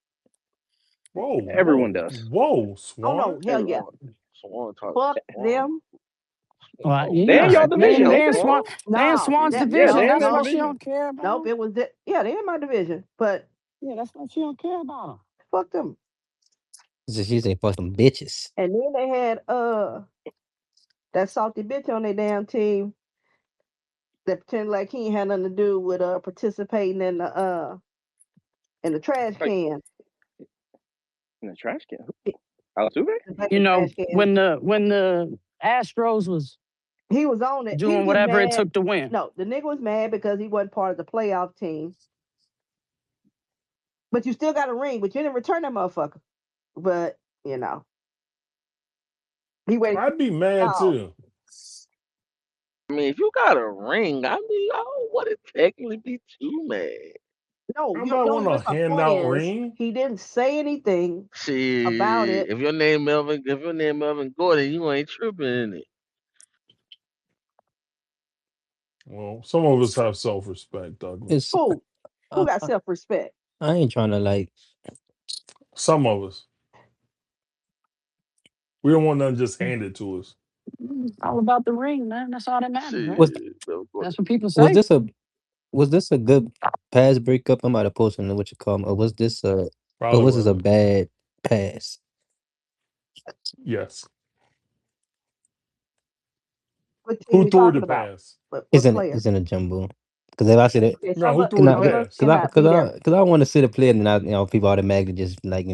Whoa, everyone whoa, does. whoa, Oh Swan. no, hell yeah. Swan, Swan talk. Fuck Swan. them. Well, They in yeah. y'all God They division, in, damn, they ain't in they? Swan. Swan. They in No, Swan's that Yeah, division. they no, in That's that why no, she division. don't care about nope. them. It was yeah, they in my division, but Yeah, that's why she don't care about them. fuck them. She say for some bitches. And then they had that salty bitch on their damn team that pretend like he ain't had nothing to do with participating in the trash Like can. in the trash can. Altuve? The fucking You know, trash can. when the Astros was He was on it. He was doing getting whatever it mad. took to win. No, the nigga was mad because he wasn't part of the playoff team. But you still got a ring, but you didn't return that motherfucker. But, he waited I'd be mad out. too. I mean, if you got a ring, I mean, I don't want to technically be too mad. No, How you about don't. want to That's my hand point out is ring? he didn't say anything about Shit, it. if your name Melvin Gordon, you ain't tripping in it. Well, some of us have self respect, Douglas. It's Who uh, got self respect? I ain't trying to like. Some of us. We don't want nothing just handed to us. It's all about the ring, man. That's all that matters, right? Was Shit, Melvin Gordon. That's what people was say. this a was this a good pass breakup? I'm about to post on what you call 'em, or was this or Probably was this a wasn't. bad pass? Yes. What team Who we threw the talking about? pass? What It's in player? it's in a jumble. Because if I said it, Okay, No, some who of threw cause the I, some of us pass? cause I, cannot cause be I, there. cause I want to see the player, and then people automatically just like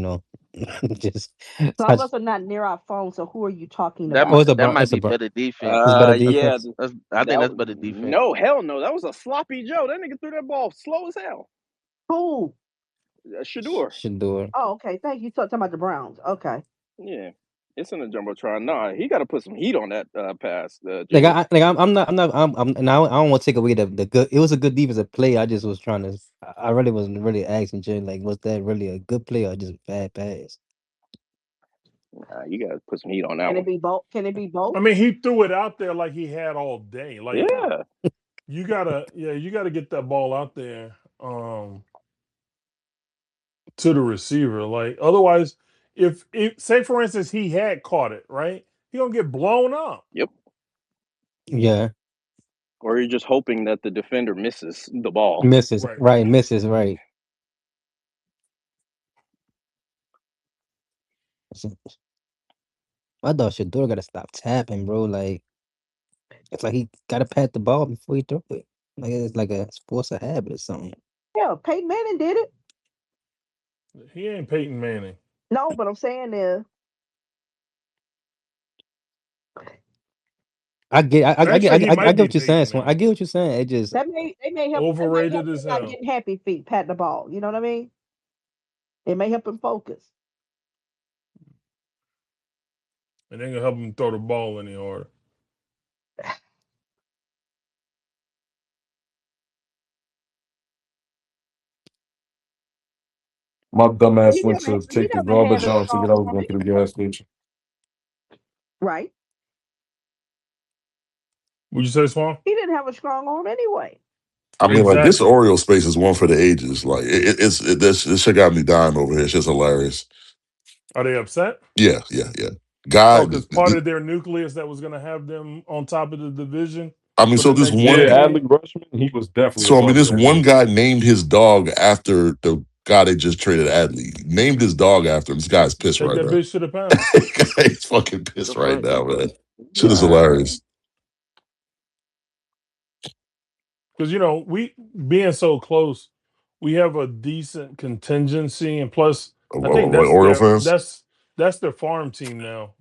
just. Some of us are not near our phone, so who are you talking Oh, about? That might It's a be bron. better defense. It's better Yeah. defense. I think That that's was better defense. no, hell no. That was a sloppy Joe. That nigga threw that ball slow as hell. Who? Shador. Shedeur. Oh, okay. Thank you. Talking about the Browns. Okay. Yeah. It's in the jumbotron. Nah, he got to put some heat on that pass, Like Jimmy. and I don't want to take away the good. It was a good defensive play. I just was trying to. I really wasn't really asking Jay like, was that really a good play or just a bad pass? Nah, you got to put some heat on that Can it one. be both? Can it be both? I mean, he threw it out there like he had all day. Like Yeah. you gotta get that ball out there to the receiver. Like otherwise, if say for instance he had caught it, right? He gonna get blown up. Yep. Yeah, Or you're just hoping that the defender misses the ball. misses Right. right, misses right. I thought Shador got to stop tapping, bro. Like it's like he got to pat the ball before he throw it. Like it's like a force of habit or something. Yeah, Peyton Manning did it. He ain't Peyton Manning. No, but I'm saying Actually, he I might get be what you're saying. Peyton Swan. I Manning. get what you're saying. It just that may help Overrated him as not hell. getting happy feet patting the ball. You know what I mean? It may help him focus. And ain't gonna help him throw the ball any harder. My dumb ass He went never to he take the never had garbage a out to strong get I was arm going to the anyway. gas station. Right? Would you say, Swan? He didn't have a strong arm anyway. I mean, like this Exactly. Oreo space is one for the ages. Like this shit got me dying over here. It's just hilarious. Are they upset? Yeah, yeah, yeah. God, Oh, because part of their nucleus that was gonna have them on top of the division I mean, for so the this next one. Yeah, decade. Adley Rutschman, he was definitely a So I mean, part of this that one group. guy named his dog after the guy they just traded, Adley. Named his dog after him. This guy's pissed Take right that now. bitch to the pound. He's fucking pissed Good right for now, good for man. him. Shit is hilarious. Because we being so close, we have a decent contingency, and plus, I think Like Oriole fans. that's their farm team now,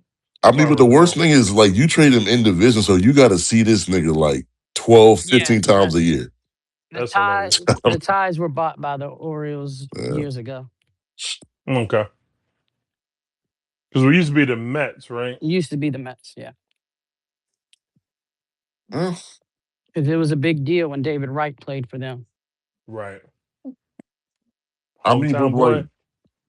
I if I mean, but the worst recall. thing is like you trade him in division, so you got to see this nigga like 12, Yeah, 15 times a year. the That's tie hilarious. the ties were bought by the Orioles Yeah. years ago. Okay, because we used to be the Mets, right? It used to be the Mets, yeah. Well, Because it was a big deal when David Wright played for them. Right. I mean, but Hometown like, boy.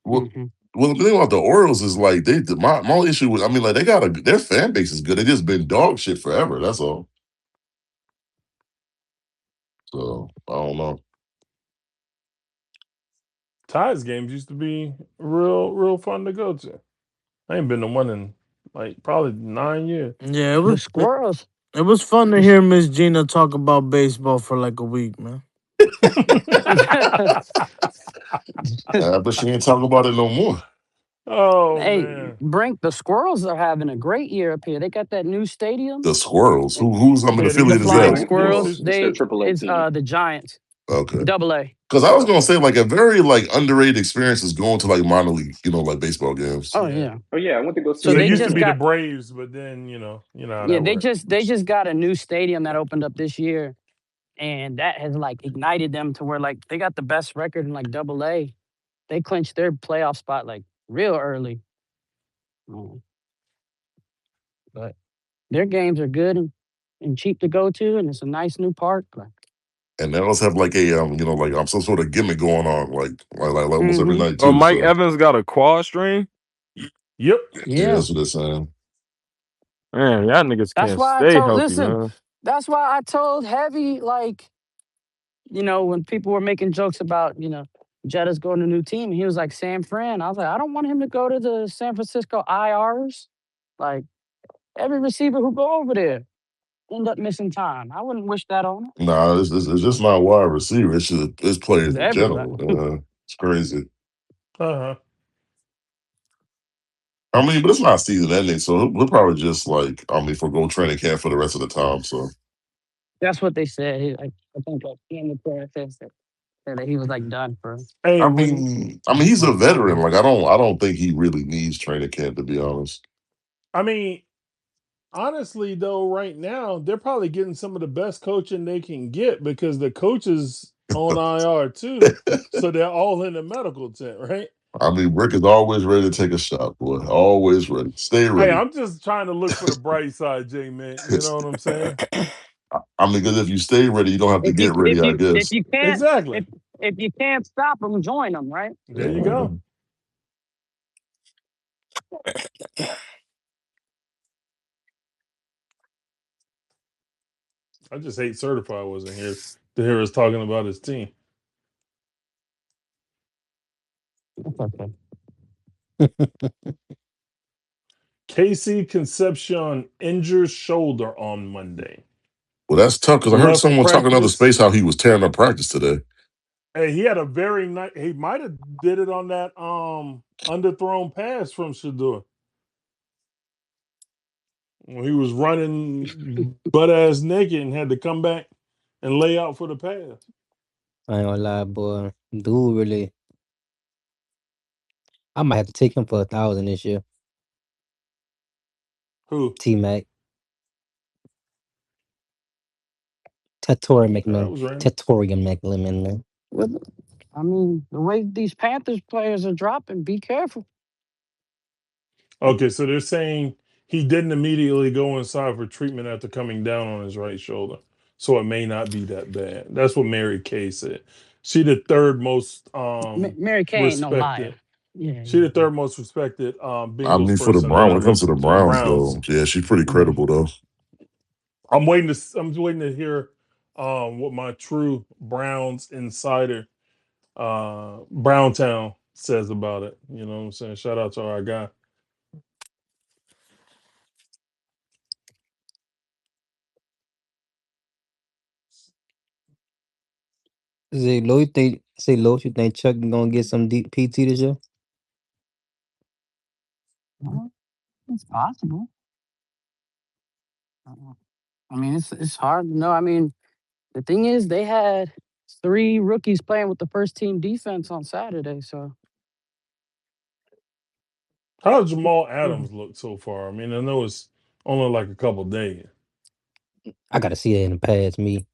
what? Hmm. Well, the thing about the Orioles is like my issue with I mean like they got their fan base is good. They just been dog shit forever. That's all. So I don't know. Ties games used to be real fun to go to. I ain't been to one in like probably 9 years. Yeah, The Squirrels. it was fun to The, hear Miss Gina talk about baseball for like a week, man. But she ain't talking about it no more. Oh Hey, man. Brink, the Squirrels are having a great year up here. They got that new stadium. The Squirrels. And Who's Yeah, they the affiliate used is to be Flying that? a they used Squirrels, to It's their AAA it's team. the Giants, Okay. Double A. Because I was gonna say like a very like underrated experience is going to like minor league, like baseball games. Oh yeah. yeah. Oh yeah, I went to go see So Because they they them used to just today. be the got Braves, but then you know how yeah, that they worked. just got a new stadium that opened up this year, and that has like ignited them to where like they got the best record in like Double A. They clinched their playoff spot like real early. Um, but their games are good and cheap to go to, and it's a nice new park. Like, And they also have like a like some sort of gimmick going on, like almost every hmm night Oh, too. Mike So Evans got a quad string. Yep. yeah, yeah, that's what they're saying. Man, y'all niggas that's can't why I stay told. healthy, Listen, man. that's why I told Heavy like when people were making jokes about Jetta's going to a new team, and he was like San Fran. I was like, I don't want him to go to the San Francisco IRs. Like every receiver who go over there end up missing time. I wouldn't wish that on him. Nah, it's just not wide receiver. It's players It's in everybody. general. It's crazy. Uh-huh. I mean, but it's not season ending, so he'll probably just forgo training camp for the rest of the time. So That's what they said. I think like in the process said that he was like done for. Hey, he's a veteran. Like I don't think he really needs training camp, to be honest. I mean, honestly though, right now they're probably getting some of the best coaching they can get because the coaches on IR too, so they're all in the medical tent, right? I mean, Rick is always ready to take a shot, boy. Always ready. Stay Hey, ready. I'm just trying to look for the bright side, J man. You know what I'm saying? I mean, because if you stay ready, you don't have to If you get if ready, I you if guess. you can't Exactly. if you can't stop them, join them. Right? There you Yeah. go. I just hate certified wasn't here to hear us talking about his team. Okay. Casey Concepcion injures shoulder on Monday. Well, that's tough because I heard Left someone talking another practice. space how he was tearing up practice today. Hey, he had a very nice. He might have did it on that underthrown pass from Shedeur when he was running butt ass naked and had to come back and lay out for the pass. I ain't gonna lie, boy. Dude, really. I might have to take him for 1,000 this year. Who? T Mac, Tatori That McMillan, was random. Tatorian McMillan, man. Well, I mean, the way these Panthers players are dropping, be careful. Okay, so they're saying he didn't immediately go inside for treatment after coming down on his right shoulder, so it may not be that bad. That's what Mary Kay said. She the third most Mary Kay ain't no liar. respected. Yeah, She yeah, the third most respected I Bengals mean, for the person that Browns, I when it comes to listen the to. The Browns, Browns. though, yeah, she's pretty Mhm. credible, though. I'm waiting to hear what my true Browns insider Browntown says about it. You know what I'm saying? Shout out to our guy. Say low, you think Chuck gonna get some deep PT this year? well, it's possible. I mean, it's hard to know. I mean, the thing is, they had 3 rookies playing with the first team defense on Saturday. So How does Jamal Mhm. Adams look so far? I mean, I know it's only like a couple days. I gotta see it in the past, me.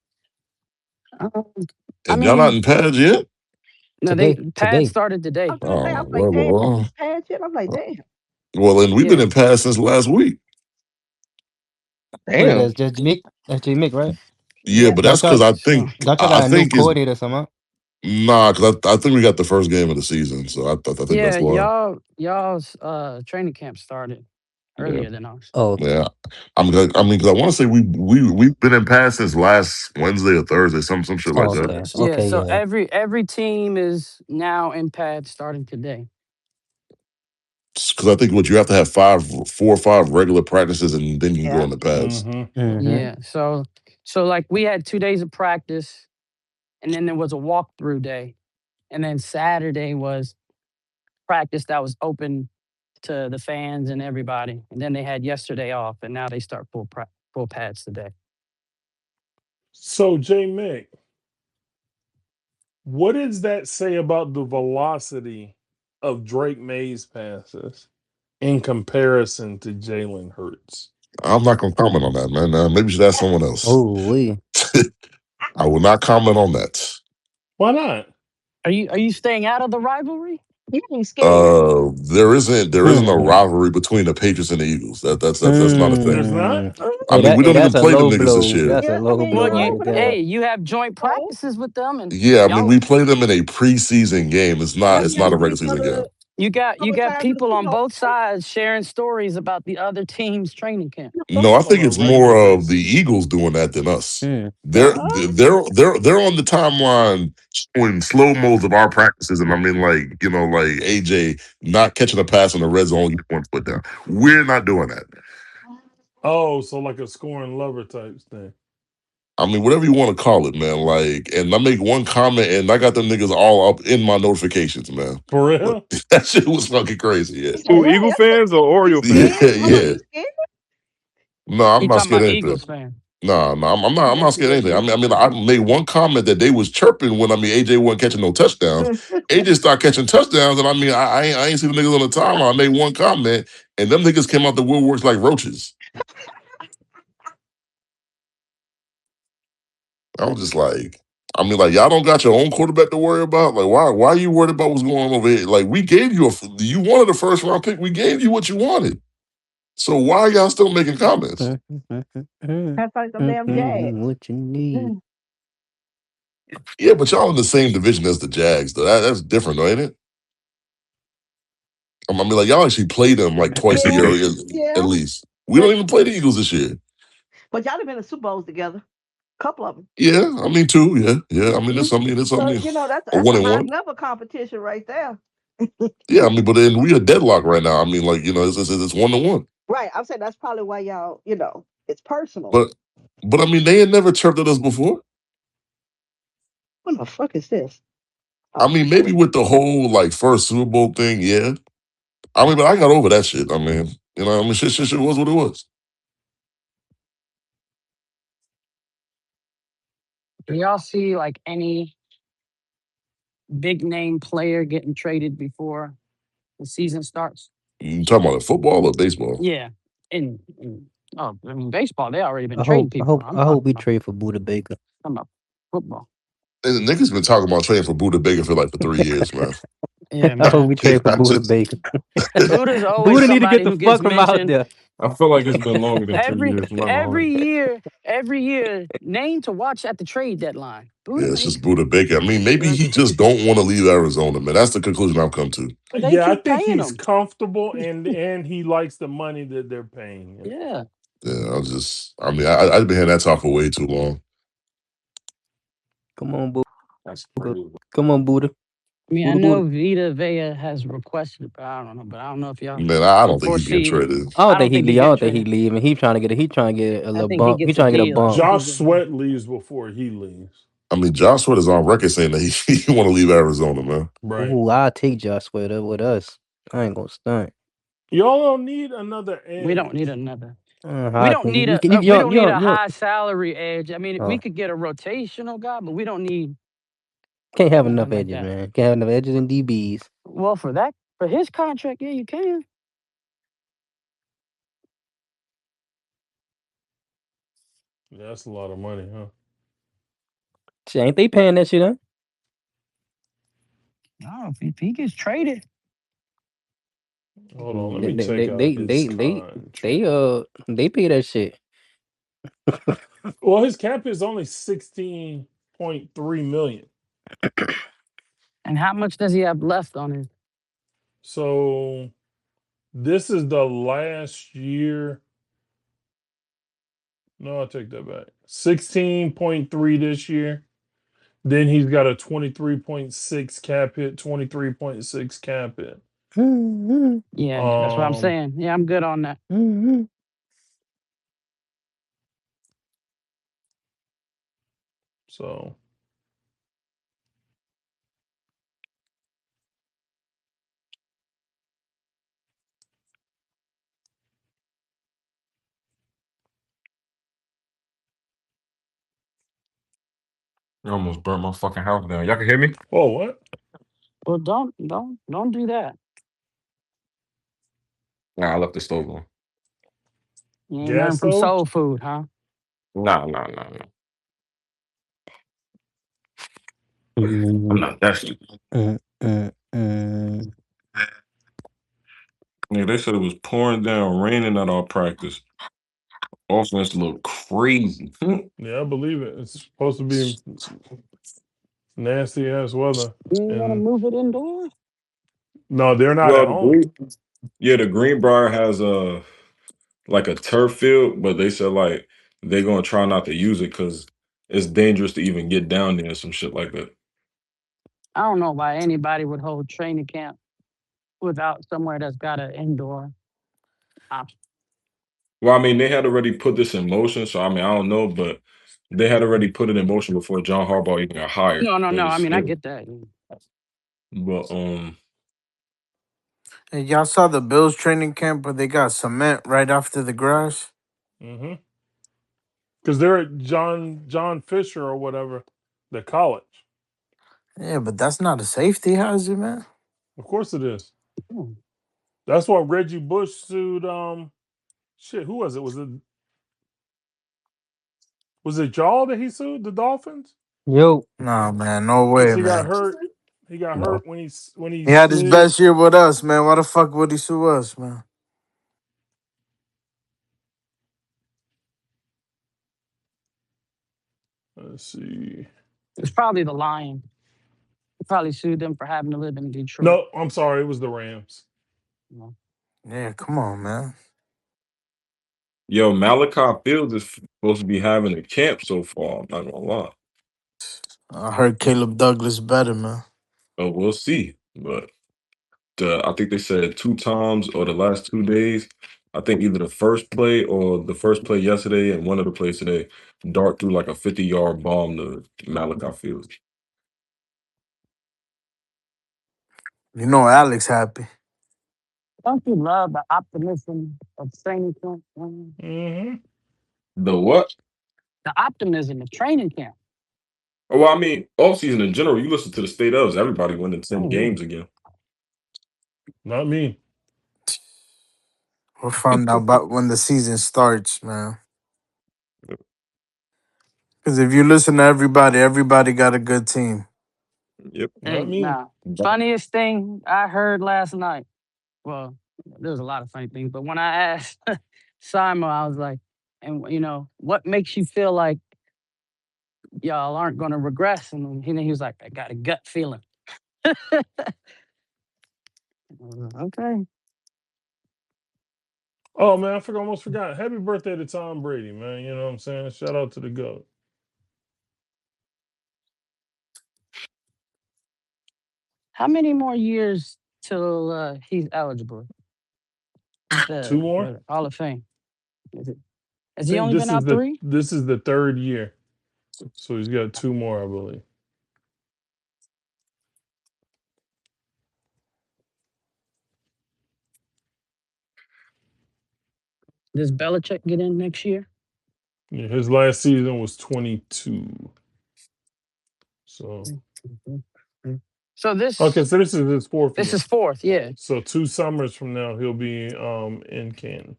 Um, I And y'all not mean, in pads yet? no, they Pad Today. started I today. was gonna say, I Oh, was like, well, damn, well, he passed it. I'm like, damn. and we've been Yeah, in pads since last week. Who that Damn. is? That's Mick. That's J Mick, right? Yeah, yeah. but that's Don't because y'all I So think don't y'all I got a new think is coordinator or something? nah, because I think we got the first game of the season, so I think yeah, that's why. y'all's training camp started Yeah, earlier than ours. Oh, okay. yeah. Because I want to say we've been in pads since last Wednesday or Thursday, some shit like Oh, that. okay. Yeah, Okay, so yeah. every team is now in Pad starting today. Because I think what you have to have 4 or 5 regular practices, and then you can go Yeah, in the pads. Mm-hmm. Mm-hmm. yeah. So like we had 2 days of practice, and then there was a walkthrough day, and then Saturday was practice that was open to the fans and everybody. And then they had yesterday off, and now they start full pads today. So, J Mick, what does that say about the velocity of Drake May's passes in comparison to Jalen Hurts? I'm not gonna comment on that, man. Maybe you should ask someone else. Oh, we. I will not comment on that. Why not? Are you staying out of the rivalry? You ain't scared. There isn't a rivalry between the Patriots and the Eagles. That's not a thing. There's not? I Hey, mean, we don't even that's a play them low niggas this blow. year. That's a Yeah, I low mean, blow Well, you're you over right there. there. you have joint Oh, practices with them, and Yeah, I mean, y'all we play them in a preseason game. It's not. y'all It's not a challenge regular each season other game. a you couple got times a people on both season. sides sharing stories about the other team's training camp. No, I On think a it's more regular of the basis. Eagles doing that than us. Hmm. They're on the timeline showing slow mos of our practices, and I mean, like like AJ not catching a pass in the red zone, get 1 foot down. We're not doing that. Oh, so like a scoring lover type thing. I mean, whatever you want to call it, man. Like, and I make one comment, and I got them niggas all up in my notifications, man. For But real? that shit was fucking crazy. Yeah, It's like, Who, right. Eagle I said, fans or you Oriole yeah, fans? scared? I'm like, yeah. you scared? No, I'm You not talking scared about of anything. Eagles fan? No, no, I'm not. I'm not That's scared of what anything. you I made one comment that they was chirping when AJ wasn't catching no touchdowns. AJ started catching touchdowns, and I ain't seen the niggas on the timeline. I made one comment, and them niggas came out the woodworks like roaches. I was just like, I mean, like y'all don't got your own quarterback to worry about. Like, why are you worried about what's going on over here? Like, we gave you you wanted a first round pick. We gave you what you wanted. So why are y'all still making comments? That's like them damn Jags. What you need? Yeah, but y'all in the same division as the Jags, though. That's different, though, ain't it? I mean, like y'all actually play them like twice a Yeah, year at yeah. least. We don't even play the Eagles this year. But y'all have been in Super Bowls together. Couple of them. Yeah, I mean two. Yeah, yeah. I mean, Hmm. there's So, something that's a a one and high one. level competition right there. Yeah, I mean, but then we a deadlock right now. I mean, like it's 1-1. Right. I'm saying that's probably why y'all, it's personal. But I mean, they had never chirped at us before. What the fuck is this? I Oh, mean, maybe with the whole like first Super Bowl thing, yeah. I mean, but I got over that shit. I mean, shit was what it was. Do y'all see like any big name player getting traded before the season starts? You talking about football or baseball? Yeah. I mean baseball, they already been I trading hope. I people. hope. I'm I hope talking we about trade for Buda Baker. football. And the niggas been talking about trading for Buda Baker for like for 3 years, man. Yeah, I hope man. we trade for I Buda just Baker. Buddha's always Buda need to get somebody the who gets fuck from out mentioned there. I feel like it's been longer than 3 years. I'm not gonna hold every year, name to watch at the trade deadline. Yeah, Buddha it's just Baker. Buda Baker. I mean, maybe he just don't want to leave Arizona, man. That's the conclusion I've come to. But they Yeah, I keep think paying he's him. comfortable and he likes the money that they're paying him. Yeah. Yeah, I mean, I've been hearing that talk for way too long. Come on, Buda. That's crazy. Come on, Buda. I mean, I Buda, Buda. know Vita Vea has requested it, but I don't know. But I don't know if y'all Man, I don't think he's getting foresee. traded. I don't I don't think he think he's leave. I getting don't think he traded. leave. And he trying to get. He trying to get a I little think he bump. He gets a trying to get a deal. I bump. think he's Josh gonna. Sweat leaves before he leaves. I mean, Josh Sweat is on record saying that he want to leave Arizona, man. Right. Ooh, I take Josh Sweat up with us. I ain't gonna stunt. Y'all don't need another We don't need edge. another. We I don't think need you a. can. We don't need a You high salary edge. I mean, we oh, could get a rotational guy, but we don't need can't have nothing enough like edges, that. man. Can't have enough edges and DBs. Well, for his contract, yeah, you can. Yeah, that's a lot of money, huh? Shit, ain't they paying that shit, huh? No, if he gets traded, Hold on, let They me they check they out they his they they, contract. they they pay that shit. Well, his cap is only 16.3 million. and how much does he have left on his? So this is the last year. No, I take that back. 16.3 this year. Then he's got a 23.6 cap hit, 23.6 cap hit. Yeah, that's what I'm Um, saying. Yeah, I'm good on that. so I almost burnt my fucking house down. Y'all can hear me? Oh, what? Well, don't do that. Nah, I left the stove on. You ain't Gas nothing from stove? soul food, huh? Nah. I'm Mm, not that stupid. mm, mm, mm. Yeah, they said it was pouring down, raining at our practice. Offense looked crazy. Yeah, I believe it. It's supposed to be nasty ass weather. You ain't want to And move it indoors? no, they're not at Well, home. the Greenbrier has a like a turf field, but they said like they're gonna try not to use it because it's dangerous to even get down there and some shit like that. I don't know why anybody would hold training camp without somewhere that's got an indoor option. Well, I mean, they had already put this in motion, so I mean, I don't know, but they had already put it in motion before John Harbaugh even got hired. No. But I it's mean, I still, get that. but Hey, y'all saw the Bills training camp, but they got cement right after the grass. Mm-hmm. Because they're at John Fisher or whatever, the college. Yeah, but that's not a safety hazard, man. Of course it is. Hmm. That's why Reggie Bush sued shit, who was it? Was it Jaw that he sued? The Dolphins? Yo, Nah, man, no Because way, he got man. hurt. He got no, hurt when he He had his slid. best year with us, man. Why the fuck would he sue us, man? Let's see. It's probably the Lions. They probably sued them for having to live in Detroit. No, I'm sorry, it was the Rams. You know? Yeah, come on, man. yo, Malachi Fields is supposed to be having a camp so far. I'm not gonna lie, I heard Caleb Douglas better, man. but we'll see. But I think they said 2 times or the last 2 days. I think either the first play or the first play yesterday and one of the plays today, Dart threw like a 50-yard bomb to Malachi Fields. You know Alex happy. Don't you love the optimism of training camp? Man? Mm-hmm. The what? The optimism of training camp. Oh, well, I mean, offseason in general, you listen to the state ofs, everybody winning 10 Oh, yeah. games again. Not me. We'll find out about when the season starts, man. Because if you listen to everybody, everybody got a good team. Yep. Not Hey, me. now, funniest thing I heard last night. Well, there was a lot of funny things, but when I asked Simon, I was like, and what makes you feel like y'all aren't going to regress? And he was like, I got a gut feeling. Okay. Oh man, almost forgot. Happy birthday to Tom Brady, man. You know what I'm saying? Shout out to the GOAT. How many more years till he's eligible? Two more? The Hall of Fame. Is it? I Has he think only been out 3? this is the third year. So he's got 2 more, I believe. Does Belichick get in next year? Yeah, his last season was 22. So So okay, so this is his fourth this year. is fourth, yeah. So 2 summers from now he'll be in Canton.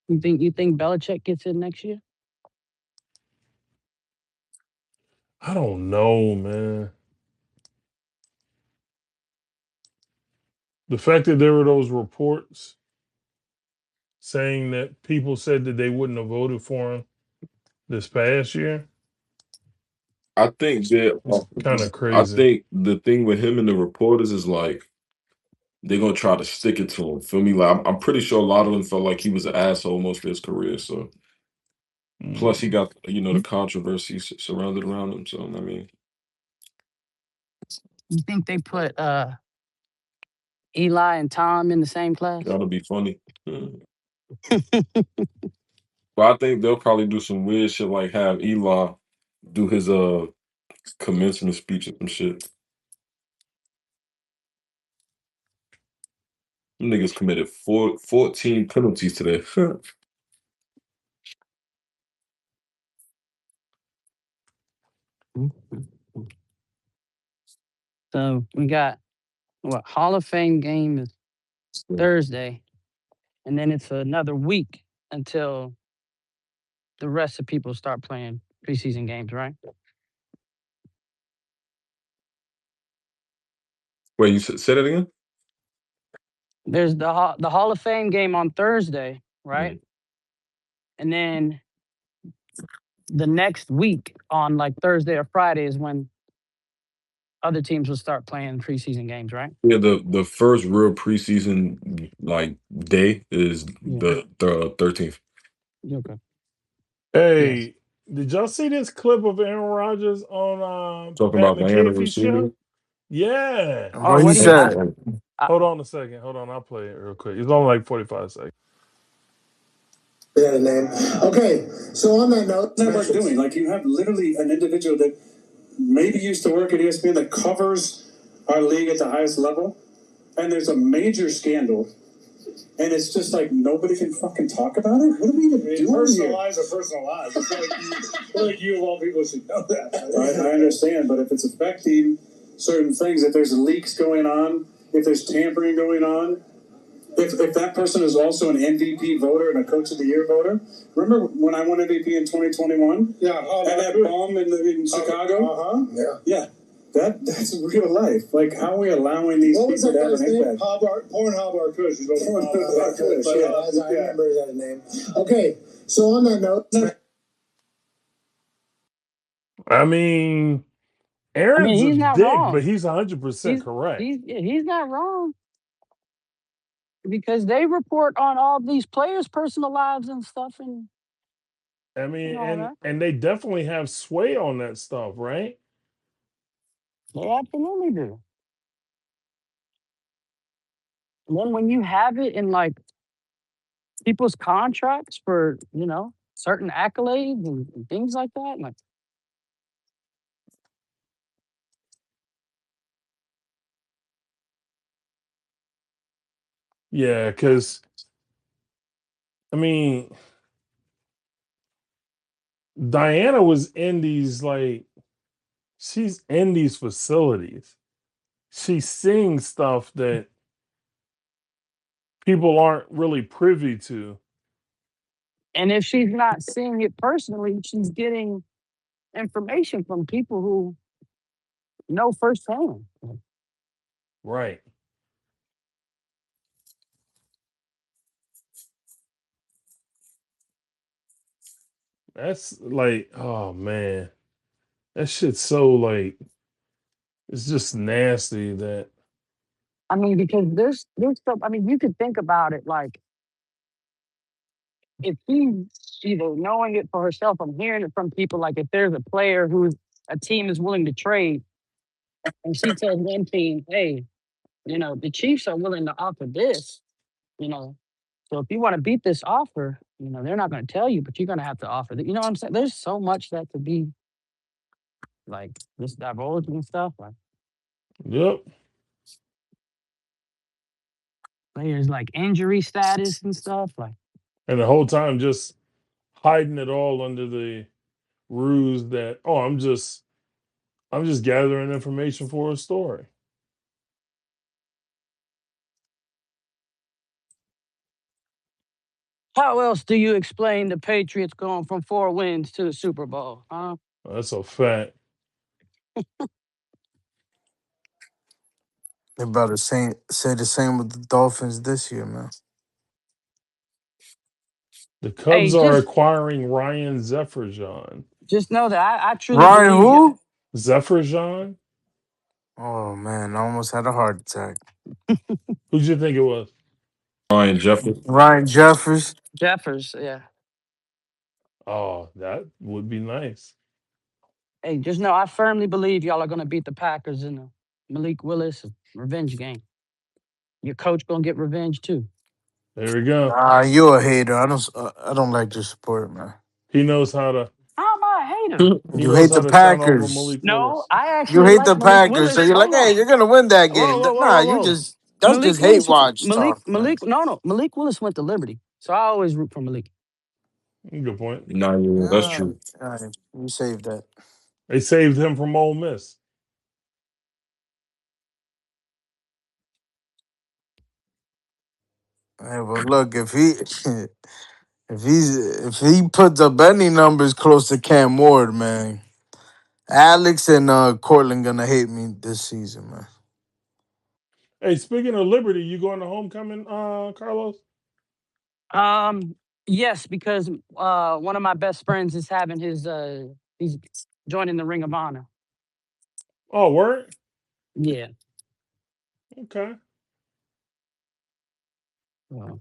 You think Belichick gets in next year? I don't know, man. The fact that there were those reports saying that people said that they wouldn't have voted for him this past year, I think that it's kind of I crazy. think the thing with him and the reporters is like they're gonna try to stick it to him. Feel me? Like I'm pretty sure a lot of them felt like he was an asshole most of his career. So plus he Mm. got the controversy surrounded around him. So I mean, You think they put Eli and Tom in the same class? that'll be funny. But I think they'll probably do some weird shit like have Eli do his commencement speech or some shit. Them niggas committed 14 penalties today. So we got what Hall of Fame game is Thursday, and then it's another week until the rest of people start playing preseason games, right? Wait, you said it again? There's the Hall of Fame game on Thursday, right? Mm. And then the next week on like Thursday or Friday is when other teams will start playing preseason games, right? Yeah, the first real preseason like day is Yeah. the 13th. Okay. Yes. Hey, did y'all see this clip of Aaron Rodgers on Talking Pat about Diana McAfee's show? receiving. Yeah. Oh, What he what do you? said? Hold on a second. Hold on. I'll play it real quick. It's only like 45 seconds. Yeah, name. Okay, so on that note, what's network doing? Like, you have literally an individual that maybe used to work at ESPN that covers our league at the highest level, and there's a major scandal, and it's just like nobody can fucking talk about it. What are we even doing? Personal lives are personal lives. I feel like you of all people should know that. I understand, but if it's affecting certain things, if there's leaks going on, if there's tampering going on. If that person is also an MVP voter and a Coach of the Year voter, remember when I won MVP in 2021? Yeah, and that bomb in Chicago. Yeah. That's real life. Like, how are we allowing these people to have an impact? Pornhub Kush. Pornhub Kush. Yeah, I remember that name. Okay, so on that note, I mean, I mean, Aaron's a he's not dick, but wrong. he's 100% He's correct. he's not wrong because they report on all these players' personal lives and stuff and I mean, all that. and they definitely have sway on that stuff, right? They absolutely do. And then when you have it in like people's contracts for certain accolades and things like that, like Yeah, because I mean, Diana was in these she's in these facilities. She's seeing stuff that people aren't really privy to. and if she's not seeing it personally, she's getting information from people who know firsthand. Right. That's like, oh man. That shit's so it's just nasty that I mean, because there's stuff. I mean, you could think about it like if she's either knowing it for herself, I'm hearing it from people. Like if there's a player who a team is willing to trade, and she tells one team, "Hey, the Chiefs are willing to offer this, you know, so if you want to beat this offer, they're not going to tell you, but you're going to have to offer that." You know what I'm saying? There's so much that could be like this divulged and stuff. Like yep. players like injury status and stuff. Like And the whole time just hiding it all under the ruse that, oh, I'm just gathering information for a story. how else do you explain the Patriots going from 4 wins to the Super Bowl? Huh? That's a fact. They about to say the same with the Dolphins this year, man. The Hey, Cubs are just acquiring Ryan Zephyrjan. just know that I truly Ryan, believe who? Zephyrjan? Oh man, I almost had a heart attack. Who'd you think it was? Ryan Jeffers. Ryan Jeffers. Jeffers. Yeah. Oh, that would be nice. Hey, just know I firmly believe y'all are gonna beat the Packers in the Malik Willis revenge game. Your coach gonna get revenge too. There we go. Nah, you a hater. I don't like your support, man. He knows how to How am I a hater? he You knows hate how the to turn over Packers. Malik No, Willis. I You actually hate the like Malik Packers, so Willis. you're like, Hold hey, on. you're gonna win that Whoa, game. whoa, whoa, Nah, whoa, you whoa. just that's just hate watch talk, man. Malik Willis went to Liberty. So I always root for Malik. Good point. Nah, yeah, that's Yeah, true. all right, you saved that. They saved him from Ole Miss. Hey, well, look, if he puts up any numbers close to Cam Ward, man, Alex and Cortland gonna hate me this season, man. Hey, speaking of Liberty, you going to homecoming, Carlos? Yes, because one of my best friends is having his he's joining the Ring of Honor. Oh, word? Yeah. Okay. So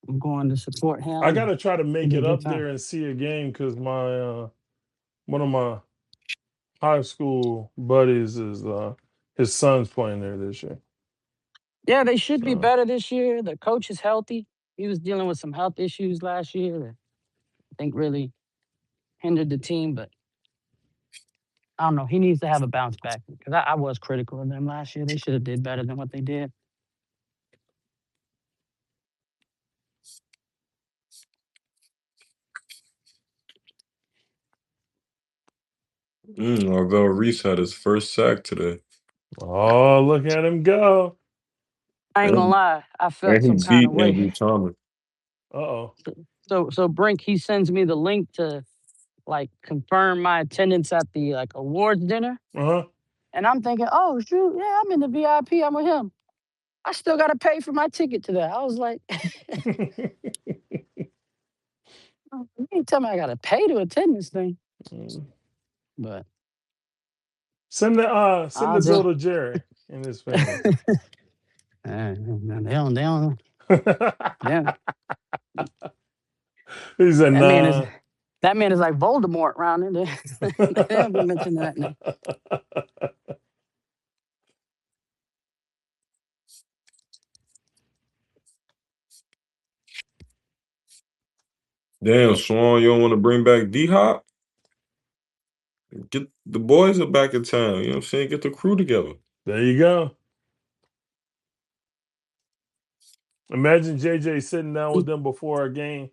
I'm going to support I him. gotta try to It'll make be a it good up time. there and see a game because my one of my high school buddies is his son's playing there this year. Yeah, they should be So better this year. The coach is healthy. He was dealing with some health issues last year that I think really hindered the team, but I don't know. He needs to have a bounce back because I was critical of them last year. They should have did better than what they did. Although Reese had his first sack today. oh, look at him go. I ain't gonna And, lie. I felt and he some kind of beat way. Andrew Thomas. Uh-oh. So Brink, he sends me the link to like confirm my attendance at the like awards dinner. Uh-huh. And I'm thinking, oh shoot, yeah, I'm in the VIP. I'm with him. I still gotta pay for my ticket to that. I was like, you ain't tell me I gotta pay to attend this thing. But Send I'll the bill just to Jerry and his family. they don't yeah. He said, That man is nah. that man is like Voldemort around it. They don't be mentioning that now. Damn, Swan, you don't want to bring back D Hop? Get the boys are back in town. You know what I'm saying? Get the crew together. There you go. Imagine JJ sitting down with them before a game.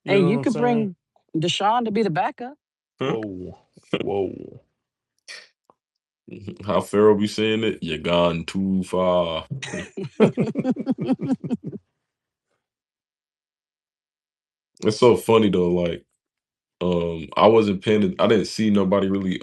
You Hey, know you what I'm could saying? bring Deshaun to be the backup. Huh? Whoa. Whoa. How Pharaoh be saying it? You gone too far. It's so funny though. Like, I wasn't paying. I didn't see nobody really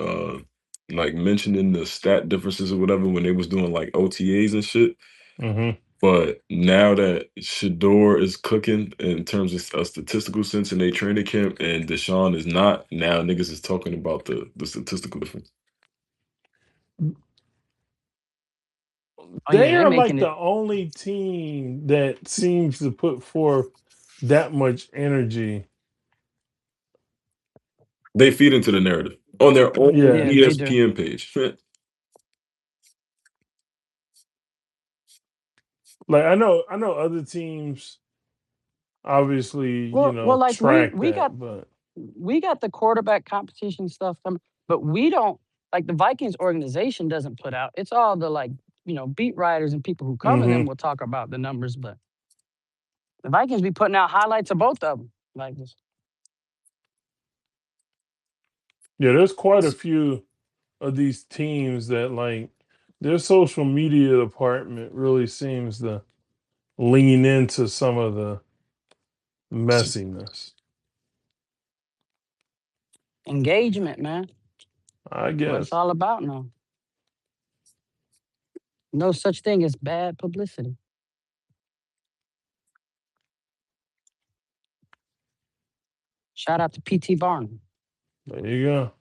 like mentioning the stat differences or whatever when they was doing like OTAs and shit. Mm-hmm. But now that Shedeur is cooking in terms of a statistical sense in a training camp, and Deshaun is not, now niggas is talking about the statistical difference. Oh yeah, They they are like making the it. only team that seems to put forth that much energy. They feed into the narrative on their own Yeah. Yeah, they do. ESPN page. Like I know other teams obviously, Well, like track that, but we got the quarterback competition stuff coming, but we don't like the Vikings organization doesn't put out. It's all the like beat writers and people who cover them mm-hmm. will talk about the numbers, but the Vikings be putting out highlights of both of them. Like this. Yeah, there's quite a few of these teams that like their social media department really seems to lean into some of the messiness. Engagement, man. I What it's guess. all about now. No such thing as bad publicity. Shout out to PT Barnum. There you go.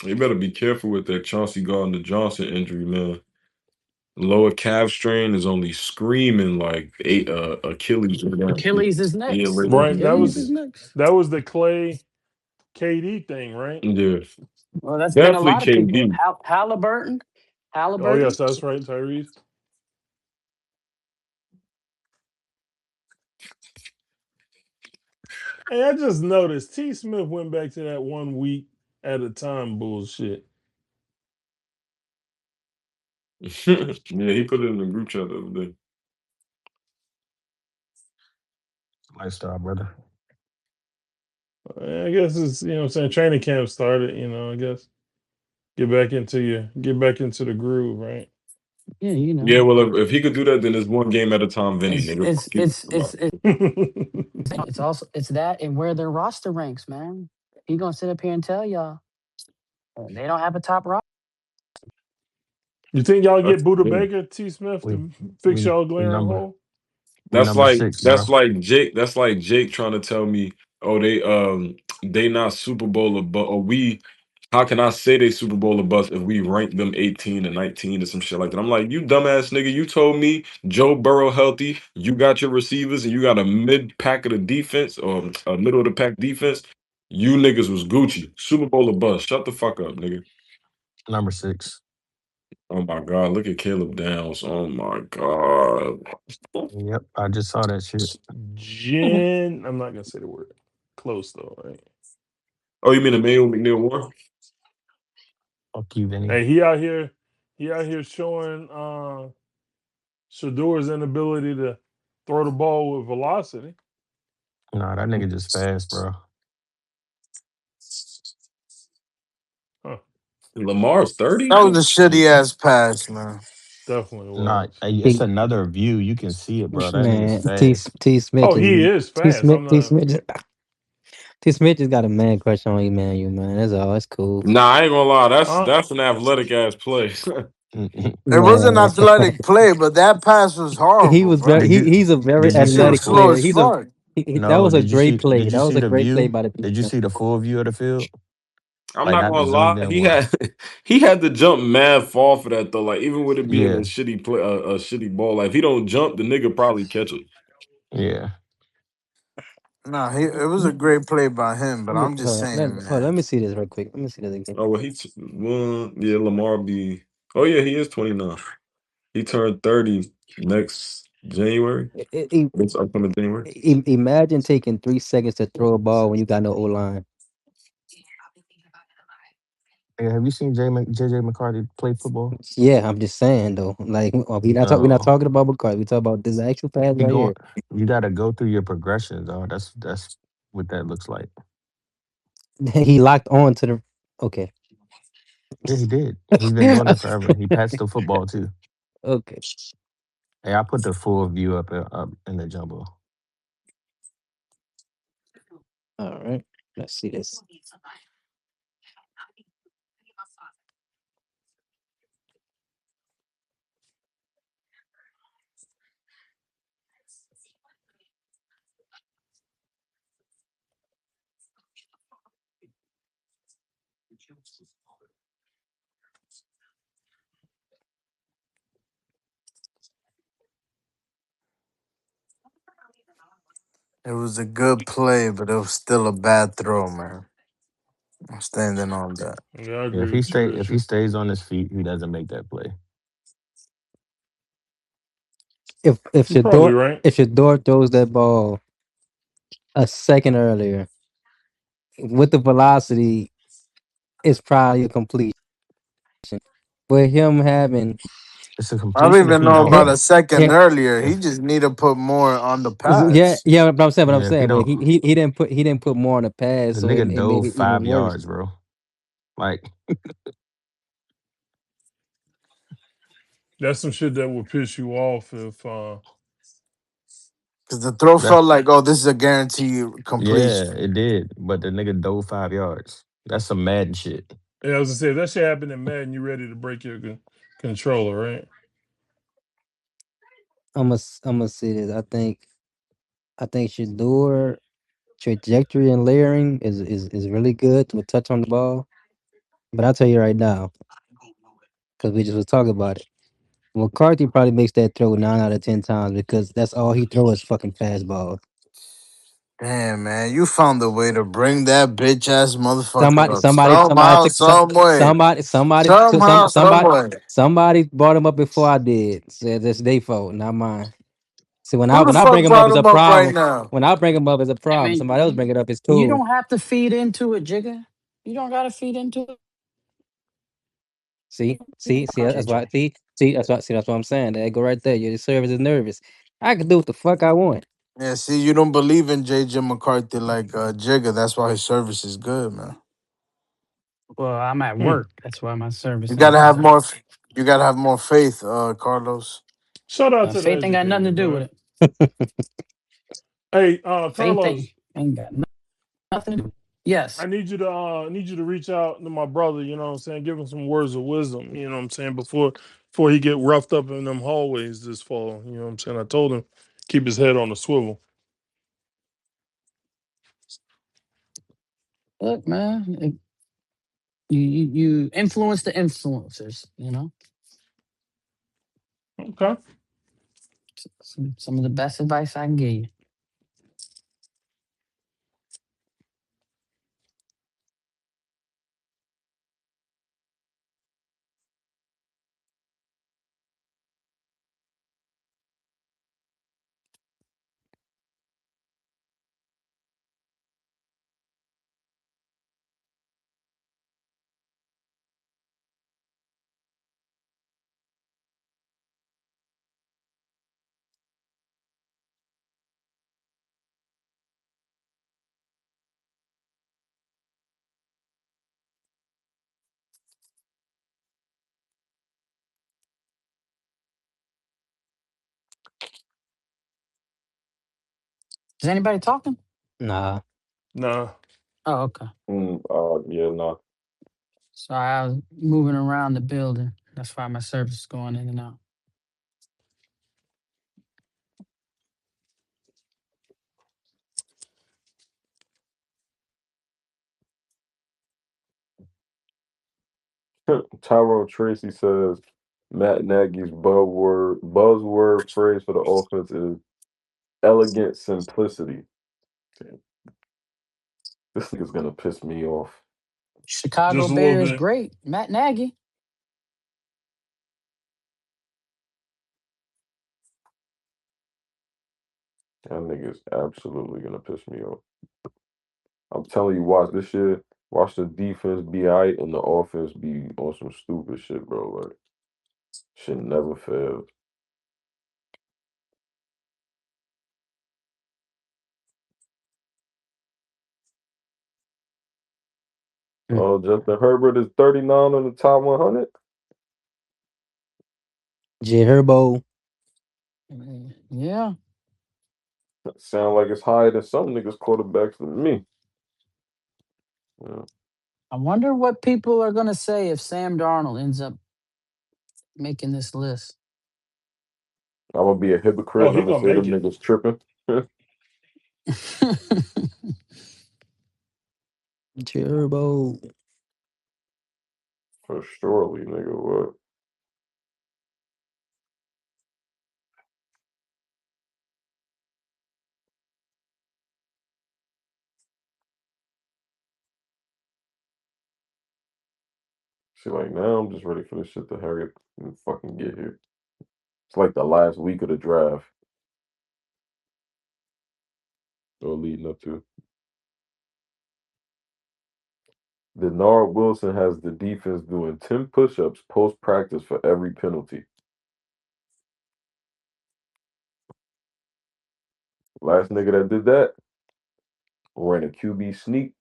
You better be careful with that Chauncey Gardner-Johnson injury, man. Lower calf strain is only screaming like Achilles. Achilles is Yeah, next. later in Right. the That Achilles is was season. next. that was the Clay KD thing, right? Yeah, Well, that's been a definitely lot of people. KD. Halliburton. Oh Halliburton. yes, that's right, Tyrese. Hey, I just noticed T. Smith went back to that 1 week at a time bullshit. Yeah, he put it in the group chat the other day. Lifestyle, brother. I guess it's what I'm saying. Training camp started. I guess get back into the groove, right? Yeah, Yeah, well, if he could do that, then it's one game at a time, Vinny, it's nigga. it's Keep it's it's it's it's also it's that and where their roster ranks, man. He gonna sit up here and tell y'all they don't have a top roster. You think y'all That's get Buda yeah. Baker, T. Smith We to fix we y'all we glaring number hole? we That's number like 6, that's bro. like Jake. That's like Jake trying to tell me, oh, they not Super Bowl but or we. How can I say they Super Bowl or bust if we rank them 18 and 19 or some shit like that? I'm like, you dumbass nigga. You told me Joe Burrow healthy. You got your receivers and you got a mid pack of the defense or a middle of the pack defense. You niggas was Gucci. Super Bowl or bust. Shut the fuck up, nigga. Number 6. Oh my god, look at Caleb Downs. Oh my god. Yep, I just saw that shit. I'm not gonna say the word. Close though, right? Oh, you mean Emmanuel McNeil War? Fuck you, Vinny. Hey, he out here showing Shedor's inability to throw the ball with velocity. Nah, that nigga just fast, bro. Huh? Lamar's 30? That was a shitty ass pass, man. Definitely Nah, was. it's He, another view. You can see it, bro. That nigga's man, T fast. T Smith Oh, just he is T fast. Smith I'm T not. Smith just, T Smith just got a man crush on Emmanuel, man. That's all. It's cool, Nah, I ain't gonna lie. That's Uh, that's an athletic ass play. It was an man. athletic play, but that pass was He horrible, was very bro. did you he's a very did you That see shit the was athletic slow full? player. as fuck. That No, was a great play. That was a the great play view? by the Did you defense. see the full view of the field? I'm Like not not the gonna zoomed lie. in He one. had he had to jump mad far for that though. Like even with it being a Yeah, shitty play, a shitty ball. Like if he don't jump, the nigga probably catch it. yeah. Nah, it was a great play by him, but Let me I'm just saying, hold on, man. let me see this real quick. Let me see this again. Oh well, yeah. Lamar be. Oh yeah, he is 29. He turned 30 next January. I- I- This upcoming January. Imagine taking 3 seconds to throw a ball when you got no O line. Hey, have you seen JJ McCarthy play football? Yeah, I'm just saying though. Like we're not No. talking about McCarthy. We talk about this actual pass He right going. here. You got to go through your progressions, dog. That's what that looks like. He locked on to the. Okay. Yeah, he did. He's been doing it forever. He passed the football too. Okay. Hey, I put the full view up in the jumbo. All right. Let's see this. It was a good play, but it was still a bad throw, man. I'm standing on that. yeah, I Yeah, agree with you, if he Richard. stays on his feet, he doesn't make that play. If You're probably Shador right. if Shador throws that ball a second earlier with the velocity, it's probably a completion. But him having It's a I don't completion if even he know don't. about him, a second him earlier. He If just need to put more on the yeah, pass. yeah, but I'm yeah, if he saying, but don't, he didn't put more on the pass, the so it, nigga it made dove it even five worse. yards, bro. Like That's some shit that would piss you off if Because the throw that. felt like, oh, this is a guarantee Yeah, completion. it did. But the nigga dove 5 yards. That's some Madden shit. yeah, I was gonna say if that shit happened in Madden, you ready to break your controller, right? I'm gonna say this. I think Shador trajectory and layering is really good to touch on the ball. But I'll tell you right now, because we just was talking about it. McCarthy probably makes that throw 9 out of 10 times because that's all he throws is fucking fastballs. Damn, man. You found a way to bring that bitch ass motherfucker Somebody, up. somebody, somebody Somehow, took some, some way. somebody took Somehow, some way. somebody brought him up before I did. Said that's their fault, not mine. See, Who the when I bring fuck him up brought as a him up right problem, now? when I bring him up as a I problem, mean, somebody else bring it up as you cool. don't have to feed into it, Jigga. You don't gotta feed into it. See, that's Shit, why. See, that's what I'm saying. There, go right there. Your service is nervous. I can do what the fuck I want. Yeah, see, you don't believe in JJ McCarthy like Jigga. That's why his service is good, man. Well, I'm at Hmm. work. That's why my You service ain't gotta that have great. more. You gotta have more faith, Carlos. Shout out to the Faith ain't got nothing to educators, do with man. it. Hey, Faith Carlos, ain't got nothing to do. Yes. I need you to reach out to my brother, you know what I'm saying? Give him some words of wisdom, you know what I'm saying, before he get roughed up in them hallways this fall. You know what I'm saying? I told him keep his head on the swivel. Look, man, you influence the influencers. You know, Okay. some of the best advice I can give you. Is anybody talking? Nah. Nah. Oh, okay. Yeah, no. Sorry, I was moving around the building. That's why my service is going in and out. Tyrone Tracy says Matt Nagy's buzzword phrase for the offense is elegant simplicity. This nigga's gonna piss me off. Chicago Just a little Bear is bit. great. Matt Nagy. That nigga's absolutely gonna piss me off. I'm telling you, watch this shit. Watch the defense be aight and the offense be on some stupid shit, bro. Like, shit never fails. Mm. Oh, Justin Herbert is 39 on the top 100. J Herbo. Yeah. Sound like it's higher than some niggas quarterbacks than me. Yeah. I wonder what people are gonna say if Sam Darnold ends up making this list. I'm gonna be a hypocrite Oh, and he I'm gonna gonna say make them it. niggas tripping. J Herbo. For surely, nigga. What? See, like now I'm just ready for this shit to hurry up and fucking get here. It's like the last week of the draft or leading up to. Denard Wilson has the defense doing 10 push-ups post practice for every penalty. Last nigga that did that ran a QB sneak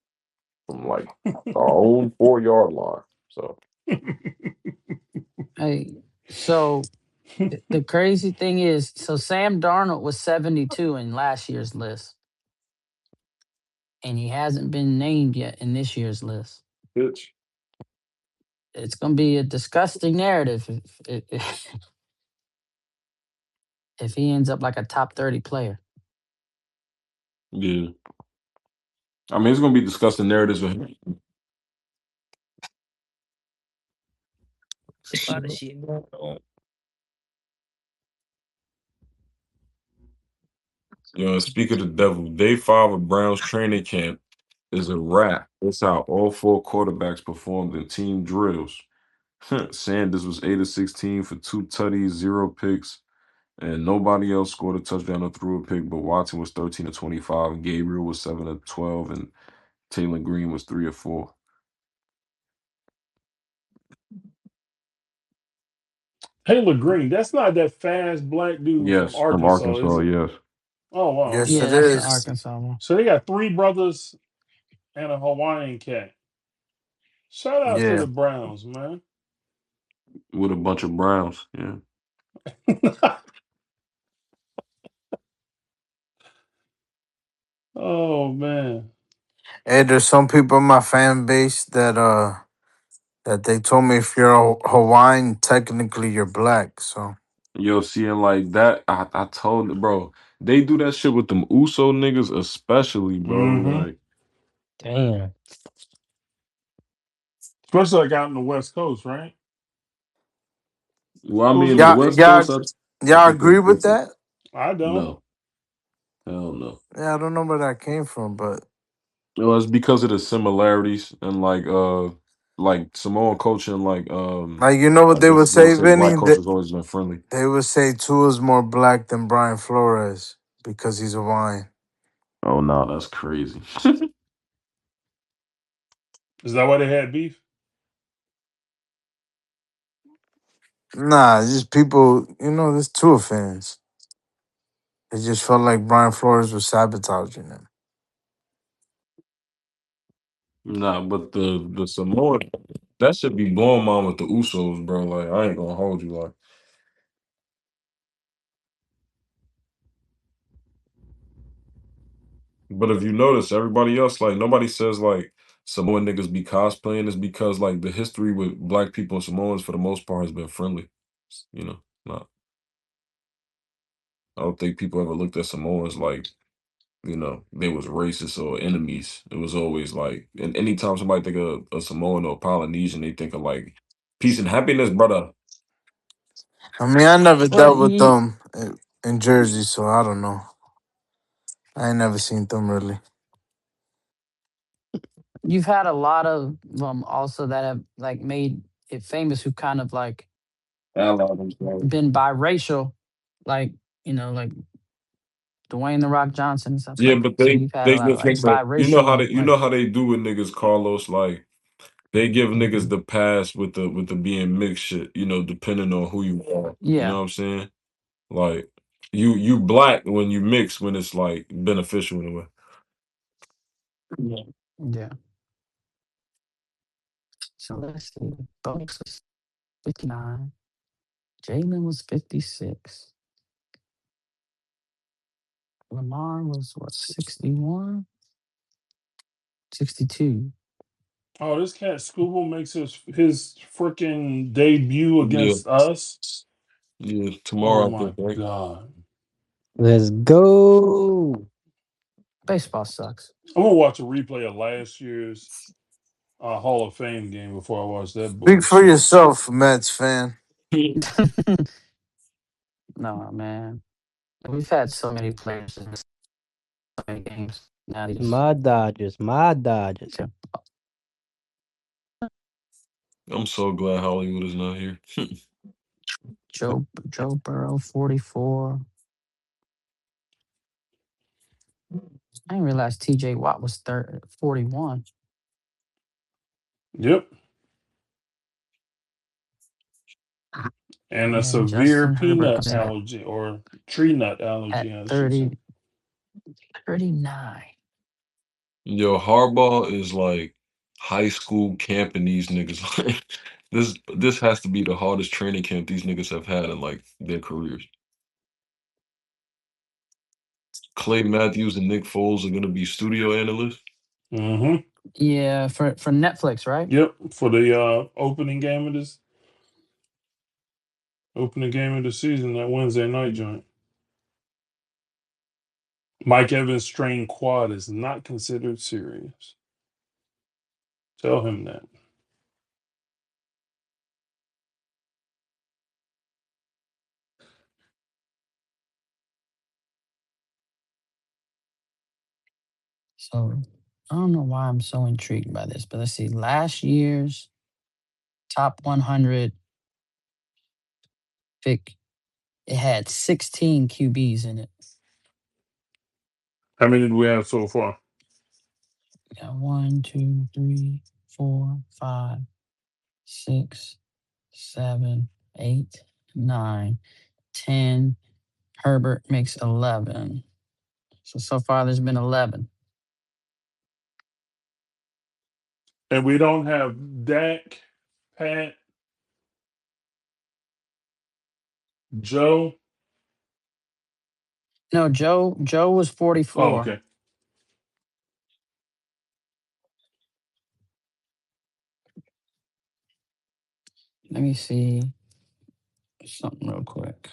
from like our own 4 yard line. So Hey, so the crazy thing is, so Sam Darnold was 72 in last year's list, and he hasn't been named yet in this year's list. bitch. It's gonna be a disgusting narrative if he ends up like a top 30 player. Yeah. I mean it's gonna be discussing narratives with him. It's a lot of shit going on. You know, speak of the devil, day 5 of Browns training camp is a wrap. That's how all 4 quarterbacks performed in team drills. Sanders was 8 of 16 for 2 tutties, 0 picks, and nobody else scored a touchdown or threw a pick. But Watson was 13 of 25, and Gabriel was 7 of 12, and Taylor Green was 3 of 4. Taylor Green, that's not that fast black dude from Yes, from Arkansas, is Arkansas. it? Yes, Oh wow, Yes, okay. Yeah, it that's the is. Arkansas one. So they got three brothers and a Hawaiian cat. Shout out to Yeah. the Browns, man. with a bunch of Browns. Yeah. Oh man. Hey, there's some people in my fan base that they told me if you're a Hawaiian, technically you're black. So Yo, seeing like that, I told bro, they do that shit with them Uso niggas, especially, bro. Mm-hmm. Like, Damn. Especially like out in the West Coast, right? well, I Who's mean, the y'all, West y'all, Coast, I y'all think that's agree with different. that? I don't. No, hell no. Yeah, I don't know where that came from, but Well, it's because of the similarities and like Samoan culture and like you know I what they guess would they would say, say black Vinny? culture's always been friendly. They would say Tua's more black than Brian Flores because he's Hawaiian. Oh no, that's crazy. Is that why they had beef? Nah, it's just people, there's Tua fans. It just felt like Brian Flores was sabotaging them. Nah, but the Samoan that should be blowing mine with the Usos, bro. Like, I ain't gonna hold you, like. But if you notice, everybody else, like, nobody says like Samoan niggas be cosplaying is because like the history with black people and Samoans for the most part has been friendly. You know, not I don't think people ever looked at Samoans like, they was racist or enemies. It was always like, and anytime somebody think of a Samoan or Polynesian, they think of like peace and happiness, brother. I mean, I never Well, dealt with them in Jersey, so I don't know. I ain't never seen them really. you've had a lot of them also that have like made it famous who kind of like Allied themselves. been biracial, like like Dwayne the Rock Johnson and stuff. Yeah, Like, but so they you've had a they lot of give like niggas you know how biracial, they you like, know how they do with niggas, Carlos, like they give niggas Mhm. the pass with the being mixed shit, depending on who you are. You know yeah, what I'm saying? Like you black when you mix when it's like beneficial in a way. yeah, yeah. So let's see. Bonus was 59. Jalen was 56. Lamar was what, 61? 62. Oh, this cat Scooble makes his freaking debut Yeah. against us. Yeah. Oh Tomorrow I my think, right? god. Let's go. Baseball sucks. I'm gonna watch a replay of last year's Hall of Fame game before I watch that Speak for bullshit. yourself, Mets fan. No, man. We've had so many players in so many games. Now they just My Dodgers. My Dodgers. yeah. I'm so glad Hollywood is not here. Joe Burrow 44. I didn't realize TJ Watt was 41. Yep. And a And severe Justin Herbert peanut was allergy or tree nut at allergy, I should say. 39. Yo, Harbaugh is like high school camping these niggas. This has to be the hardest training camp these niggas have had in like their careers. Clay Matthews and Nick Foles are gonna be studio analysts. Mm-hmm. Yeah, for Netflix, right? Yep. For the opening game of the season, that Wednesday night joint. Mike Evans' strained quad is not considered serious. Tell him that. So I don't know why I'm so intrigued by this, but let's see. Last year's top 100 pick, it had 16 QBs in it. How many do we have so far? Yeah, 1, 2, 3, 4, 5, 6, 7, 8, 9, 10. Herbert makes 11. So far there's been 11. And we don't have Dak, Pat, Joe. No, Joe was Oh, 44. okay. Let me see something real quick.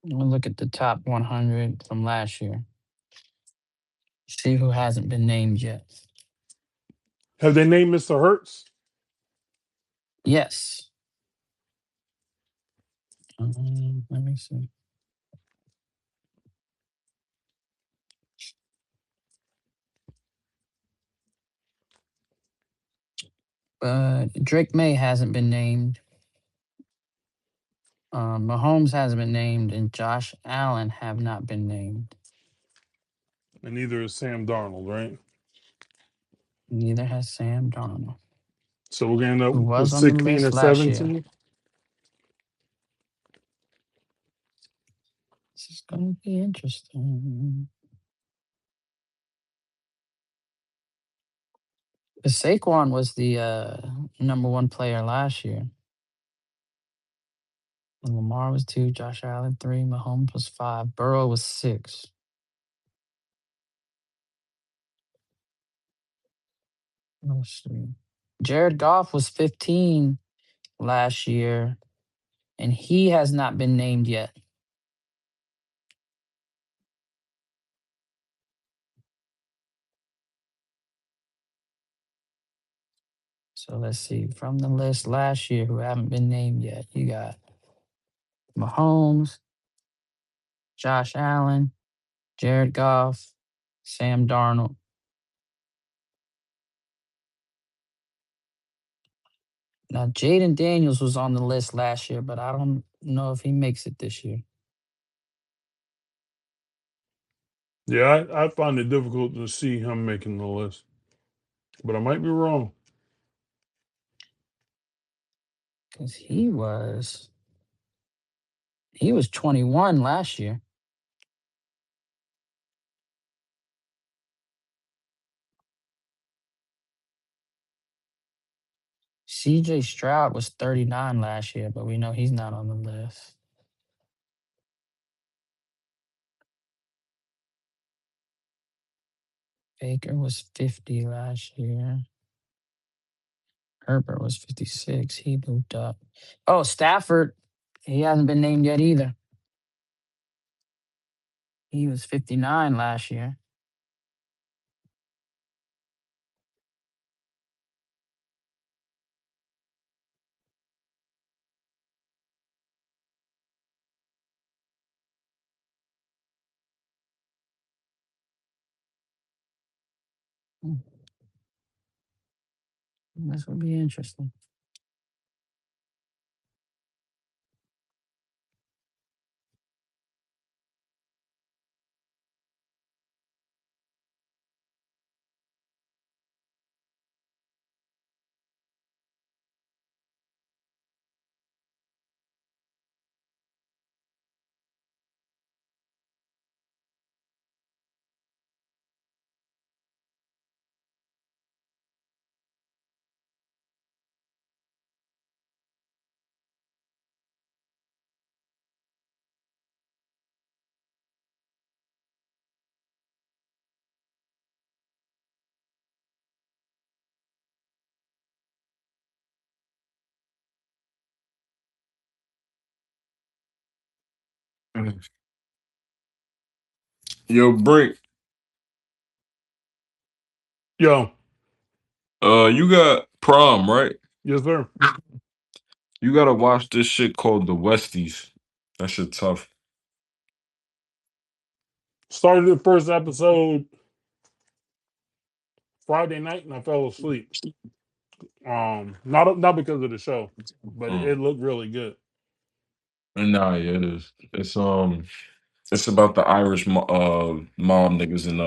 I'm gonna look at the top 100 from last year. See who hasn't been named yet. Have they named Mr. Hertz? Yes. Let me see. Drake May hasn't been named. Mahomes hasn't been named, and Josh Allen have not been named. And neither is Sam Darnold, right? Neither has Sam Darnold, So we're going to end who up with was on the 16 or list last year. 17. This is going to be interesting. Because Saquon was the number one player last year. And Lamar was 2, Josh Allen 3, Mahomes was 5, Burrow was 6. Let's see. Jared Goff was 15 last year, and he has not been named yet. So let's see. From the list last year who haven't been named yet, you got Mahomes, Josh Allen, Jared Goff, Sam Darnold. Now, Jaden Daniels was on the list last year, but I don't know if he makes it this year. Yeah, I find it difficult to see him making the list. But I might be wrong. Because he was 21 last year. CJ Stroud was 39 last year, but we know he's not on the list. Baker was 50 last year. Herbert was 56. He moved up. Oh, Stafford. He hasn't been named yet either. He was 59 last year. Hmm, This would be interesting. Yo, Brink, Yo, you got prom, right? yes, sir. You gotta watch this shit called The Westies. That shit tough. Started the first episode Friday night and I fell asleep. Not because of the show, but it Mm. looked really good. Nah, yeah, it is. It's about the Irish mom niggas in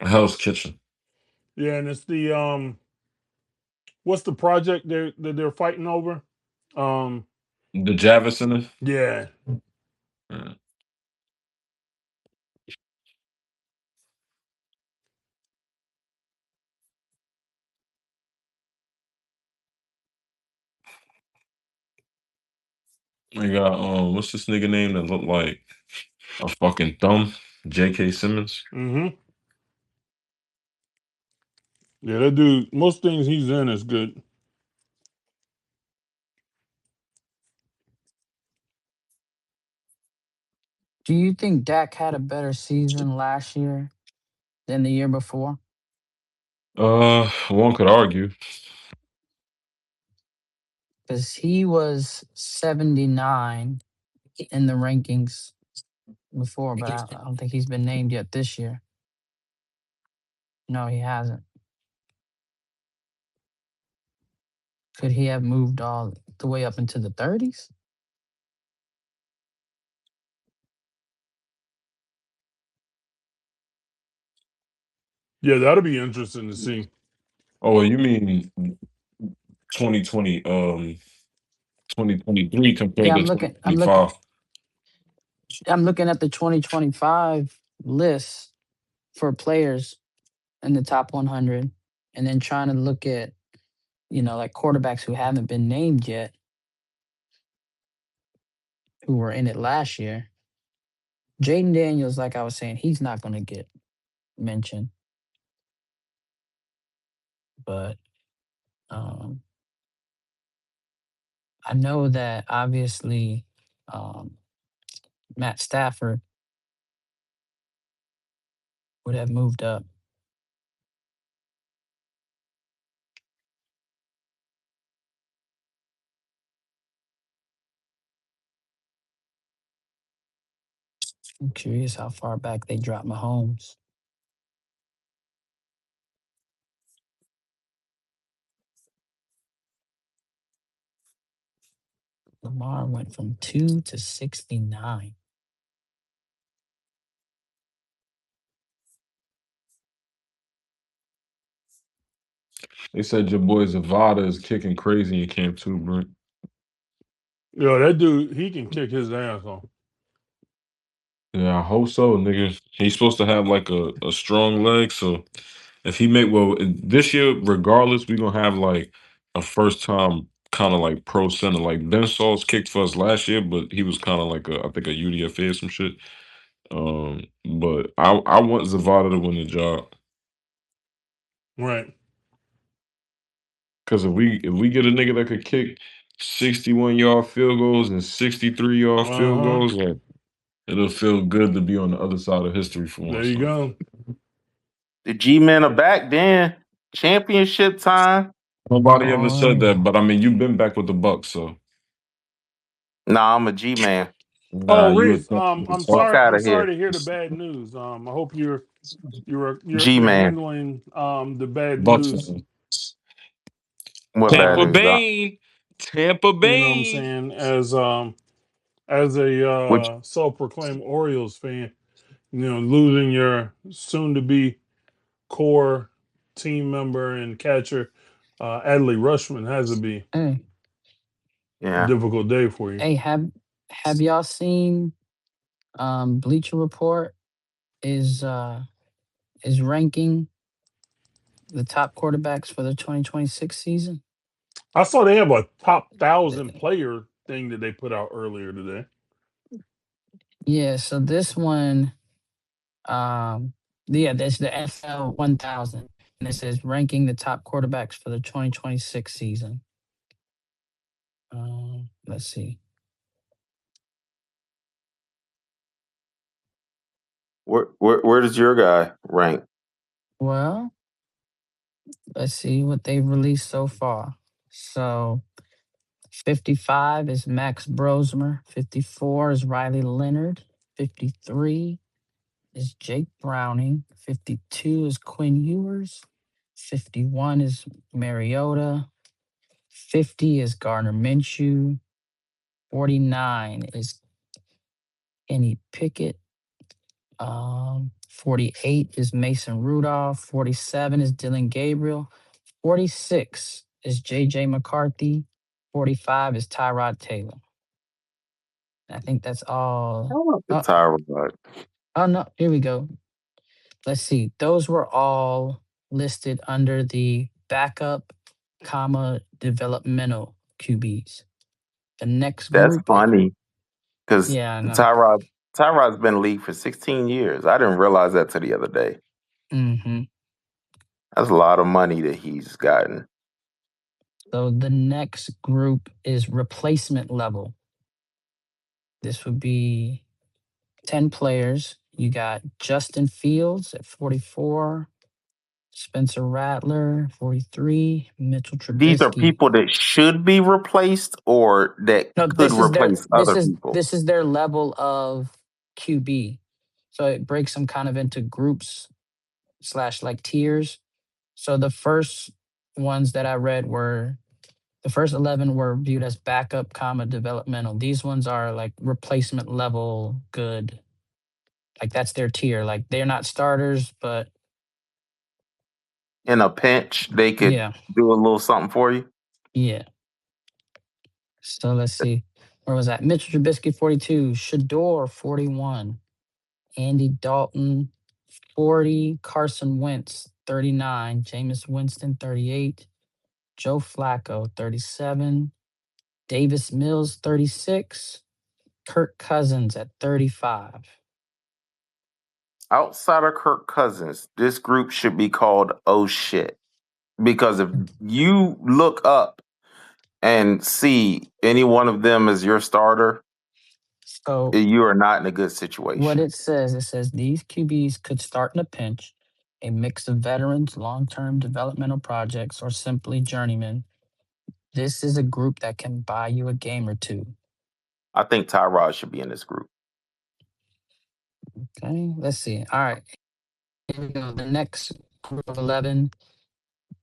Hell's Kitchen. Yeah, and it's the what's the project that they're fighting over? Um, The Javis in it. yeah, Yeah. They got what's this nigga name that looked like a fucking thumb? J.K. Simmons. Mm-hmm. Yeah, that dude. Most things he's in is good. Do you think Dak had a better season last year than the year before? One could argue. Because he was 79 in the rankings before, but I don't think he's been named yet this year. No, he hasn't. Could he have moved all the way up into the 30s? Yeah, that'll be interesting to see. Oh, you mean 2020, 2023 Yeah, compared to I'm looking. I'm looking. 2025. I'm looking at the 2025 list for players in the top 100, and then trying to look at like quarterbacks who haven't been named yet, who were in it last year. Jaden Daniels, like I was saying, he's not going to get mentioned, but um, I know that obviously um, Matt Stafford would have moved up. I'm curious how far back they dropped Mahomes. Lamar went from 2 to 69. They said your boy Zavada is kicking crazy in camp too, bro. Yo, that dude, he can kick his ass off. Yeah, I hope so, nigga. He's supposed to have like a strong leg, so if he make this year, regardless, we gonna have like a first time kind of like pro center. Like Ben Sauls kicked for us last year, but he was kind of like I think a UDFA or some shit. But I want Zavada to win the job. Right. Because if we get a nigga that could kick 61-yard field goals and 63-yard field Uh-huh. goals, like it'll feel good to be on the other side of history for There once. you So. go. The G-men are back then. Championship time. Nobody ever Oh, said that, yeah. but I mean, you've been back with the Bucks, so Nah, I'm a G-man. Oh, nah, you Reese, a I'm Fuck sorry. out I'm of here. sorry to hear the bad news. I hope you're G-man. handling the bad Bucks news. fan. What bad Tampa Uh, news, Doc? Bay, Tampa you know what I'm Bay. saying? As a Which self-proclaimed Orioles fan, losing your soon-to-be core team member and catcher, Adley Rutschman, has to be Hey, a yeah. difficult day for you. hey, have y'all seen Bleacher Report is ranking the top quarterbacks for the 2026 season? I saw they have a top Uh, 1,000 player thing that they put out earlier today. Yeah, so this one, that's the NFL 1000, and it says ranking the top quarterbacks for the 2026 season. Let's see. Where does your guy rank? Well, let's see what they've released so far. So 55 is Max Brosmer. 54 is Riley Leonard. 53 is Jake Browning. 52 is Quinn Ewers. 51 is Mariota. 50 is Gardner Minshew. 49 is Kenny Pickett. 48 is Mason Rudolph. 47 is Dylan Gabriel. 46 is JJ McCarthy. 45 is Tyrod Taylor. I think that's all. Oh, Tyrod. oh no, here we go. Let's see. Those were all listed under the backup, comma, developmental QBs. The next That's group, funny because yeah, I know. Tyrod's been in the league for 16 years. I didn't realize that till the other day. hmm That's a lot of money that he's gotten. So the next group is replacement level. This would be 10 players. You got Justin Fields at 44, Spencer Rattler, 43, Mitchell These are Trubisky. people that should be replaced or that No, could replace other people. this is their level of QB. So it breaks them kind of into groups slash like tiers. So the first ones that I read were the first 11 were viewed as backup, comma developmental. These ones are like replacement level good. Like that's their tier. Like they're not starters, but In a pinch, they could yeah, do a little something for you. yeah. So let's see. Where was that? Mitchell Trubisky, 42. Shedeur, 41. Andy Dalton, 40. Carson Wentz, 39. Jameis Winston, 38. Joe Flacco, 37. Davis Mills, 36. Kirk Cousins at 35. Outside of Kirk Cousins, this group should be called "Oh shit," because if you look up and see any one of them as your starter, So you are not in a good what situation. it says these QBs could start in a pinch, a mix of veterans, long-term developmental projects, or simply journeymen. This is a group that can buy you a game or two. I think Tyrod should be in this group. Okay, let's see. All right, here we go. The next group of 11,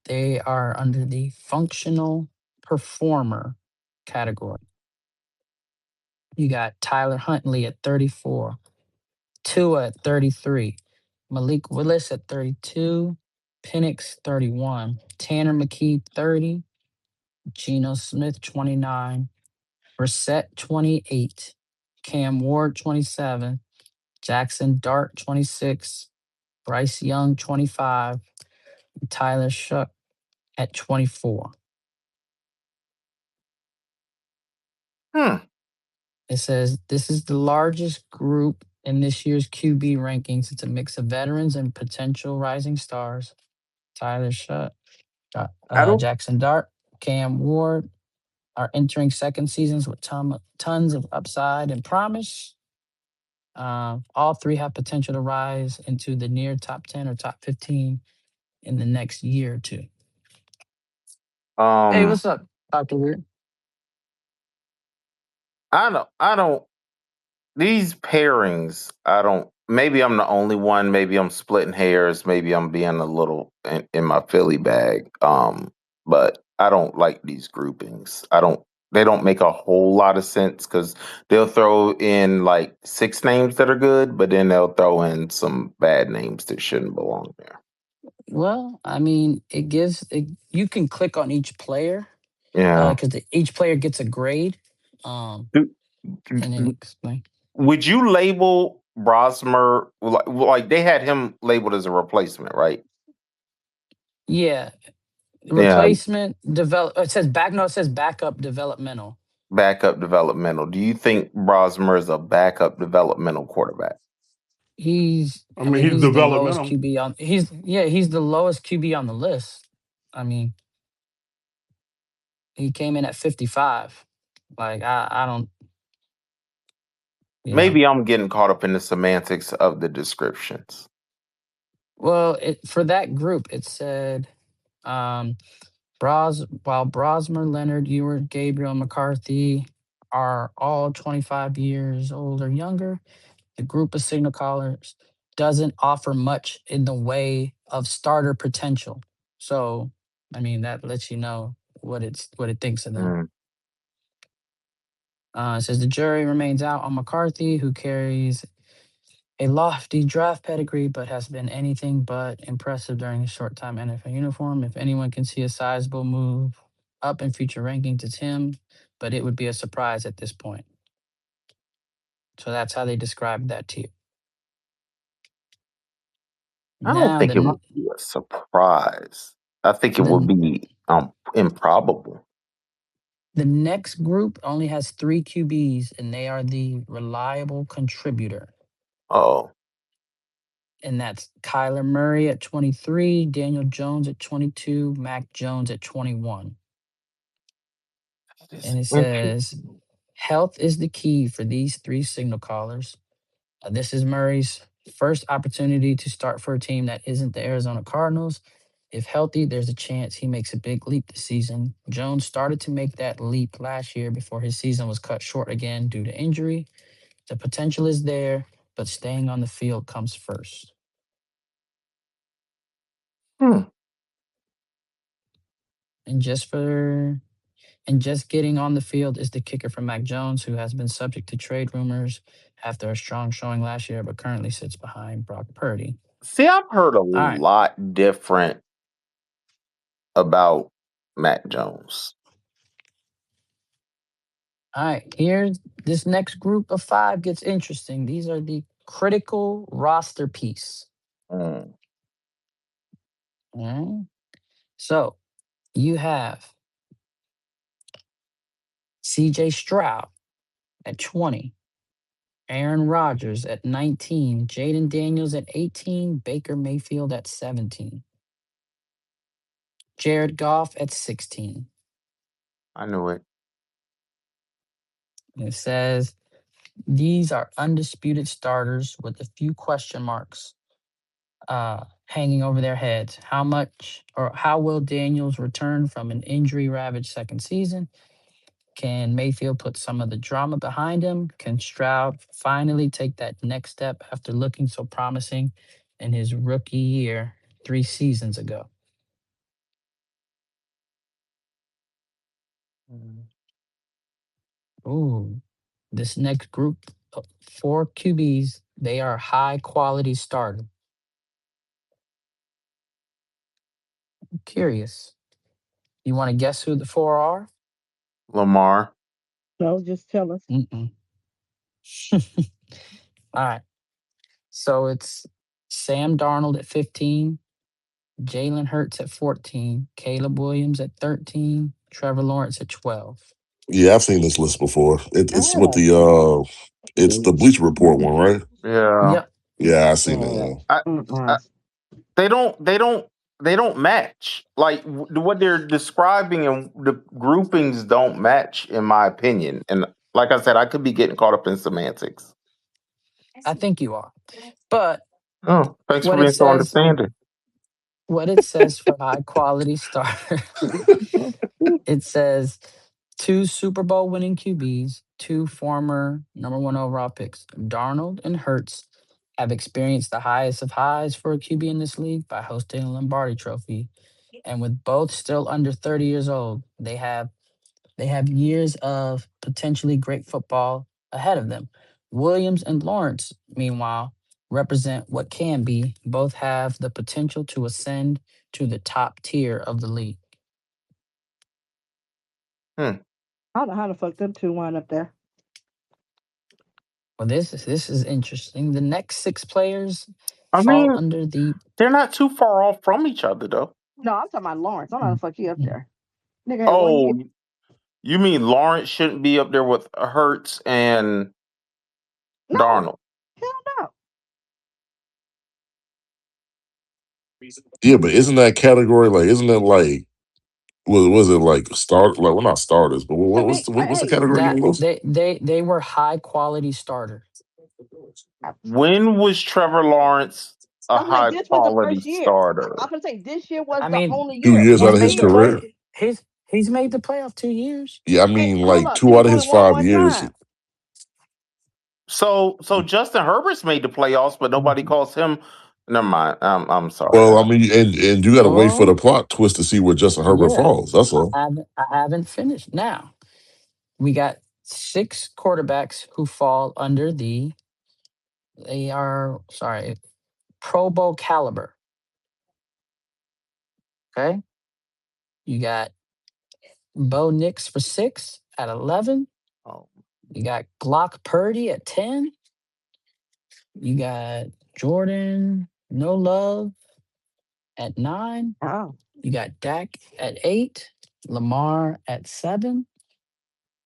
they are under the functional performer category. You got Tyler Huntley at 34, Tua at 33, Malik Willis at 32, Penix 31, Tanner McKee 30, Geno Smith 29, Brissett 28, Cam Ward 27, Jackson Dart 26, Bryce Young 25, Tyler Shuck at 24. Hmm. It says this is the largest group in this year's QB rankings. It's a mix of veterans and potential rising stars. Tyler Shuck, I don't. Jackson Dart, Cam Ward are entering second seasons with tons of upside and promise. All three have potential to rise into the near top 10 or top 15 in the next year or two. Hey, Um. what's up, Dr. Weird? I don't. I don't. These pairings. I don't. Maybe I'm the only one. Maybe I'm splitting hairs. Maybe I'm being a little in my Philly bag. But I don't like these groupings. I don't. They don't make a whole lot of sense because they'll throw in like 6 names that are good, but then they'll throw in some bad names that shouldn't belong there. Well, I mean, you can click on each player Yeah. because each player gets a grade. Do- And then explain. Would you label Brosmer like they had him labeled as a replacement, right? Yeah, Yeah, replacement develop. It says back. No, it says backup developmental. backup developmental. Do you think Brosmer is a backup developmental quarterback? I mean, he's He's the lowest developmental. QB on. He's the lowest QB on the list. I mean, he came in at 55. Like I don't. You know. Maybe I'm getting caught up in the semantics of the descriptions. Well, for that group, it said, while Brosmer, Leonard, Ewert, Gabriel, McCarthy are all 25 years old or younger, the group of signal callers doesn't offer much in the way of starter potential. So, I mean, that lets you know what it thinks of them. Mm. It says the jury remains out on McCarthy, who carries a lofty draft pedigree, but has been anything but impressive during his short time NFL uniform. If anyone can see a sizable move up in future rankings, it's him, but it would be a surprise at this point. So that's how they describe that to you. I don't Now think it the would be a surprise. I think it would the be improbable. The next group only has 3 QBs, and they are the reliable contributor. Oh, And that's Kyler Murray at 23, Daniel Jones at 22, Mac Jones at 21. it's And it interesting. says, health is the key for these 3 signal callers. This is Murray's first opportunity to start for a team that isn't the Arizona Cardinals. If healthy, there's a chance he makes a big leap this season. Jones started to make that leap last year before his season was cut short again due to injury. The potential is there, but staying on the field comes first. Hmm. And just getting on the field is the kicker for Mac Jones, who has been subject to trade rumors after a strong showing last year, but currently sits behind Brock Purdy. See, I've heard a All right. lot different about Mac Jones. All right. Here's this next group of 5 gets interesting. These are the critical roster piece. Mm. All right. So you have CJ Stroud at 20, Aaron Rodgers at 19, Jaden Daniels at 18, Baker Mayfield at 17, Jared Goff at 16. I knew it. And it says these are undisputed starters with a few question marks hanging over their heads. How much or how will Daniels return from an injury ravaged second season? Can Mayfield put some of the drama behind him? Can Stroud finally take that next step after looking so promising in his rookie year 3 seasons ago? Mm. Ooh, this next group of 4 QBs, they are high quality starters. I'm curious. You want to guess who the 4 are? Lamar. No, just tell us. Mm-mm. All right. So it's Sam Darnold at 15, Jalen Hurts at 14, Caleb Williams at 13, Trevor Lawrence at 12. Yeah, I've seen this list before. It's with Oh, it's the Bleacher Report one, right? Yeah. Yep. Yeah, I've seen it. yeah. Yeah. I, they don't match. Like what they're describing and the groupings don't match, in my opinion. And like I said, I could be getting caught up in semantics. I think you are. But Oh, thanks for what it being so says, understanding. what it says for high quality starter, it says 2 Super Bowl winning QBs, 2 former #1 overall picks. Darnold and Hurts have experienced the highest of highs for a QB in this league by hosting a Lombardi Trophy. And with both still under 30 years old, they have years of potentially great football ahead of them. Williams and Lawrence, meanwhile, represent what can be. Both have the potential to ascend to the top tier of the league. Hmm. I don't know how the fuck them 2 wind up there. Well, this is interesting. The next 6 players I fall mean, under the. they're not too far off from each other, though. No, I'm talking about Lawrence. I don't know how the fuck he up there. Nigga had 1 year. Oh, you mean Lawrence shouldn't be up there with Hurts and No, Darnold? hell no. Yeah, but isn't that category like? Isn't it like? Was it like start? Like, well, not starters, but I mean, what's the hey, category That again, Los? they were high quality starters. When was Trevor Lawrence a I'm like, high this was the quality first year. starter? I'm gonna say this year was I the mean, only Two year. years But out he's of his made the still, play. career. He's made the playoff 2 years. Yeah, I hey, mean, hold like up. two He's out of only his won 5 years. time. So Justin Herbert's made the playoffs, but nobody calls him. Never mind. I'm sorry. Well, I mean, and you got to wait for the Oh, plot twist to see where Justin Herbert yeah. falls. That's I all. haven't finished. Now we got 6 quarterbacks who fall under the. They are sorry, Pro Bowl caliber. Okay, you got Bo Nix for 6 at 11. Oh, You got Glock Purdy at 10. You got Jordan No Love at 9. Oh, You got Dak at 8. Lamar at 7.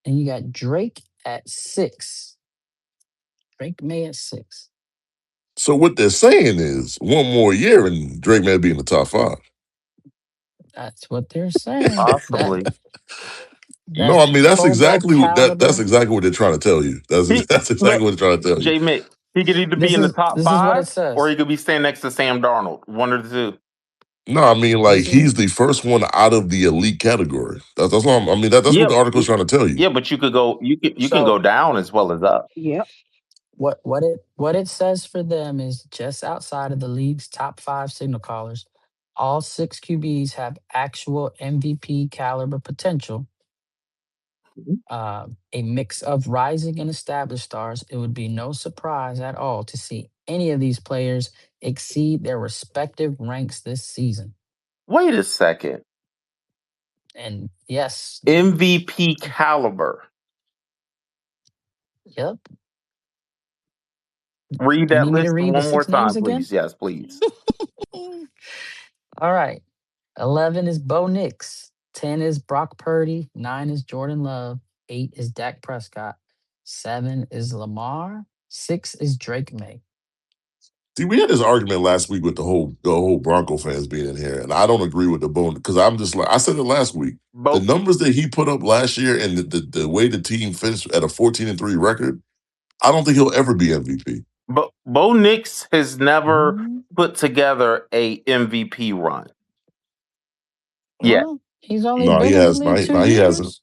and you got Drake at 6. Drake May at 6. So what they're saying is one more year and Drake may be in the top 5. That's what they're saying. Possibly. No, That's I mean that's Pro Bowl exactly that's caliber. exactly what they're trying to tell you. He That's exactly look, what they're trying to tell you. J Mick, he could either be This in the is top this is what it 5 or says. he could be standing next to Sam Darnold. One or the two. No, I mean like This is he's the first one out of the elite category. That's all. I mean that's what Yeah, the article's trying to tell you. yeah, but you can go so down as well as up. Yep. what it says for them is just outside of the league's top 5 signal callers, all 6 QBs have actual MVP caliber potential. A mix of rising and established stars. It would be no surprise at all to see any of these players exceed their respective ranks this season. Wait a second. And yes, MVP caliber. yep. Read You that need me to list read the one more 6 names time, again? please. Yes, please. All right. 11 is Bo Nix. 10 is Brock Purdy. 9 is Jordan Love. 8 is Dak Prescott. 7 is Lamar. 6 is Drake May. See, we had this argument last week with the whole Bronco fans being in here, and I don't agree with the bone because I'm just like I said it last week. The Bo numbers that he put up last year and the way the team finished at a 14-3 record, I don't think he'll ever be MVP. Bo Nix has never Mm, put together a MVP run. Yeah, Well, he's only No, he been in the has. league 2 He hasn't. years.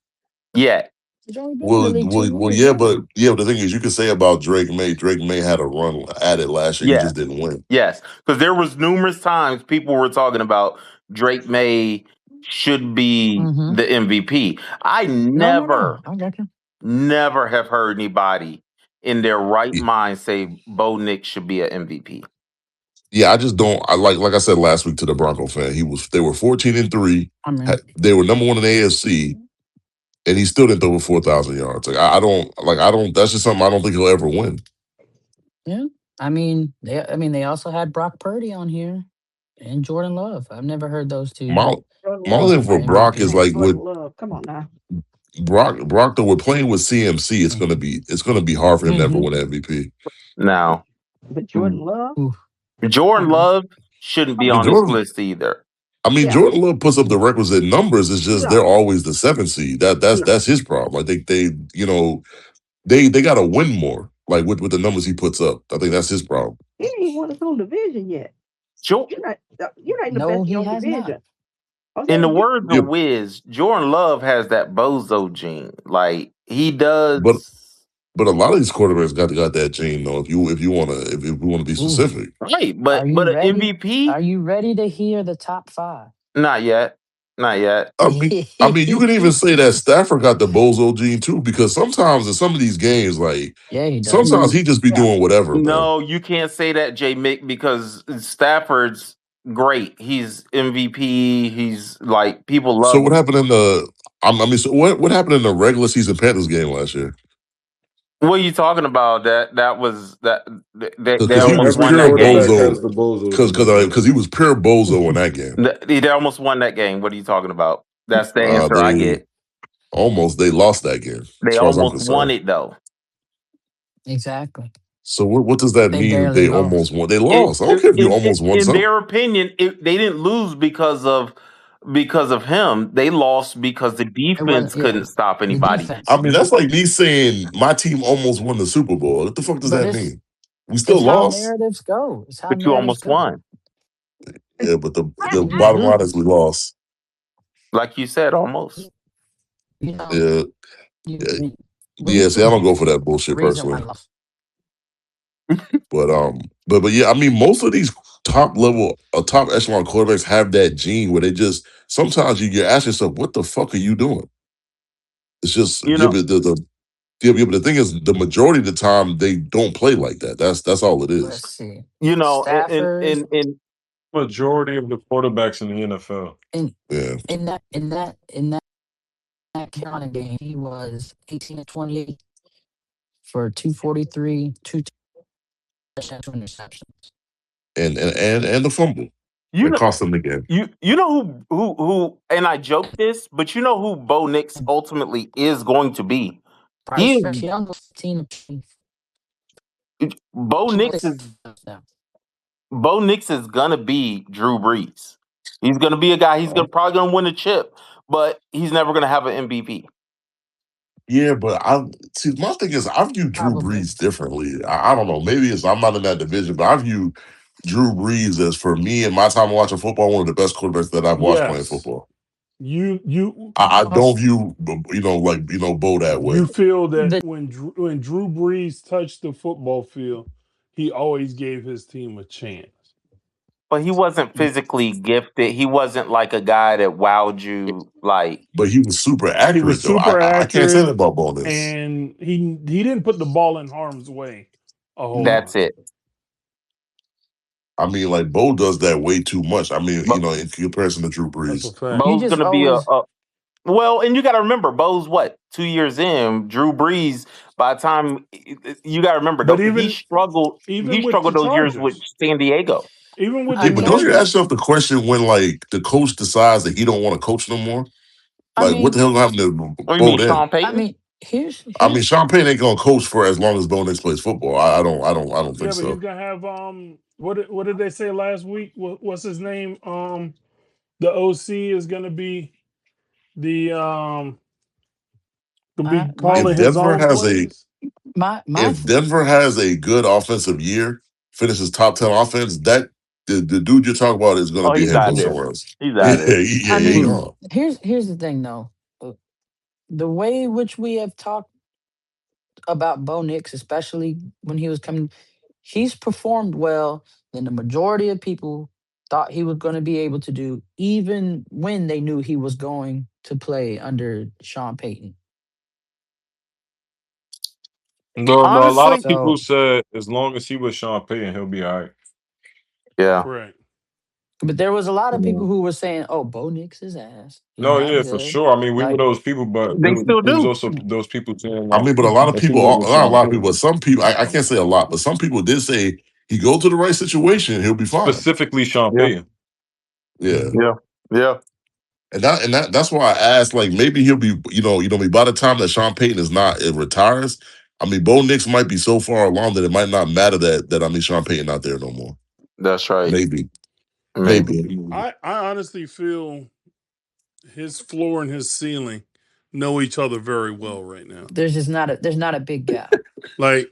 yeah. He's only been in the league 2 years. Yeah, Yeah. but the thing is, you can say about Drake May. Drake May had a run at it last year. He Yeah. just didn't win. Yes, because there was numerous times people were talking about Drake May should be Mm-hmm. the MVP. I No. I got you. never have heard anybody in their right Yeah, mind say Bo Nix should be an MVP. yeah, I just don't. I like I said last week to the Bronco fan. They were 14-3. I mean, They were number 1 in the AFC, and he still didn't throw over 4,000 yards. Like I don't. That's just something I don't think he'll ever win. yeah. I mean, they also had Brock Purdy on here and Jordan Love. I've never heard those two My Jordan my Love only mentioned thing for for Brock MVP. is and like with Jordan Love. Come on now. Brock though, we're playing with CMC. It's Mm-hmm. gonna be hard for him to ever Mm-hmm. win MVP. Now, But Jordan Love, Jordan uh-uh. Love shouldn't Come be I mean on. on this Jordan. list either. I mean Yeah. Jordan Love puts up the requisite numbers. It's just they're No. always the 7th seed. No. That's his problem. Like they got to win more. Like with the numbers he puts up. I think that's his problem. He ain't won his own division yet. Jo- You're not in the No, best of he your own has not. division. I'm in the saying you. words Yeah, of Wiz, Jordan Love has that bozo gene. Like he but does. a lot of these quarterbacks got that gene though. If you want to be Ooh. specific, Right, Are but you an ready? MVP? Are you ready to hear the top 5? Not yet. Not yet. I mean, you can even say that Stafford got the bozo gene too, because sometimes in some of these games, like Yeah, he does. sometimes he just be Yeah. doing whatever, man. No, you can't say that, J. Mick, because Stafford's great. He's MVP. He's like people So love what him. happened in the? I mean, so what happened in the regular season Panthers game last year? What are you talking about? That was that they Because he almost was Every won pure that quarterback game. bozo. has the bozo gene. Because he was pure bozo in that game. They almost won that game. What are you talking about? That's the answer I They get. they lost that game, as They far as I'm almost won concerned. it though. Exactly. So what does that They mean that barely they lost. almost won? They lost. I don't care if you almost won In something. their opinion, they didn't lose because of him. They lost because the It wasn't. defense Yeah, couldn't stop the anybody. I defense. mean, that's like me saying my team almost won the Super Bowl. What the fuck does But that mean? We still it's how lost. narratives go. It's how But you narratives almost go. won. Yeah, but the You bottom did. line is we lost. Like you said, almost. You know, Yeah, yeah, we yeah. See, I don't go for that the bullshit reason why personally. I lost. But yeah, I mean, most of these top level, top echelon quarterbacks have that gene where they just sometimes you ask yourself, what the fuck are you doing? It's just You yeah, know, but the thing is, the majority of the time they don't play like that. That's all it is. Let's see. you know, Stafford Majority of the quarterbacks in the NFL. in Yeah, that Carolina game, he was 18 of 28 for 243, 2 touchdowns, 2 interceptions. and the fumble. You It know, cost them the game. you know who, and I joke this, but you know who Bo Nix ultimately is going to be. He Bryce is Young was 15 Bo Nix is now. Bo Nix is gonna be Drew Brees. He's gonna be a guy. He's gonna probably gonna win a chip, but he's never gonna have an MVP. Yeah, but my thing is I view Drew Probably. Brees differently. I don't know. Maybe it's I'm not in that division, but I view Drew Brees as, for me in my time watching football, one of the best quarterbacks that I've watched playing Yes. football. You I don't view Bo that way. you feel that The when Drew Brees touched the football field, he always gave his team a chance. But he wasn't physically gifted. He wasn't like a guy that wowed you. Like But he was super He was accurate though. super I can't say that accurate, about bonus. and he didn't put the ball in harm's way a whole that's lot. it. I mean, like Bo does that way too much. I mean, But in comparison to Drew That's a Brees. fact. you Bo's just gonna be always a well, and you got to remember, Bo's what 2 years in. Drew Brees, by the time you got to remember, But though, he even struggled. He even with the struggled those years with Chargers, San Diego. even with I Yeah, the but mean don't you ask Chargers, yourself the question when like the coach decides that he don't want to coach no more? I Like, what mean the hell happened to Oh, you Bo mean then? Sean I Payton? mean here's I mean, here's Sean Payton ain't gonna coach for as long as Bo Nix plays football. I don't think yeah, but he's so. gonna have what did they say last week? What's his name? The OC is gonna be the gonna my be my calling If his Denver own has a plays. my if Denver has a good offensive year, finishes top 10 offense, that the dude you're talking about is gonna Oh, be a he's head out coach there. somewhere else. He's Yeah, out there. yeah, I he mean gone. here's the thing though. The way in which we have talked about Bo Nix, especially when he was coming, he's performed well than the majority of people thought he was going to be able to do, even when they knew he was going to play under Sean Payton. No, a lot of Honestly, people So, said as long as he was Sean Payton, he'll be all right. yeah. Right. but there was a lot of people who were saying, "Oh, Bo Nix his ass. He's No, not yeah, for good." sure. I mean, we were Like, those people, but They still it was do. also those people saying I like, mean, but a lot of if he people, wasn't not a Sean lot of people, but Payton, some people, I can't say a lot, but some people did say he go to the right situation, he'll be fine. specifically Sean Yeah. Payton. Yeah. Yeah. Yeah. That's why I asked, like, maybe he'll be, by the time that Sean Payton retires, I mean, Bo Nix might be so far along that it might not matter that Sean Payton not there no more. That's right. Maybe. Maybe. I honestly feel his floor and his ceiling know each other very well right now. there's not a big gap. Like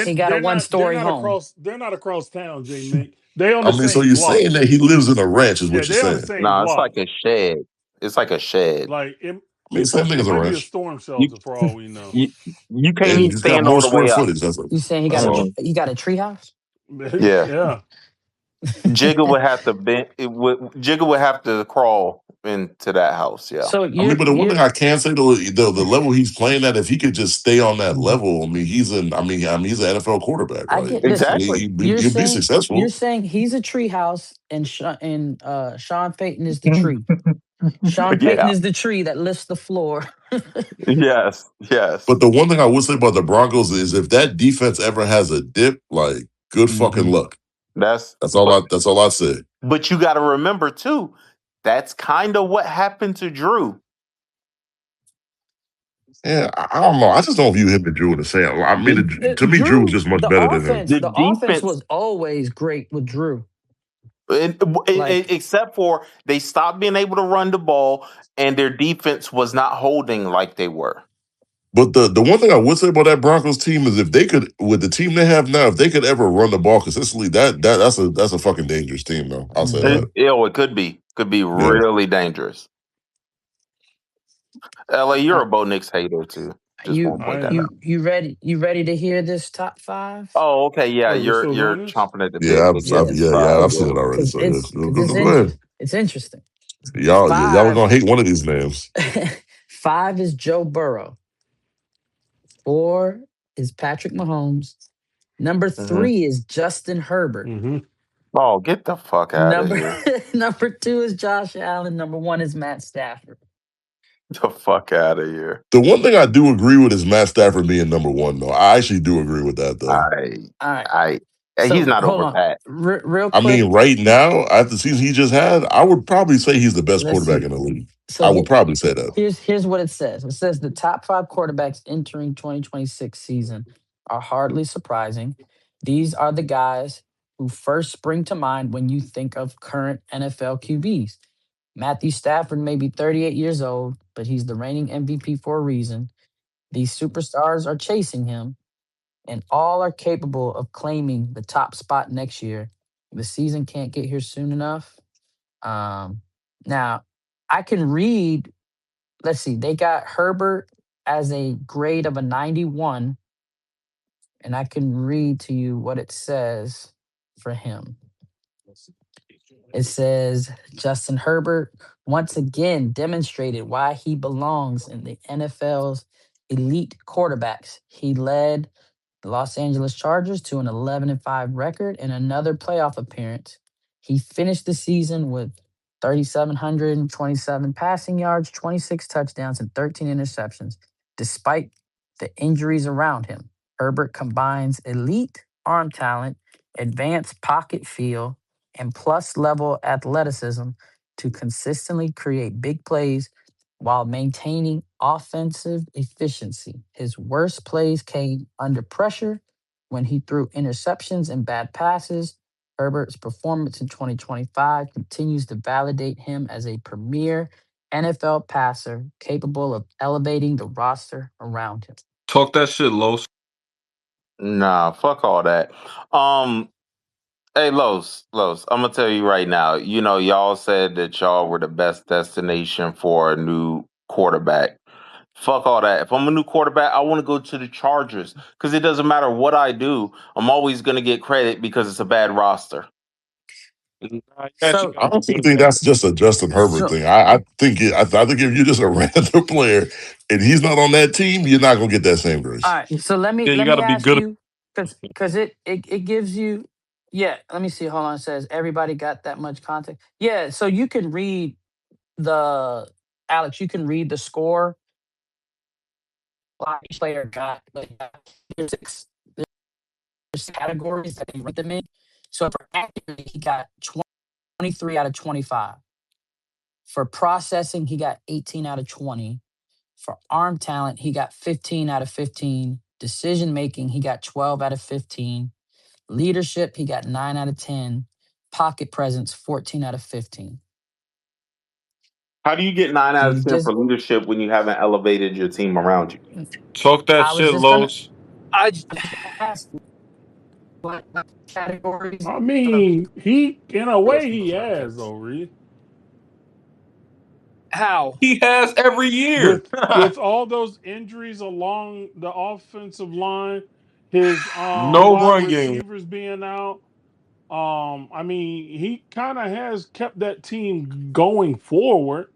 He got a one story home. they're not across town, J Nick. They on I the mean, so same you're block. saying that he lives in a ranch is Yeah, what you're they on the saying. same No, it's block. like a shed. It's like a shed. Like I mean, same thing it as a might be a ranch. storm You shelter for all we know. you you can't And even he's got stand more all the square way up. footage. You saying That's all. he got a treehouse? Yeah. Yeah. Jigga would have to Jigga would have to crawl into that house. Yeah. So I mean, but the one you're thing I can say though, the level he's playing at, if he could just stay on that level, I mean, he's an NFL quarterback. I Like get listen. Exactly. You're he'll be saying you're successful. saying he's a treehouse, and Sean Payton is the tree. Sean Payton Yeah. is the tree that lifts the floor. Yes. Yes. But the one thing I would say about the Broncos is if that defense ever has a dip, like good fucking Mhm. luck. That's That's all but I said. but you got to remember too. That's kind of what happened to Drew. Yeah, I don't know. I just don't view him and Drew in the same. I mean, The to me, Drew was just much better than him. the The offense defense, was always great with Drew. Like except for they stopped being able to run the ball, and their defense was not holding like they were. But the one thing I would say about that Broncos team is if they could, with the team they have now, if they could ever run the ball consistently, that's a fucking dangerous team, though. I'll say mhm. that. It could be Yeah. really dangerous. LA, you're uh, a Bo Nix hater too. Just you want to point I that am. out. you ready to hear this top five? Oh, okay, yeah, Oh, we're still you're doing this? chomping at the bit Yeah, to get Yeah, I've yeah. seen it already. So yeah. because Go ahead. it's interesting. Y'all are Five gonna hate one of these names. five is Joe Burrow. 4 is Patrick Mahomes. Number Mhm. 3 is Justin Herbert. Mm-hmm. Oh, get the fuck out of Number here! number 2 is Josh Allen. Number 1 is Matt Stafford. The fuck out of here! The one thing I do agree with is Matt Stafford being number one, though. I actually do agree with that, though. I All right. I He's So not hold over on, Pat. real I quick. mean, right now, after the season he just had, I would probably say he's the best Let's quarterback see. in the league. So I would probably say that. here's what it says. It says the top 5 quarterbacks entering 2026 season are hardly surprising. These are the guys who first spring to mind when you think of current NFL QBs. Matthew Stafford may be 38 years old, but he's the reigning MVP for a reason. These superstars are chasing him, and all are capable of claiming the top spot next year. The season can't get here soon enough. Um, Now, I can read, let's see, they got Herbert as a grade of a 91, and I can read to you what it says for him. It says Justin Herbert once again demonstrated why he belongs in the NFL's elite quarterbacks. He led the Los Angeles Chargers to an 11-5 record and another playoff appearance. He finished the season with 3,727 passing yards, 26 touchdowns, and 13 interceptions, despite the injuries around him. Herbert combines elite arm talent, advanced pocket feel, and plus level athleticism to consistently create big plays while maintaining offensive efficiency. His worst plays came under pressure when he threw interceptions and bad passes. Herbert's performance in 2025 continues to validate him as a premier NFL passer capable of elevating the roster around him. Talk that shit, Los. Nah, fuck all that. Um, Hey, Los, I'm gonna tell you right now. You know, y'all said that y'all were the best destination for a new quarterback. Fuck all that. If I'm a new quarterback, I want to go to the Chargers because it doesn't matter what I do. I'm always gonna get credit because it's a bad roster. Nah, you actually So, I got to don't think think that. that's just a Justin Herbert so thing. I think if you're just a random player and he's not on that team, you're not gonna get that same all grace. right. So let me Yeah, you let got me to be ask good. you because it gives you, yeah. Let me see. Hold on. It says everybody got that much content. Yeah. So you can read the Alex. You can read the score. Each player got like there's categories that they rate them in. So for accuracy, he got 23 out of 25. For processing, he got 18 out of 20. For arm talent, he got 15 out of 15. Decision making, he got 12 out of 15. Leadership, he got 9 out of 10. Pocket presence, 14 out of 15. How do you get 9 out of 10 Just, for leadership when you haven't elevated your team around you? Talk that I was shit, just gonna, Los. I just asked what categories. I mean, he in a way he has though, Reed. How? He has every year. With all those injuries along the offensive line, his No wide run game. receivers being out. I mean, he kind of has kept that team going forward.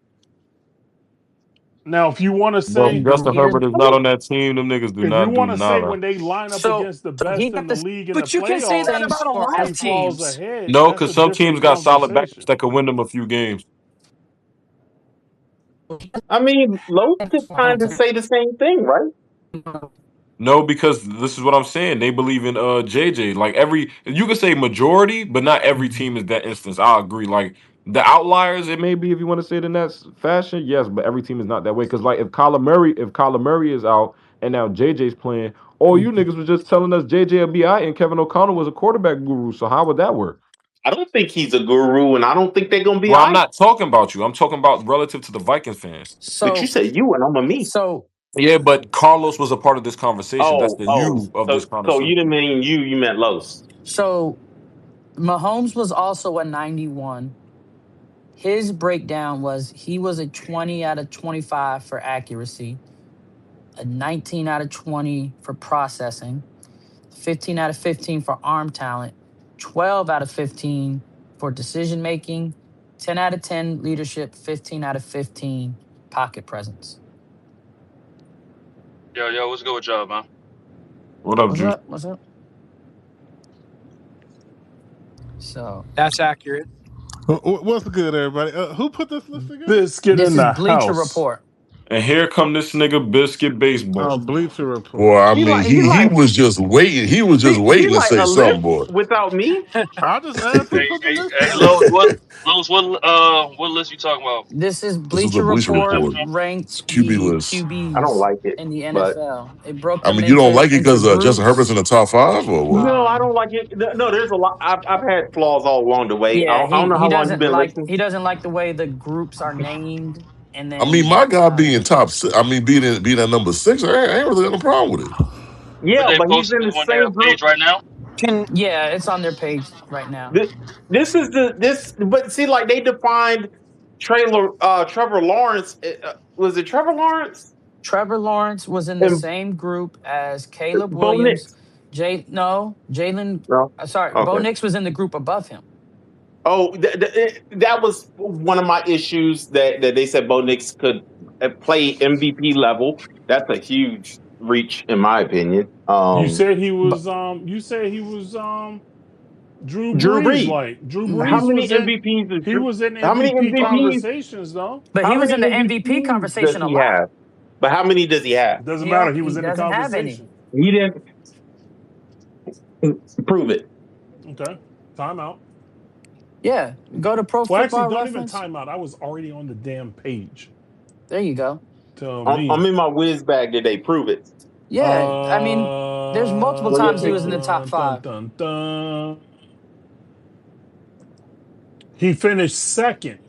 Now, if you want to Bro, say, if And Justin here's Herbert is not on that team, them niggas do if you not do want to say nada. when they line up so against the he best in got the this, league in the but you can say that playoffs, about a lot he of falls teams. ahead. No, That's because a some different teams got solid backups conversation. that could win them a few games. I mean, Los could kind of say the same thing, right? No, because this is what I'm saying. They believe in JJ. Like every you could say majority, but not every team is that instance. I agree. Like the outliers, it may be if you want to say it in that fashion, yes, but every team is not that way. Because like if Kyler Murray is out and now JJ's playing, all you niggas was just telling us JJ will be out and Kevin O'Connell was a quarterback guru. So how would that work? I don't think he's a guru, and I don't think they're gonna be Bro, all I'm right. not talking about you. I'm talking about relative to the Vikings fans. But you So, said you, and I'm a me. so, Yeah, but Carlos was a part of this conversation. That's Oh, the oh, you of so this so you conversation. didn't mean you meant Los. so Mahomes was also a 91. His breakdown was he was a 20 out of 25 for accuracy, a 19 out of 20 for processing, 15 out of 15 for arm talent, 12 out of 15 for decision making, 10 out of 10 leadership, 15 out of 15 pocket presence. Yo, what's good with y'all, man? What up, What's Juice? up? What's up? So That's accurate. What's good, everybody? Who put this list together? Biscuit this in is the Bleacher house. Report. And here come this nigga Biscuit Baseball. Bleacher Report. Boy, I He mean, like he he like was just waiting. He was just he waiting to like say a something, list boy. without me. I just asked him Hey, for the hey, list hey, back. Lowe's, what list you talking about? This is This was the Bleacher Bleacher Report Report ranked QB the list. I don't QBs like it, in the but NFL. It broke I them mean, you don't like it into because Justin Herbert's groups. in the top five, or what? no, I don't like it. No, there's a lot. I've had flaws all along the way. Yeah, I don't know how long you've been listening. he doesn't like the way the groups are named, and I mean, then my guy being top six, I mean, being at number six, I ain't really got no problem with it. But Yeah, they but he's posted in the it on their same group. page right now. Can yeah, it's on their page right now. This, this. But see, like they defined Trevor Lawrence. Was it Trevor Lawrence Trevor Lawrence was in the and same group as Caleb Bo Williams. Nix? Jalen. No. Sorry, Bo Okay. Nix was in the group above him. Oh, that was one of my issues that they said Bo Nix could play MVP level. That's a huge reach, in my opinion. You said he But was Drew Drew Brees Brees. like. Drew How Brees many was in MVPs is he Drew? was in How many MVP MVPs? conversations though. but he How was many in the MVP MVPs does conversation a he lot. have? But how many does he have? It doesn't matter. He was He in the doesn't have any. conversation. He didn't prove it. Okay. Timeout. Yeah, go to Pro Well, actually, Football don't even Reference. time out. I was already on the damn page. There you go. Tell I'm me. in my whiz bag. Did they prove it? Yeah, I mean, there's multiple Well, yeah, times he was in the top Dun five. dun dun. He finished second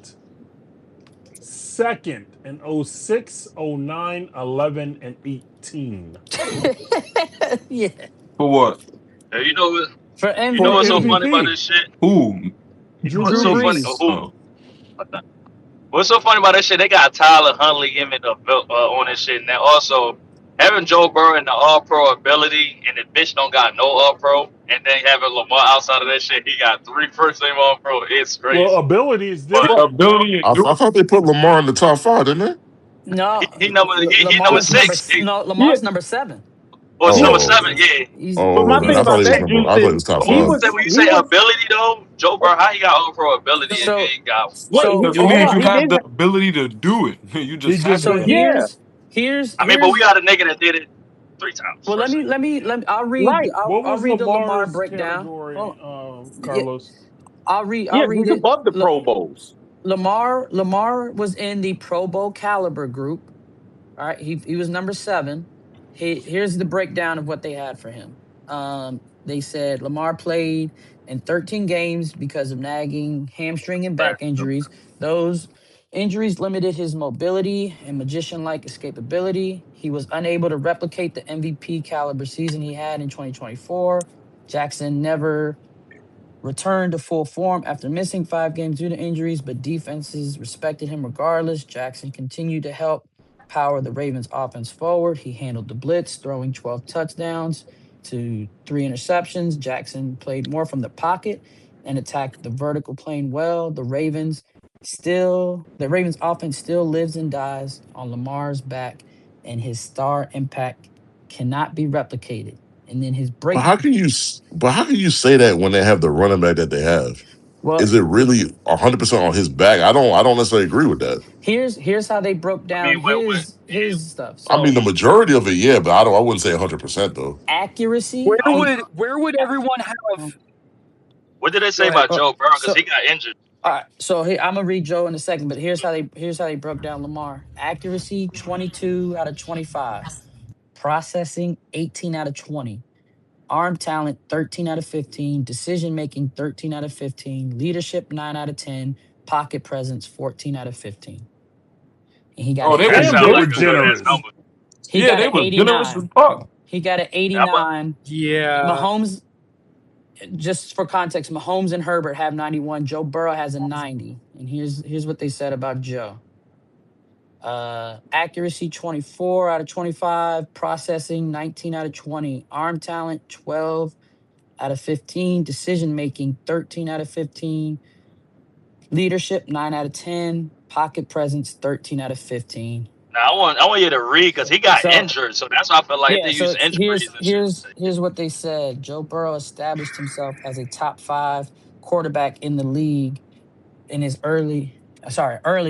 in 06, 09, 11, and 18 Yeah, For what? Hey, for you know for what's so MVP, funny about MVP. this shit? Who? You know Drew what's Drew so funny? Brees. Brees. Who? Oh, What's so funny about that shit? They got Tyler Huntley on this shit, and then also having Joe Burrow in the All Pro ability, and the bitch don't got no All Pro, and then having Lamar outside of that shit, he got 3 first-team All Pro. It's Well, crazy, ability is but the different. ability to do I thought they put Lamar in the top five, didn't they? No, he number Lamar's number. 6. No, Yeah, Lamar's number 7. Or it's yeah. number Oh, 7, okay. yeah. He's But my Oh, then thing I thought about he was that number. juice I thought he is was top he five. was When you he say was ability though, Joe Burrow, how he got All Pro ability and you so ain't got what? wait. so He, because it hold hold means on. you on. He have did. the ability to do it. You He just just haven't So didn't. done it. Yeah. I mean, but we here's got a nigga that did it 3 times well first thing. let me Right. What I'll was read the Lamar Lamar's breakdown. category, Well, yeah, Carlos? Yeah. I'll read He's it. above the Pro Bowls. Lamar was in the Pro Bowl caliber group. All right, he was number 7. Here's the breakdown of what they had for him. They said Lamar played in 13 games because of nagging hamstring and back Right. injuries. Those injuries limited his mobility and magician-like escapability. He was unable to replicate the MVP caliber season he had in 2024. Jackson never returned to full form after missing 5 games due to injuries, but defenses respected him regardless. Jackson continued to help power the Ravens offense forward. He handled the blitz, throwing 12 touchdowns to 3 interceptions. Jackson played more from the pocket and attacked the vertical plane well. The Ravens offense still lives and dies on Lamar's back, and his star impact cannot be replicated. And then his But break how can you? But how can you say that when they have the running back that they have? well, Is it really 100% on his back? I don't necessarily agree with that. here's how they broke I mean, down when yeah, his stuff. I mean, So the majority of it, yeah, but I wouldn't say 100% though. accuracy, where I don't, would everyone have? um, what did they Go say ahead. about Joe Burrow? Because so he got injured. all right, so here, I'm gonna read Joe in a second, but here's how they broke down Lamar. Accuracy 22 out of 25, processing 18 out of 20, arm talent 13 out of 15, decision making 13 out of 15, leadership 9 out of 10, pocket presence 14 out of 15. And he got Oh, an they That was Damn, 80 they sounds were like generous a with good that. ass generous. number. he Yeah, got they an was generous as 89. fuck. He got an Yeah, I'm 89. Yeah. Mahomes, just for context, Mahomes and Herbert have 91. Joe Burrow has a 90. And here's what they said about Joe. Accuracy 24 out of 25, processing 19 out of 20, arm talent 12 out of 15, decision making 13 out of 15, leadership 9 out of 10, pocket presence 13 out of 15. now I want you to read because he got So injured, so that's why I feel like yeah, they so use injuries and shit. here's what they said. Joe Burrow established himself as a top 5 quarterback in the league in his early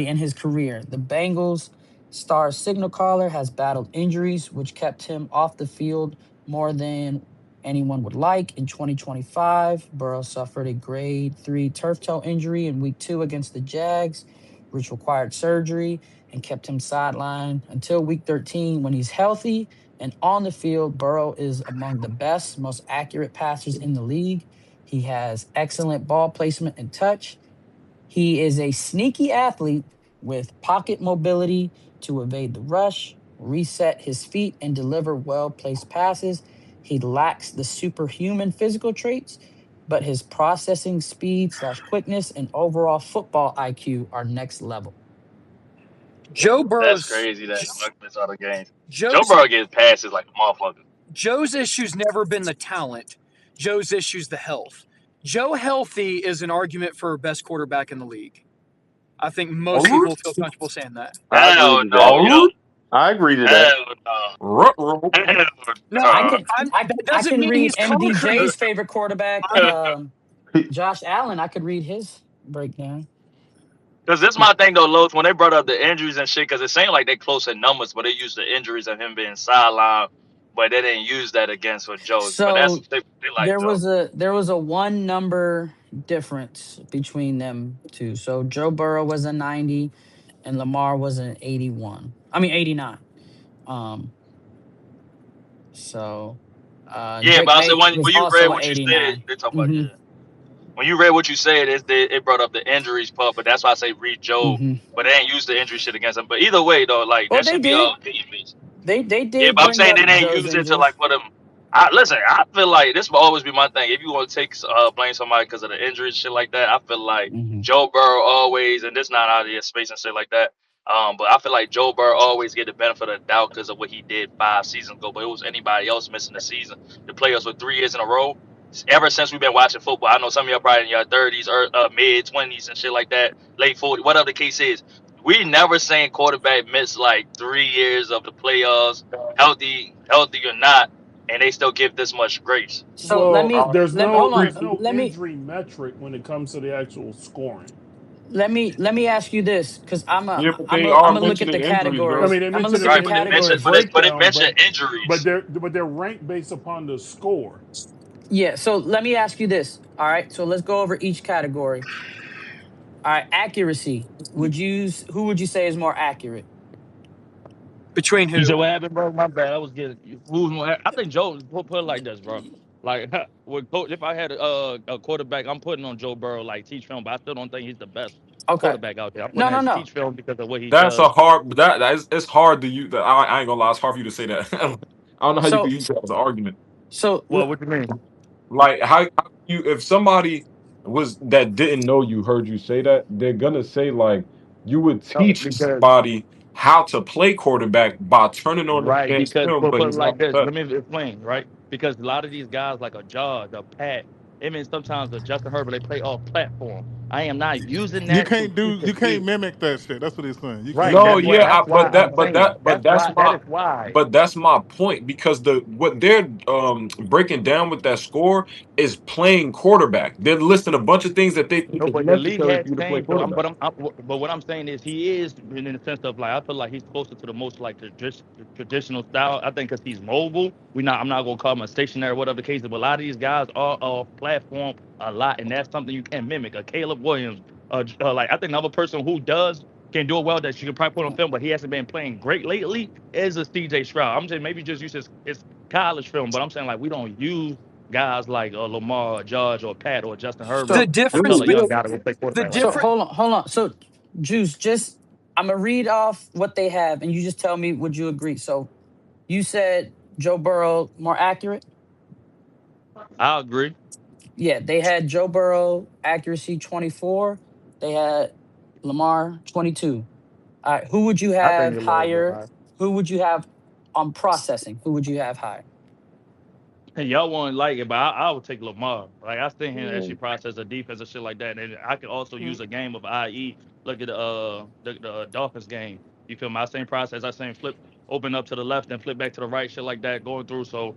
in his career. The Bengals Star signal caller has battled injuries, which kept him off the field more than anyone would like. In 2025, Burrow suffered a grade 3 turf toe injury in week 2 against the Jags, which required surgery and kept him sidelined until week 13. When he's healthy and on the field, Burrow is among the best, most accurate passers in the league. He has excellent ball placement and touch. He is a sneaky athlete with pocket mobility to evade the rush, reset his feet, and deliver well placed passes. He lacks the superhuman physical traits, but his processing speed slash quickness and overall football IQ are next level. Joe That's Burrow's crazy that Luck missed all the games. Joe Joe's Burrow gets passes like a motherfucker. Joe's issue's never been the talent. Joe's issue's the health. Joe healthy is an argument for best quarterback in the league. I think most people feel comfortable saying that. I agree Hell to no, that. you don't. I agree to that. Hell no. Ruh-roh. Hell No, I no. can I that I doesn't can mean read he's conquered. MDJ's favorite quarterback, Josh Allen. I could read his breakdown. Because this is my thing though, Los, when they brought up the injuries and shit, because it seemed like they close in numbers, but they used the injuries of him being sidelined, but they didn't use that against with Joe. But that's So they like though. there was a one number difference between them two. So Joe Burrow was a 90 and Lamar was an 81. I mean 89. Um so Yeah, but Drake I said May was when you read also an what you said, 89. they talk about Mhm. yeah. When you read what you said, it brought up the injuries part, but that's why I say read Joe, Mhm. but they ain't use the injury shit against him. But either way though, like Well, that they should be all did. opinion based. They Yeah, did but I'm bring saying up they didn't Joe's use it to like injuries. put him. Listen, I feel like this will always be my thing. If you want to take blame somebody because of the injury and shit like that, I feel like Mhm. Joe Burrow always, and this not out of his space and shit like that. But I feel like Joe Burrow always get the benefit of the doubt because of what he did 5 seasons ago. But it was anybody else missing the season. The playoffs for 3 years in a row. Ever since we've been watching football, I know some of y'all probably in your 30s or mid 20s and shit like that, late 40s, whatever the case is. We never seen quarterback miss like 3 years of the playoffs, healthy or not, and they still give this much grace. So Well, hold on. there's no Let me injury metric when it comes to the actual scoring. let me ask you this cuz Yeah, but I'm they a, are I'm gonna look at mentioning the injuries, I bro. categories. mean, they I'm gonna mentioned look it at the Right, in but the they categories. mention but they breakdown, mention but injuries. they're ranked based upon the score. Yeah, so let me ask you this. All right, so let's go over each category. All right, accuracy. Who would you say is more accurate? Between You said who? what happened, bro? My bad. I was getting who's more. I think Joe put it like this, bro. Like with coach, if I had a quarterback, I'm putting on Joe Burrow like teach film, but I still don't think he's the best Okay. quarterback out there. I'm No, putting no, as no. teach film because of what he That's a does. hard. That is it's hard to use. I ain't gonna lie. It's hard for you to say that. I don't know how you can So use that as an argument. so Well, what you mean? Like how you if somebody was that didn't know you heard you say that, they're gonna say like you would No, teach because somebody how to play quarterback by turning on the right, man's because film, but put it he's not like the this. best. Let me explain, right? Because a lot of these guys, like a Jaws, a Pat, even sometimes a Justin Herbert, they play off platform. I am not using You that to can't teach do. a You can't kid. mimic that shit. That's what he's saying. You Right. can't No, mimic That's that. that's yeah, why I'm saying. but that's That my is why. but that's my point because the what they're breaking down with that score is playing quarterback. They're listing a bunch of things that they think No, is but the league necessary for has you to play changed. But quarterback. but what I'm saying is he is in the sense of like I feel like he's closer to the most like the traditional style. I think because he's mobile. I'm not gonna call him a stationary, whatever the case is. But a lot of these guys are off platform a lot, and that's something you can mimic. A Caleb Williams, like I think another person who does can do it well that you can probably put on film, but he hasn't been playing great lately. Is a CJ Stroud. I'm saying maybe just use his college film, but I'm saying like we don't use guys like Lamar, or Judge, or Pat, or Justin The Herbert so to difference, tell a be, young guy to go play the quarterback like so that. different hold on. So Juice, just I'm gonna read off what they have and you just tell me would you agree. So you said Joe Burrow more accurate? I agree. Yeah, they had Joe Burrow accuracy 24. They had Lamar 22. All right, who would you I think have you're a little bit higher? high. Who would you have on processing? Who would you have higher? And y'all won't like it, but I would take Lamar. Like I think him actually process a defense and shit like that. And I could also use a game of IE. Look at the Dolphins game. You feel my same process. I same flip open up to the left and flip back to the right, shit like that going through. So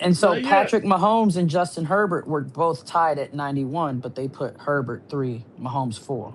And so Not yet. Patrick Mahomes and Justin Herbert were both tied at 91, but they put Herbert 3, Mahomes 4.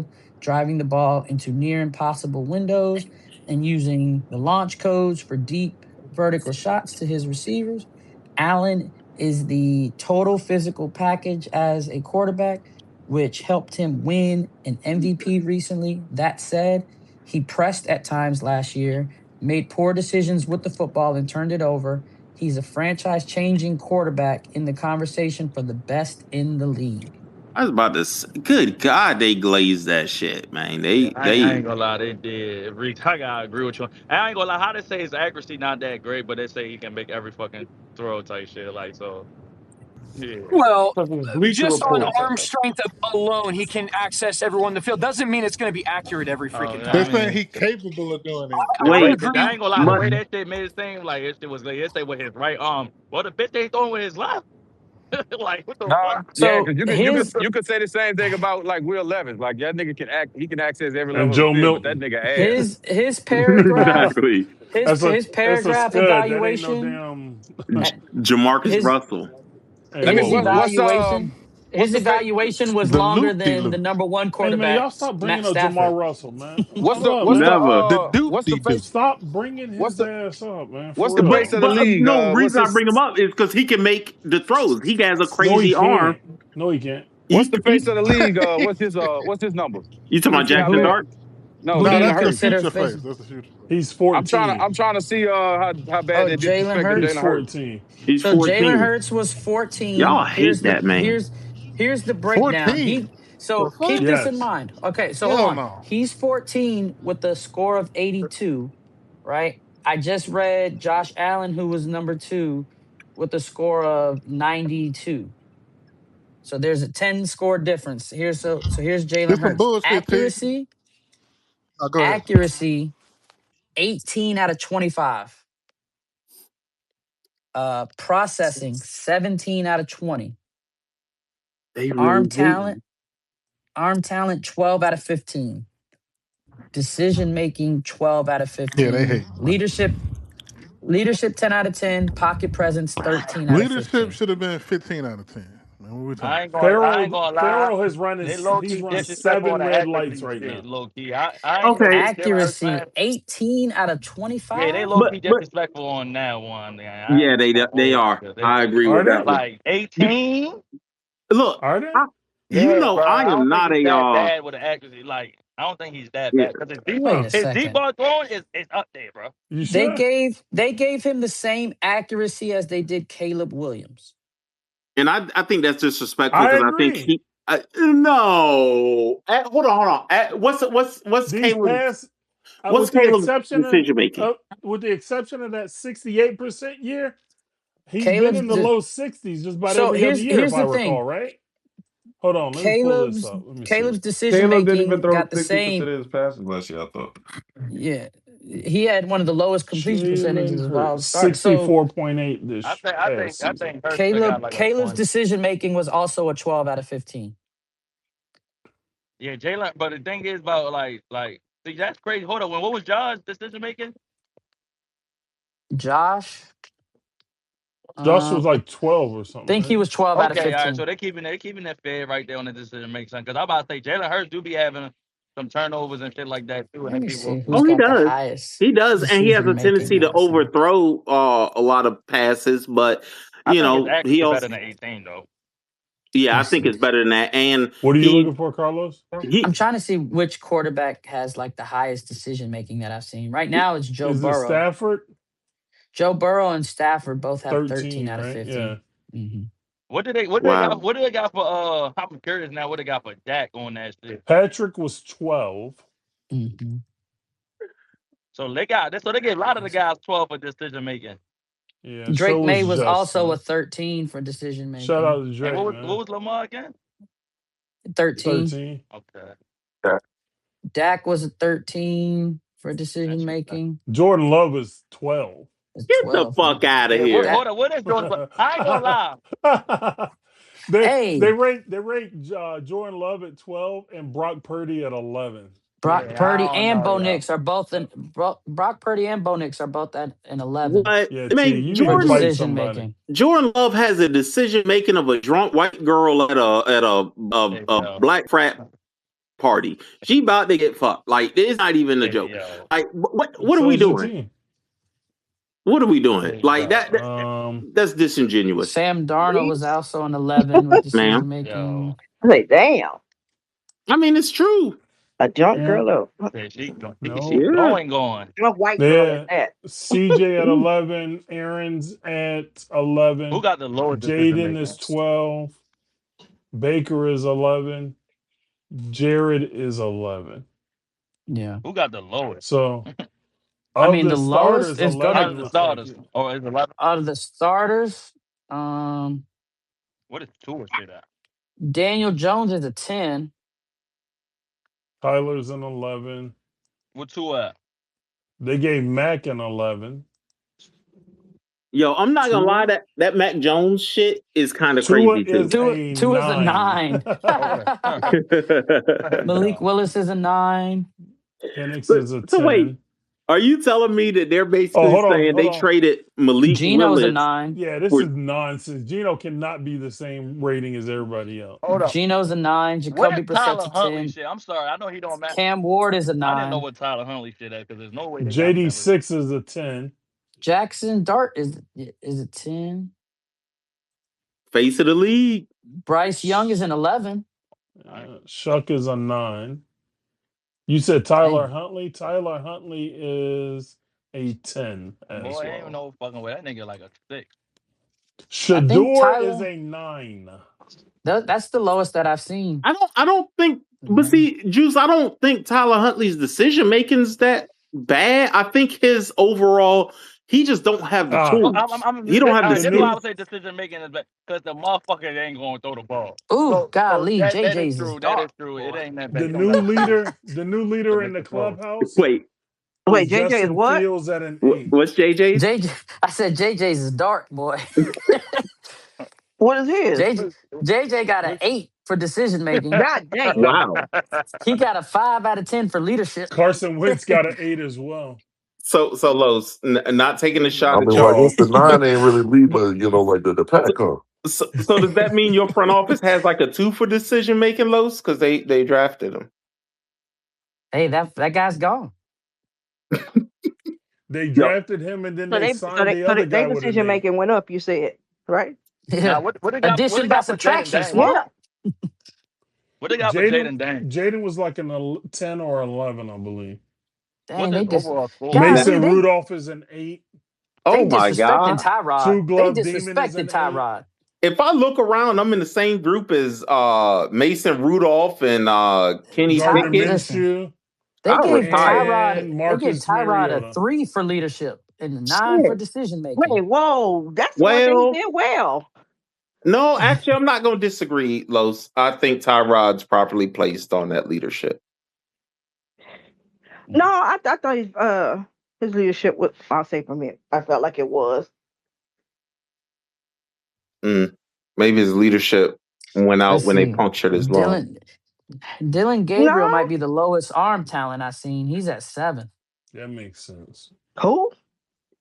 NFL driving the ball into near impossible windows, and using the launch codes for deep vertical shots to his receivers. Allen is the total physical package as a quarterback, which helped him win an MVP recently. That said, he pressed at times last year, made poor decisions with the football, and turned it over. He's a franchise-changing quarterback in the conversation for the best in the league. I was about to say, good God, they glazed that shit, man. I ain't gonna lie, they did. Reek, I gotta agree with you. I ain't gonna lie, how they say his accuracy not that great, but they say he can make every fucking throw type shit. Like, so, yeah. Well, Because it's Bleacher just on Report. arm strength alone, he can access everyone in the field. Doesn't mean it's going to be accurate every freaking They're I time. saying mean, he's capable of doing it. I would Wait, but I agree. ain't gonna lie, the but way that shit made it seem like it was like it say with his right arm. Well, the bitch they throwing with his left. Like, what the Nah, fuck? yeah, So because his you could say the same thing about like Will Levis. Like that nigga he can access every And level of the Joe field, but that Milton. nigga ass. his paragraph exactly. his That's a paragraph scud. That ain't no evaluation damn. at JaMarcus his Russell. Hey, Let me his whoa, whoa. evaluation what's his the face evaluation was The longer loop de than the loop. number one Hey man, quarterback, y'all stop Matt bringing up Stafford. Jamar Russell, man. Shut up, man. Never. The doop what's the de doop. face Stop bringing what's his the ass up, man. what's For the But face real. of the league? no, the What's reason I his bring him up is because he can make the throws. He has a No, he crazy arm. can't. No, he can't. what's He, the face he of the league? What's his number? you talking Let me about see how Jackson Who bad. Dart? No, who do No, you Jalen that's the Hurts. consider future face? face. That's the future face. He's 14. I'm trying to see how bad Oh, they Jalen disrespected He's Jalen Hurts. Hurts. 14. He's So Jalen 14. Hurts was 14. Y'all hate that man. Here's the breakdown. 14. The So keep fuck? this in Yes. mind. Okay, so hold Hell on. no. He's 14 with a score of 82, right? I just read Josh Allen, who was number 2, with a score of 92. So there's a 10 score difference. Here's Jalen This some Hurts. bullshit, T. Go ahead. Accuracy, 18 out of 25. Processing, 17 out of 20. They Arm really hate talent, him. 12 out of 15. Decision making, 12 out of Yeah, they 15. hate, bro. Leadership, 10 out of 10. Pocket presence, 13 out of Leadership 15. should have been 15 out of 10. Man, what we talking I about? ain't gonna, I ain't Pharaoh gonna lie. Pharaoh has run They low he's key run disrespectful on 7 the red lights accuracy right shit. now. Low key, I ain't no Okay, big Jalen Hurts Accuracy, fan. 18 out of Yeah, they 25. low but key disrespectful on that one. Man. I yeah, ain't they gonna they hold are. you. I agree Are with they? that one. Like 18. Look, Are they? I, Yeah, bro. I I am don't think not he's a that bad with the accuracy. Like, I don't think he's that yeah, bad because Wait a his deep second. ball throwing is up there, bro. You They sure? gave him the same accuracy as they did Caleb Williams. and I think that's disrespectful I because I think agree. he no. Hold on. What's These Caleb? past What's Caleb's decision making? with the exception of that 68% year, he's been Caleb's in the de- low 60s just about so every other year if here's I the recall, thing. right? Hold on, let me pull this Caleb's up. Let me see. Caleb's decision Caleb didn't making even throw got the 60% same. of his passes last year, I thought. Yeah, he had one of the lowest completion percentages Jalen of all Hurts, stars. So 64.8 this past I season. think Hurts would have got like a Caleb's 20. decision making was also a 12 out of 15. Yeah, Jalen. But the thing is about see, that's crazy. Hold on, what was Josh's decision making? Josh, Josh I was like 12 or something, think he right? was 12 out of Okay, all right. So 15. they keeping that fair right there on the decision making, because I'm about to say Jalen Hurts do be having some turnovers and shit like that too, Let and me people. see who's Oh, he got the does. highest He does, and he has decision a making tendency that to I've seen. overthrow a lot of passes, but I think it's he actually also better than 18 though. yeah, Let I me think see. it's better than that, and What are you he looking for, Carlos? I'm he trying to see which quarterback has like the highest decision making that I've seen. Right now, it's Joe Is it Burrow. Stafford? Joe Burrow and Stafford both have 13 13, out of right? Yeah. 15. Hmm What did wow. they got for I'm curious now what they got for Dak on that shit. Patrick was 12. hmm So they gave a lot of the guys 12 for decision making. Yeah, so Drake May was was also a Justin. 13 for decision Shout making. out to And Drake, man. what was Lamar again? 13. 13. Okay. Dak was a 13 for decision making. Jordan Love is 12. A Get the 12. fuck out of Yeah, here. Dak. hold on. What is Jordan? I ain't gonna lie. they Hey, rate Jordan Love at 12 and Brock Purdy at 11. Brock Yeah, Purdy I don't and know, Bo yo. Nix are both in. Brock Purdy and Bo Nix are both at an 11 What Yeah, T, man? you need for to Jordan fight decision somebody. making. Jordan Love has a decision making of a drunk white girl at a Hey, a yo. black frat party. She about to get fucked. Like, it's not even a joke. Yo. Like, what So are we is your doing? team. What are we doing? Hey, Like, yo. that's disingenuous. Sam Darnold was also an 11 with decision Ma'am. making. Yo. Like, damn. I mean, it's true. A drunk Yeah. girl though. Yeah, she No. going. A white girl Yeah. at that. CJ at 11. Aaron's at 11. Who got the lowest decision Jaden making? is 12. Baker is 11. Jared is 11. Yeah. Who got the lowest? So, I of mean, the the lowest starters, is gonna 11 Out of the looks like starters. you. Or is 11? out of the starters. What is Tua shit at? Daniel Jones is a 10. Tyler's an 11. What Tua at? They gave Mac an 11. Yo, I'm not gonna lie, Tua? that Mac Jones shit is kind of Tua crazy too. is a Tua's a 9. 9. Malik Willis is a 9. Penix is a 10. So wait, are you telling me that they're basically hold on, saying hold they on. traded Malik Gino's Willis? a 9. Yeah, this for- is nonsense. Gino cannot be the same rating as everybody else. Hold up. Gino's a 9. What Jacoby is Tyler Brissett's a Huntley 10. shit? I'm sorry. I know he don't matter. Cam Ward is a I didn't know 9. what Tyler Huntley shit at because there's no way they got him that JD6 is a 10. Jackson Dart is a 10. Face of the league. Bryce Young is an 11. Shuck is a 9. You said Tyler Dang. Huntley. Tyler Huntley is a 10 as Boy, ain't well. no fucking way. That nigga like a 6. Shedeur Tyler- is a 9. That's the lowest that I've seen. I don't think, but see, Juice, I don't think Tyler Huntley's decision making is that bad. I think his overall, he just don't have the tools. He don't have the That's why I skills. would say decision making is bad because the motherfucker ain't going to throw the ball. Ooh, golly, that JJ's is is true. That dark. is true. It ain't that The bad. new leader in the clubhouse. Wait, JJ is Justin what? Fields at an 8. What's JJ's? I said JJ's is dark, boy. What is his? JJ got an 8 for decision making. God damn. Wow. He got a 5 out of 10 for leadership. Carson Wentz got an 8 as well. So Los, not taking a shot I at mean, y'all. well, I guess the 9 ain't really leading, like the pack, huh? So does that mean your front office has like a 2 for decision making, Los? Because they drafted him. Hey, that guy's gone. They drafted him and then they signed the other guy their with an decision 8. making went up, you said, right? Yeah. What they got? Addition by subtraction, Yeah. Swamp. What they got for Jaden Daniels? Jaden was like an 10 or 11, I believe. Dang, What's his overall score? Mason Rudolph is an 8. Oh my disrespecting God. Tyrod. Two Glove They Demon is an disrespected Tyrod. If I look around, I'm in the same group as Mason Rudolph and Kenny Gardner Pickett. Minshew. They I gave retired. And Tyrod Marcus a Mariota. 3 for leadership and a 9 for decision making. Wait, whoa. That's why they did well. No, actually, I'm not going to disagree, Los. I think Tyrod's properly placed on that leadership. No, I thought his leadership was, I'll say for me, I felt like it was. Maybe his leadership went out when they punctured his lung. Dylan Gabriel might be the lowest arm talent I've seen. He's at 7. That makes sense. Who?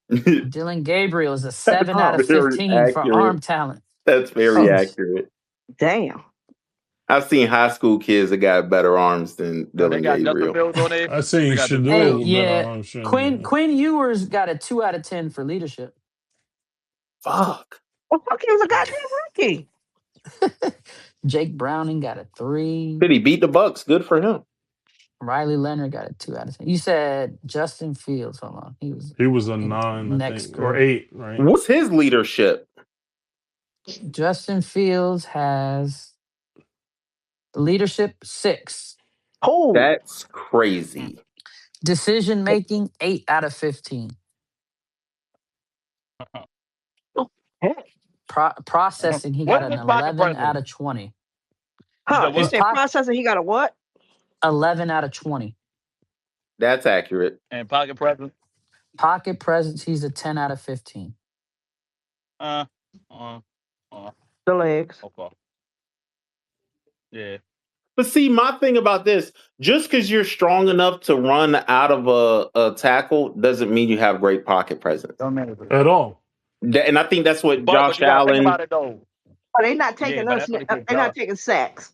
Dylan Gabriel is a 7 out of 15 for arm talent. That's very accurate. Damn. I've seen high school kids that got better arms than Dylan Gabriel. I seen Shedeur with better arms. Quinn Ewers got a 2 out of 10 for leadership. Fuck. Well, fuck, he was a goddamn rookie. Jake Browning got a 3. Did he beat the Bucks? Good for him. Riley Leonard got a 2 out of 10. You said Justin Fields. Hold on. He was a 9, I think, or group. 8, right? What's his leadership? Justin Fields has leadership 6. Oh, that's crazy. Decision making 8 out of 15. Processing, he got an 11 out of 20. Huh? You said processing, he got a what? 11 out of 20. That's accurate. And pocket presence? Pocket presence, he's a 10 out of 15. The legs. Okay. Yeah. But see, my thing about this, just because you're strong enough to run out of a tackle doesn't mean you have great pocket presence. At all. And I think that's what Josh Allen. Oh, they're not taking us. They're not taking sacks.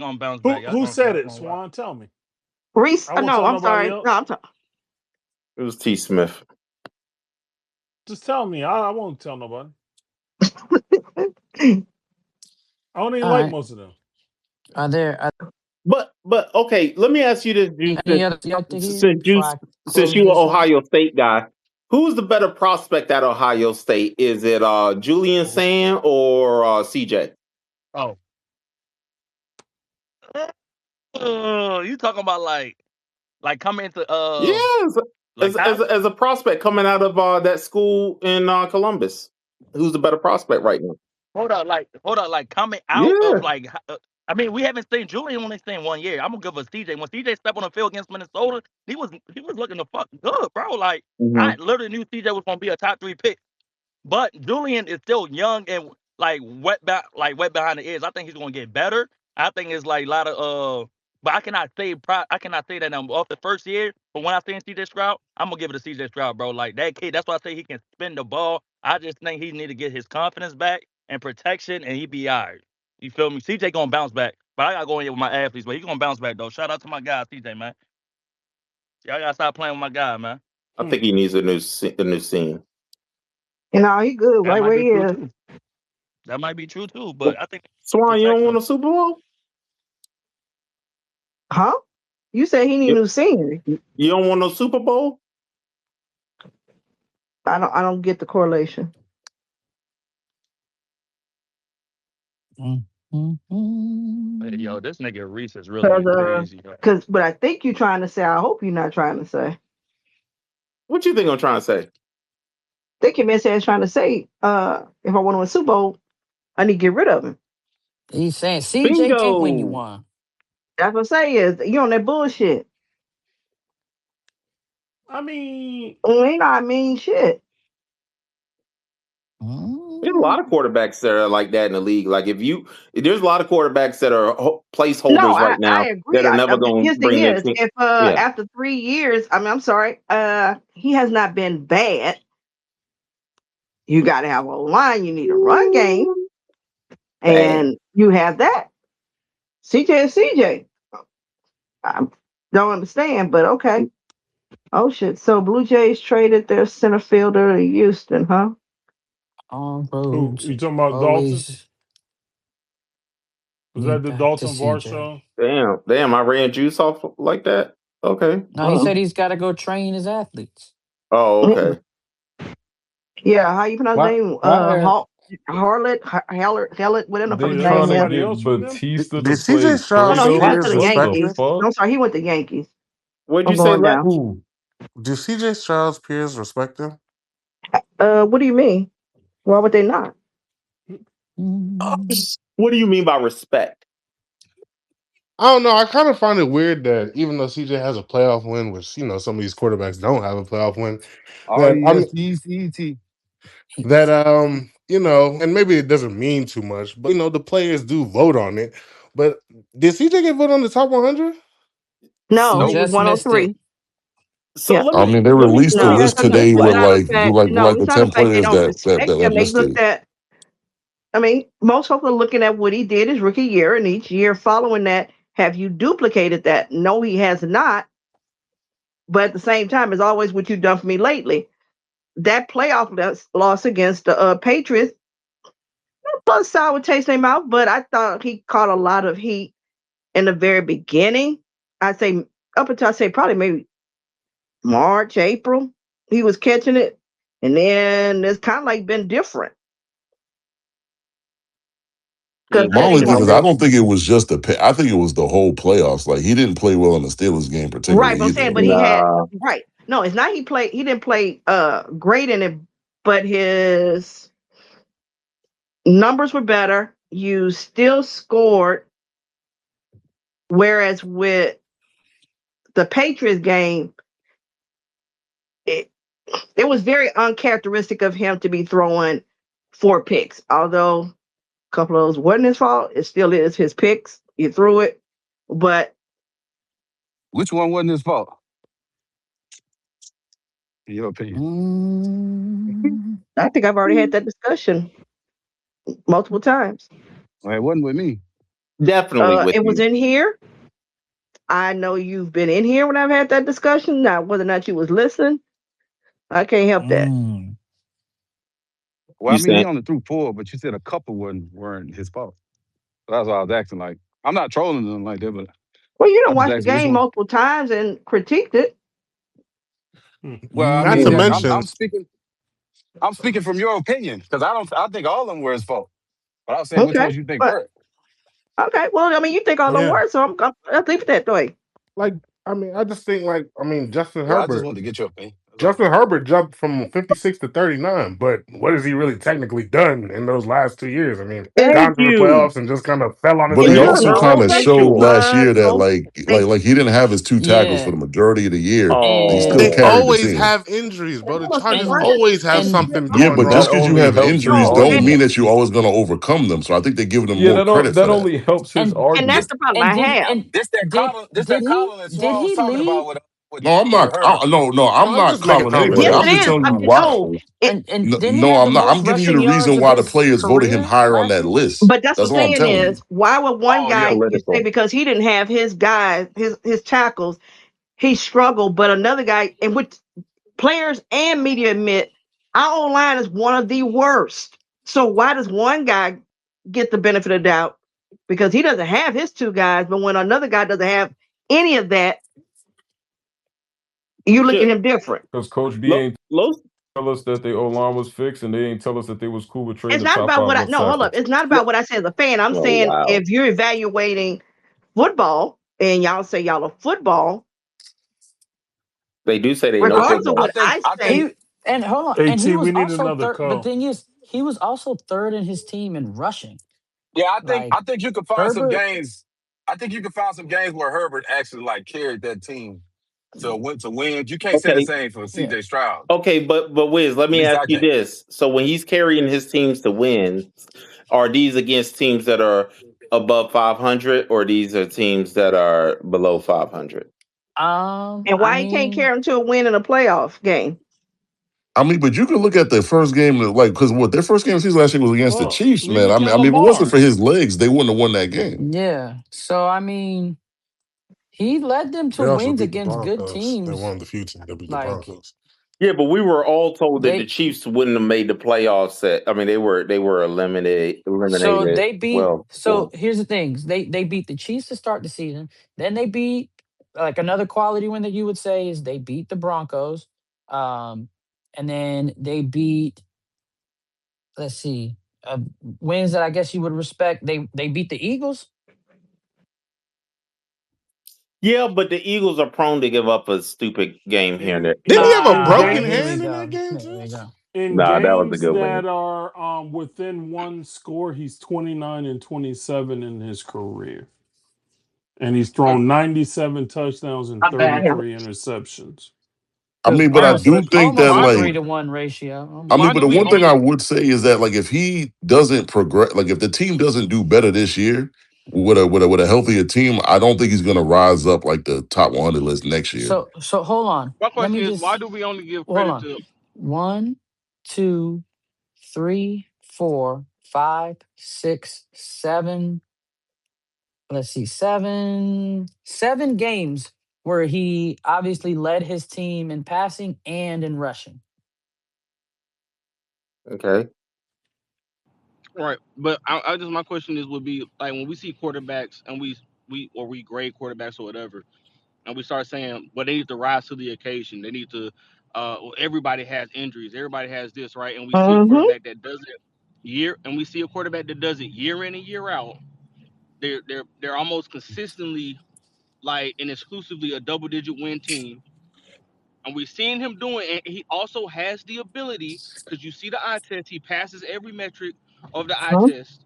gonna bounce back. Y'all Who gonna said y'all it? gonna watch. Swan, tell me. Reese. I won't No, tell I'm nobody sorry. No, else. I'm sorry. It was T. Smith. Just tell me. I won't tell nobody. I don't even All like right. most of them. Are there But okay, let me ask you this, Any other y'all to hear since you before I since close you an this out? Ohio State guy, who's the better prospect at Ohio State? Is it Julian Sand or CJ? Oh, You talking about like coming into Yes, like college? as a prospect coming out of that school in Columbus, who's the better prospect right now? Hold on, like coming out of Yeah. like. I mean, we haven't seen Julian only seen 1 year. I'm gonna give a CJ. When CJ stepped on the field against Minnesota, he was looking the fuck good, bro. Like I Hmm. literally knew CJ was gonna be a top 3 pick. But Julian is still young and like wet behind the ears. I think he's gonna get better. I think it's like a lot of but I cannot say that off the first year. But when I seen CJ Stroud, I'm gonna give it to CJ Stroud, bro. Like that kid, that's why I say he can spin the ball. I just think he need to get his confidence back and protection, and he be all right. You feel me? CJ gonna bounce back. But I gotta go in here with my athletes, but he gonna bounce back though. Shout out to my guy, CJ, man. Y'all gotta stop playing with my guy, man. I think he needs a new scene. He good That right might where be he true is. too. That might be true too, but I think Swan, you don't protection. want a Super Bowl? Huh? You said he need You, new scenery. you don't want no Super Bowl? I don't get the correlation. Hey, yo, this nigga Reese is really crazy, yo. But I think you're trying to say. I hope you're not trying to say. I What you think I'm trying to say? think your man said trying to say. If I want to win Super Bowl, I need to get rid of him. He's saying CJ can't win you Bingo. one. That's what I say is you on that bullshit. I mean, Ain't not mean shit. There's a lot of quarterbacks that are like that in the league. Like there's a lot of quarterbacks that are No, placeholders I right now agree. that are never But going to his thing bring their is, team. if Yeah. after 3 years, I mean, I'm sorry, he has not been bad. You got to have a line. You need a run game, Bad. and you have that. CJ is CJ. I don't understand, but okay. Oh shit! So Blue Jays traded their center fielder to Houston, huh? All who roads you talking about? Dalton? always Was that lead the back to Dalton CJ. Varsho? Damn! I ran juice off like that. Okay. No, he said he's got to go train his athletes. Oh, okay. Yeah, how you pronounce his I name? I asked, Harlet, whatever the fuck they his They got name trying to was. somebody get else with them? Batista Did to CJ play Oh Stroud's no, he went to peers the Kratos. What respect the Yankees. him? No, fuck? I'm sorry, he went to Yankees. What'd you I'm say? going down. Who? Do CJ Stroud's peers respect him? What do you mean? Why would they not? Mm. What do you mean by respect? I don't know. I kind of find it weird that even though CJ has a playoff win, which some of these quarterbacks don't have a playoff win, that I'm R-E-S-P-E-C-T. that and maybe it doesn't mean too much, but the players do vote on it. But did CJ get voted on the top 100? No, He he So was just missed it. 103. so Yeah. let I me mean, they let me released the let No, me that's list ask not. you this today It's with question. not a fact. No, the it's not a 10 fact they players don't that respect got him. They listed. looked at. I mean, most folks are looking at what he did his rookie year, and each year following that, have you duplicated that? No, he has not. But at the same time, it's always what you've done for me lately. That playoff loss against the Patriots, plus sour taste in their mouth, but I thought he caught a lot of heat in the very beginning. I'd say up until I say probably maybe March, April, he was catching it. And then it's kind of like been different. Yeah, Because, he My had only you thing know, is, I don't think it was just I think it was the whole playoffs. Like he didn't play well in the Steelers game, right, particularly but I'm either. saying, but he had, nah. right. No, it's not he didn't play great in it, but his numbers were better. You still scored. Whereas with the Patriots game, it, it was very uncharacteristic of him to be throwing 4 picks. Although a couple of those wasn't his fault, it still is his picks. He threw it, but Which one wasn't his fault, in your opinion? I think I've already had that discussion multiple times. Well, it wasn't with me. Definitely with It was you. in here. I know you've been in here when I've had that discussion. Now, whether or not you was listening, I can't help that. Mm. Well, You I mean, he saying only threw 4, but you said a couple weren't his fault. So that's why I was acting like I'm not trolling them like that, but Well, you done I just watched the asked you which game one. multiple times and critiqued it. Well, I Not mean, to Mm. I'm mention, speaking. I'm speaking from your opinion because I don't. I think all of them were his fault. But I was saying which Okay, ones you think but were. okay. Well, I mean, you think all them yeah, words, so I'll leave it that way. like I mean, I just think Justin Well, I just Herbert. wanted to get your opinion. That's all. Justin Herbert jumped from 56 to 39, but what has he really technically done in those last 2 years? I mean, Thank gone to the you. playoffs and just kind of fell on his But Is he this face. a also kind knowledge of showed ritual? last year that Most like he didn't have his two tackles for Yeah, the majority of the year. He still and They carried the Oh, always team. have injuries, bro. The most of Chargers and always have and something Yeah, going but That just wrong. because you only have helps his injuries no, don't and mean argument. that you're always going to overcome them. So I think they're giving them Yeah, more credit for that that. only helps his and and that's argument. the problem and I did have. and This that did Colin. This that did he Colin and did Swab was he talking leave? about No, I'm not. Herbert. No, No, I'm I'm not just making calling comments. anybody. Yes, I'm it just is. telling you why. No, it. And No, didn't he no, have the I'm not. most I'm giving you rushing the yards reason of why the his players voted him career higher on last that year? list. But that's That's what all I'm I'm saying telling you. is why would one oh, guy you say political. because he didn't have his guys his tackles he struggled, but another guy in which players and media admit our own line is one of the worst. So why does one guy get the benefit of doubt because he doesn't have his two guys, but when another guy doesn't have any of that, you look at Should him different. Because Coach B Lo, ain't Los, tell us that their O line was fixed, and they ain't tell us that they was cool with trading It's the not top about five what I left no hold up. tackle. It's not Lo, about what I say as a fan. I'm oh saying wow. if you're evaluating football and y'all say y'all are football, They do say they know regardless of I football. what think. I I think. say, He and hold on, and At, he we was need also another third. But call. thing is, he was also third in his team in rushing. Yeah, I think. Like I think you could find some Herbert, games. I think you could find some games where Herbert actually like carried that team to win. You can't say the Okay, same for yeah. C.J. Stroud. okay, but Wiz, let At me least ask I you can't. this: so when he's carrying his teams to win, are these against teams that are above 500, or these are teams that are below 500? and I why he can't mean, carry them to a win in a playoff game. I mean, but you can look at the first game, like because what their first game of the season last year was against the Well, Chiefs, man. look at If it wasn't Lamar. for his legs, they wouldn't have won that game. yeah. So I mean, he led them to They also wins beat the against good Broncos. They're one teams. of the few teams that beat the Like Broncos. Yeah, but we were all told that the they, Chiefs wouldn't have made the playoffs. I mean, they were eliminated. so Eliminated. they beat. Well, So here's the things: they beat the Chiefs to start the season. Then they beat like another quality win that you would say is they beat the Broncos, and then they beat. Let's see, wins that I guess you would respect. They beat the Eagles. yeah, but the Eagles are prone to give up a stupid game here and In there. Didn't he have a in Ah, broken here we games hand in go. that game There too? we go. in Nah, that was a games good win. that are within one score, he's 29 and 27 in his career. And he's thrown 97 touchdowns and Not bad. 33 interceptions. I So mean, but I Uh, almost do think that almost a Why do 3-to-1 ratio. I mean, why but Almost. do the we one thing I only would say is that like if he doesn't progress, like if the team doesn't do better this year with a healthier team, I don't think he's going to rise up like the top 100 list next year. So hold on. my Let question me is why just do we only give hold credit on. to 1, 2, 3, 4, 5, 6, 7. Let's see, seven games where he obviously led his team in passing and in rushing. Okay. right? But I just my question is would be like when we see quarterbacks and we grade quarterbacks or whatever, and we start saying, well, they need to rise to the occasion. They need to. Well, everybody has injuries. Everybody has this, right? And we see a Mm-hmm. quarterback that does it and we see a quarterback that does it year in and year out. They're almost consistently like and exclusively a double digit win team. And we've seen him doing, and he also has the ability because you see the eye test. He passes every metric of the eye test,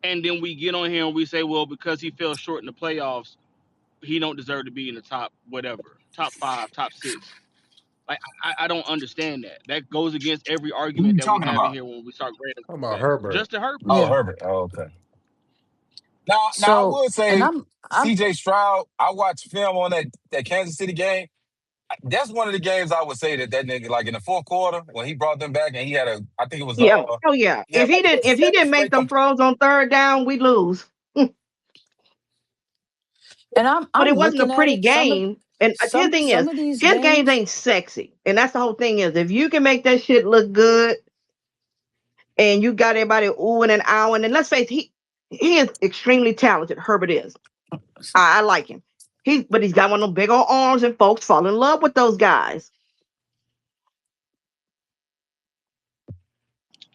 and then we get on here and we say, well, because he fell short in the playoffs, he don't deserve to be in the top whatever, top five, top six. Like I don't understand that. That goes against every Who are argument you that we talking have in about? here when we start grading How about quarterbacks. Herbert? Justin Herbert. Oh, Yeah. Herbert. Oh, okay. Now I So will and say I'm C.J. Stroud. I watched film on that Kansas City game. That's one of the games I would say that nigga like in the fourth quarter when he brought them back and he had I think it was Yeah. Oh yeah. he had like If he seven didn't make straight. them throws on third down, we lose. and I'm But I'm it wasn't a looking at pretty it. Some of game. And his thing is, some of these his games games. ain't sexy. And that's the whole thing is, if you can make that shit look good and you got everybody oohing and ahhing, and let's face it, he is extremely talented. Herbert is. I like him. But he's got one of them big old arms, and folks fall in love with those guys.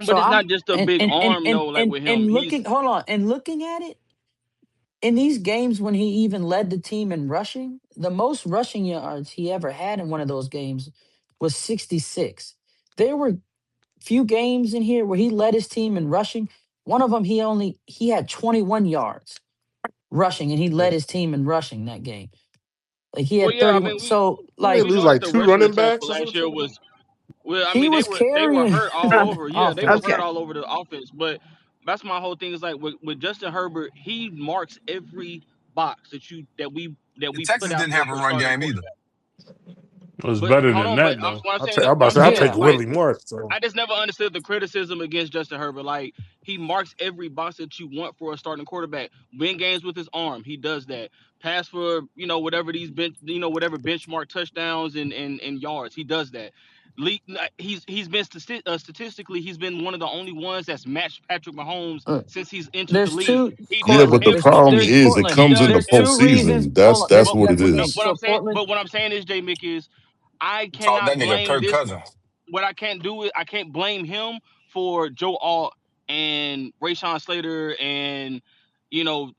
So But it's I'm not just a big arm though. Like with him, and he's looking. Hold on, and looking at it in these games when he even led the team in rushing, the most rushing yards he ever had in one of those games was 66. There were few games in here where he led his team in rushing. One of them he had 21 yards rushing, and he led his team in rushing that game. Like he well, had yeah. I 31. mean, we So Didn't they like we lose know that like the two rushing running attack for backs or some last year shit? was. Well, I he mean, was they were carrying hurt all the over. Yeah, they were offense. hurt Okay. all over the offense. But that's my whole thing. Is like with Justin Herbert, he marks every box that The we put Texans out didn't there have a for a run starting game either. quarterback. It was But better hold than on, but that though. what I'm saying, I'm about to I'm say I'll saying take this Yeah. right. Willie Marks. So. I just never understood the criticism against Justin Herbert. Like he marks every box that you want for a starting quarterback. Win games with his arm, he does that. Pass for whatever whatever benchmark touchdowns and yards, he does that. He's been statistically he's been one of the only ones that's matched Patrick Mahomes Uh, since he's entered the there's league. two He Yeah, does but Cortland. the There's problem everything. there's is it Cortland. He comes in does the There's two everything. reasons. postseason. Hold on. That's But what Yeah, it no, is. so Cortland. what I'm saying is, J Mick is I Called that cannot nigga blame Kirk this. Cousins. What I can't do is I can't blame him for Joe Alt and Rayshawn Slater and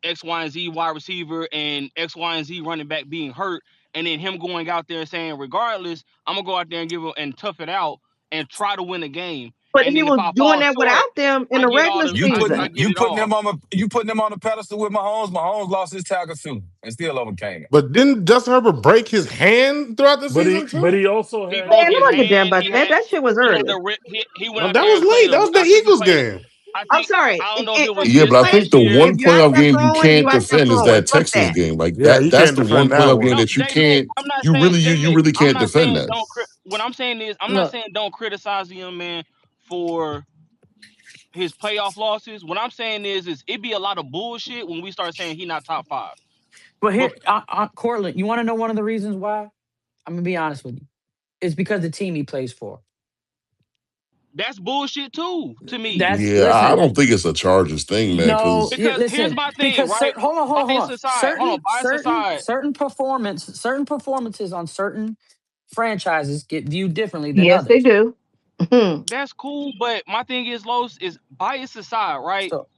X, Y, and Z wide receiver and X, Y, and Z running back being hurt, and then him going out there saying, regardless, I'm gonna go out there and give it and tough it out and try to win a game. But And he then if was I doing fall that short, without them in I the get all regular the You season. I get it putting all. him on the pedestal with Mahomes. Mahomes lost his tackle too and still overcame it. But didn't Justin Herbert break his hand throughout the But season he too? also He had broke Man, his nobody gives a damn hand. about that. That shit was He had early. to rip. He went No, out that there was and played late. a. That was the I think he Eagles played. game. I'm sorry. I don't If, know if if, it was if Yeah, you this but I play, think last the year. one if you're out playoff there game you throwing, can't you out there defend is throwing. that Fuck Texans that. game. Like Yeah, you that's can't the one defend that playoff game one. No, that you J Mick, can't I'm not saying J you Mick. really I'm can't not defend saying that. What I'm saying is I'm not Look, saying don't criticize the young man for his playoff losses. What I'm saying is it be a lot of bullshit when we start saying he not top five. but But here, Cortland, you want to know one of the reasons why? I'm gonna be honest with you. It's because the team he plays for. that's bullshit too to me. That's Yeah, I listen. don't think it's a Chargers thing, man, No, because here, Because here's listen. my thing, Because right? Bias aside, hold on. Bias aside, certain performances on certain franchises get viewed differently than Yes, they others. do. Mhm. that's cool. But my thing is, Los, is bias aside, right? So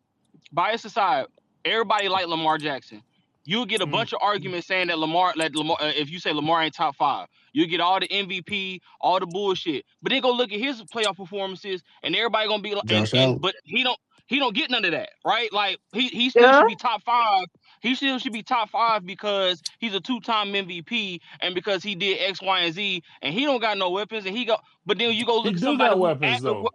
Bias aside, everybody like Lamar Jackson. You'll get a mm, bunch of arguments saying that Lamar, if you say Lamar ain't top five, you get all the MVP, all the bullshit. But then go look at his playoff performances, and everybody gonna be like, Josh and Allen. but he don't get none of that, right? Like he still Yeah. should be top five. He still should be top five because he's a two-time MVP and because he did X, Y, and Z, and he don't got no weapons, and he go. But then you go he look at do somebody got who weapons though.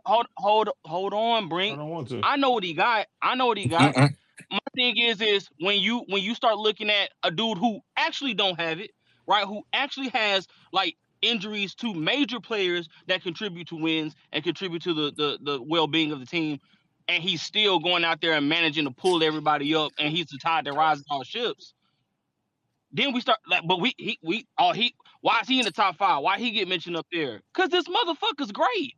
hold on, I Brink. don't want to. I know what he got. I know what he got. Mm-mm. My thing is when you start looking at a dude who actually don't have it, right? Who actually has like injuries to major players that contribute to wins and contribute to the well-being of the team, and he's still going out there and managing to pull everybody up, and he's the tide that rises all ships. Then we start like, but we oh he why is he in the top five? Why he get mentioned up there? Cause this motherfucker's great.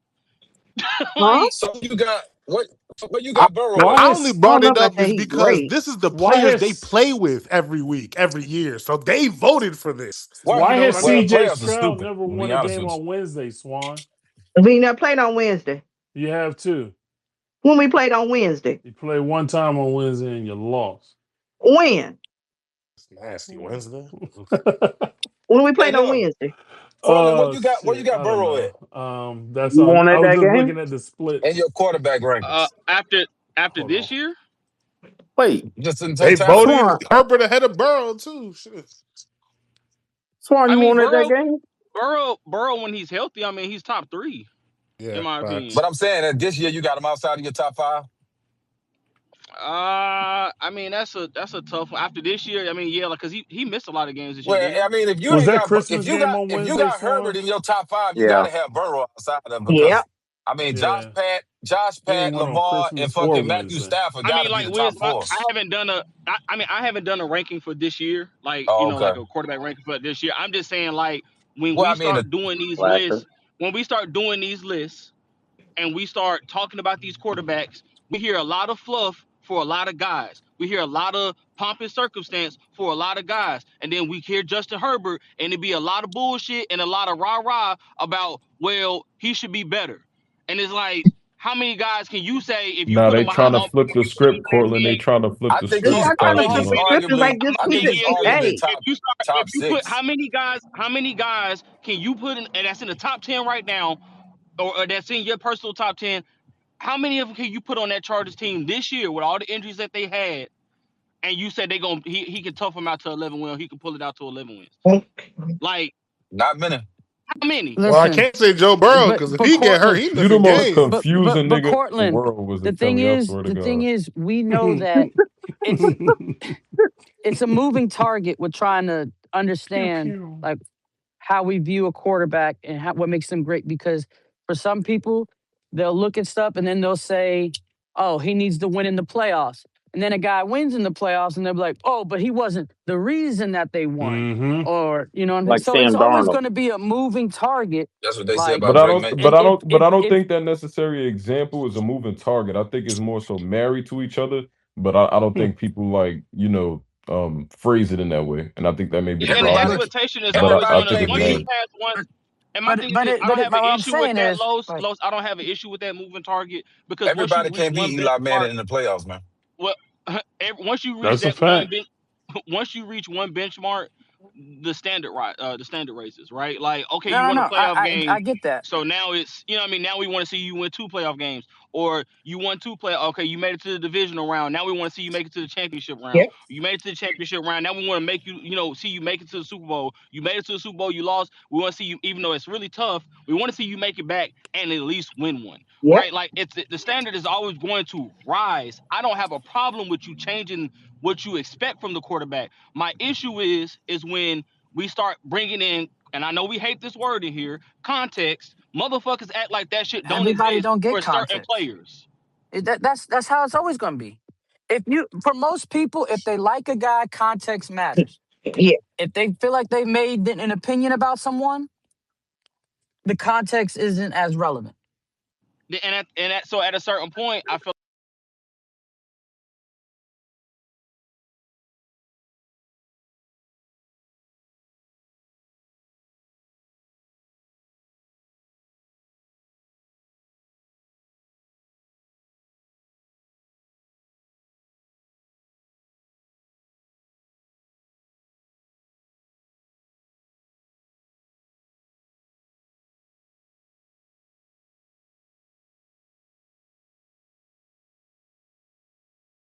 Huh? Like So you got what? What you I, got Burrow Why at? I only has I don't brought know it about up that. is He's because great. this is the why players they has play with every week, every year. So they voted for this. Well, why has well, CJ playoffs are Stroud stupid. never To won be a honest game with on Wednesday, Swan? We never played on Wednesday. You have two. When we played on Wednesday. You played one time on Wednesday and you lost. When? It's nasty Wednesday. When we you. Hey, played on look, Wednesday. Corley, Oh where you shit. got I don't Burrow at? know. That's You all. wanted I was that just game? looking at the And splits. your quarterback rankings? after Hold on. this year, Wait, Just in They totality? voted Swan. Herbert ahead of Burrow too. Shit. Swan, I you mean wanted that game? Burrow when he's healthy, I mean he's top three in Yeah, my opinion. facts. But I'm saying that this year you got him outside of your top five. I mean that's a tough one. After this year, I mean yeah, like because he missed a lot of games this year, Well, didn't he? I mean, if you Was ain't that got, Christmas game on if you Wednesday, got Herbert Swan? in your top five, you got Yeah. to have Burrow outside of him because, Yep. I mean, Yeah. Josh He ain't Pat, went on Lamar, and Christmas or fucking Matthew Wednesday. Stafford I got mean to be like the Wiz, top four. I haven't done a ranking for this year, like Oh, okay. like a quarterback ranking for this year. I'm just saying like when Well, we I mean, start doing these Slacker. lists, and we start talking about these quarterbacks, we hear a lot of fluff for a lot of guys. We hear a lot of pomp and circumstance for a lot of guys. And then we hear Justin Herbert, and it'd be a lot of bullshit and a lot of rah-rah about, well, he should be better. And it's like, how many guys can you say if you Now put they them trying behind to on flip the script, Cortland. They trying to flip I the think It's script he's. not and I trying start to think flip he's the calling. script. It's arguably. like just I keep think it. he's arguably Hey, if top you start top if you put six. how many guys can you put in, and that's in the top 10 right now, or that's in your personal top 10? How many of them can you put on that Chargers team this year with all the injuries that they had, and you said he can tough them out to 11 wins, he can pull it out to 11 wins? Like, Not many. how many? Well, I Listen, can't say Joe Burrow but because if but he get hurt, Cortland, he You the missing most games. confusing but nigga in the Cortland, world was to tell me. I swear to the thing God. is, we know that it's it's a moving target. We're trying to Pew understand pew. like how we view a quarterback and what makes them great. Because for some people, they'll look at stuff and then they'll say, "Oh, he needs to win in the playoffs." And then a guy wins in the playoffs, and they'll be like, "Oh, but he wasn't the reason that they won." Mm-hmm. Or you know what I mean? Like So it's Sam always Darnold. going to be a moving target. That's what they say Like, about Drake May. and But I don't if think that necessary example is a moving target. I think it's more so married to each other. But I don't think people like phrase it in that way, and I think that may be the And the Everybody, problem. expectation is But always I everybody gonna, think can't it's once you be. married. pass one. but And my thing is this, I don't have an what I'm issue with saying that, is Los. like, Los, I don't have an issue with that moving target because once you Everybody reach can't one be Eli benchmark, Manning in the playoffs, man. well, once you reach That's a that one fact. bench, once you reach one benchmark, the standard raises, right? Like, okay, you won a no, playoff game, I get that. so now it's, you know what I mean. Now we want to see you win 2 playoff games, or you won Okay, you made it to the divisional round. Now we want to see you make it to the championship round. yep, You made it to the championship round. Now we want to make you, see you make it to the Super Bowl. You made it to the Super Bowl. You lost. We want to see you, even though it's really tough. We want to see you make it back and at least win one, yep. right? Like, it's the standard is always going to rise. I don't have a problem with you changing what you expect from the quarterback. My issue is when we start bringing in, and I know we hate this word in here, context. Motherfuckers act like that shit don't Everybody exist don't get for certain context. players. That's how it's always going to be. For most people, if they like a guy, context matters. Yeah. If they feel like they made an opinion about someone, the context isn't as relevant. So at a certain point, I feel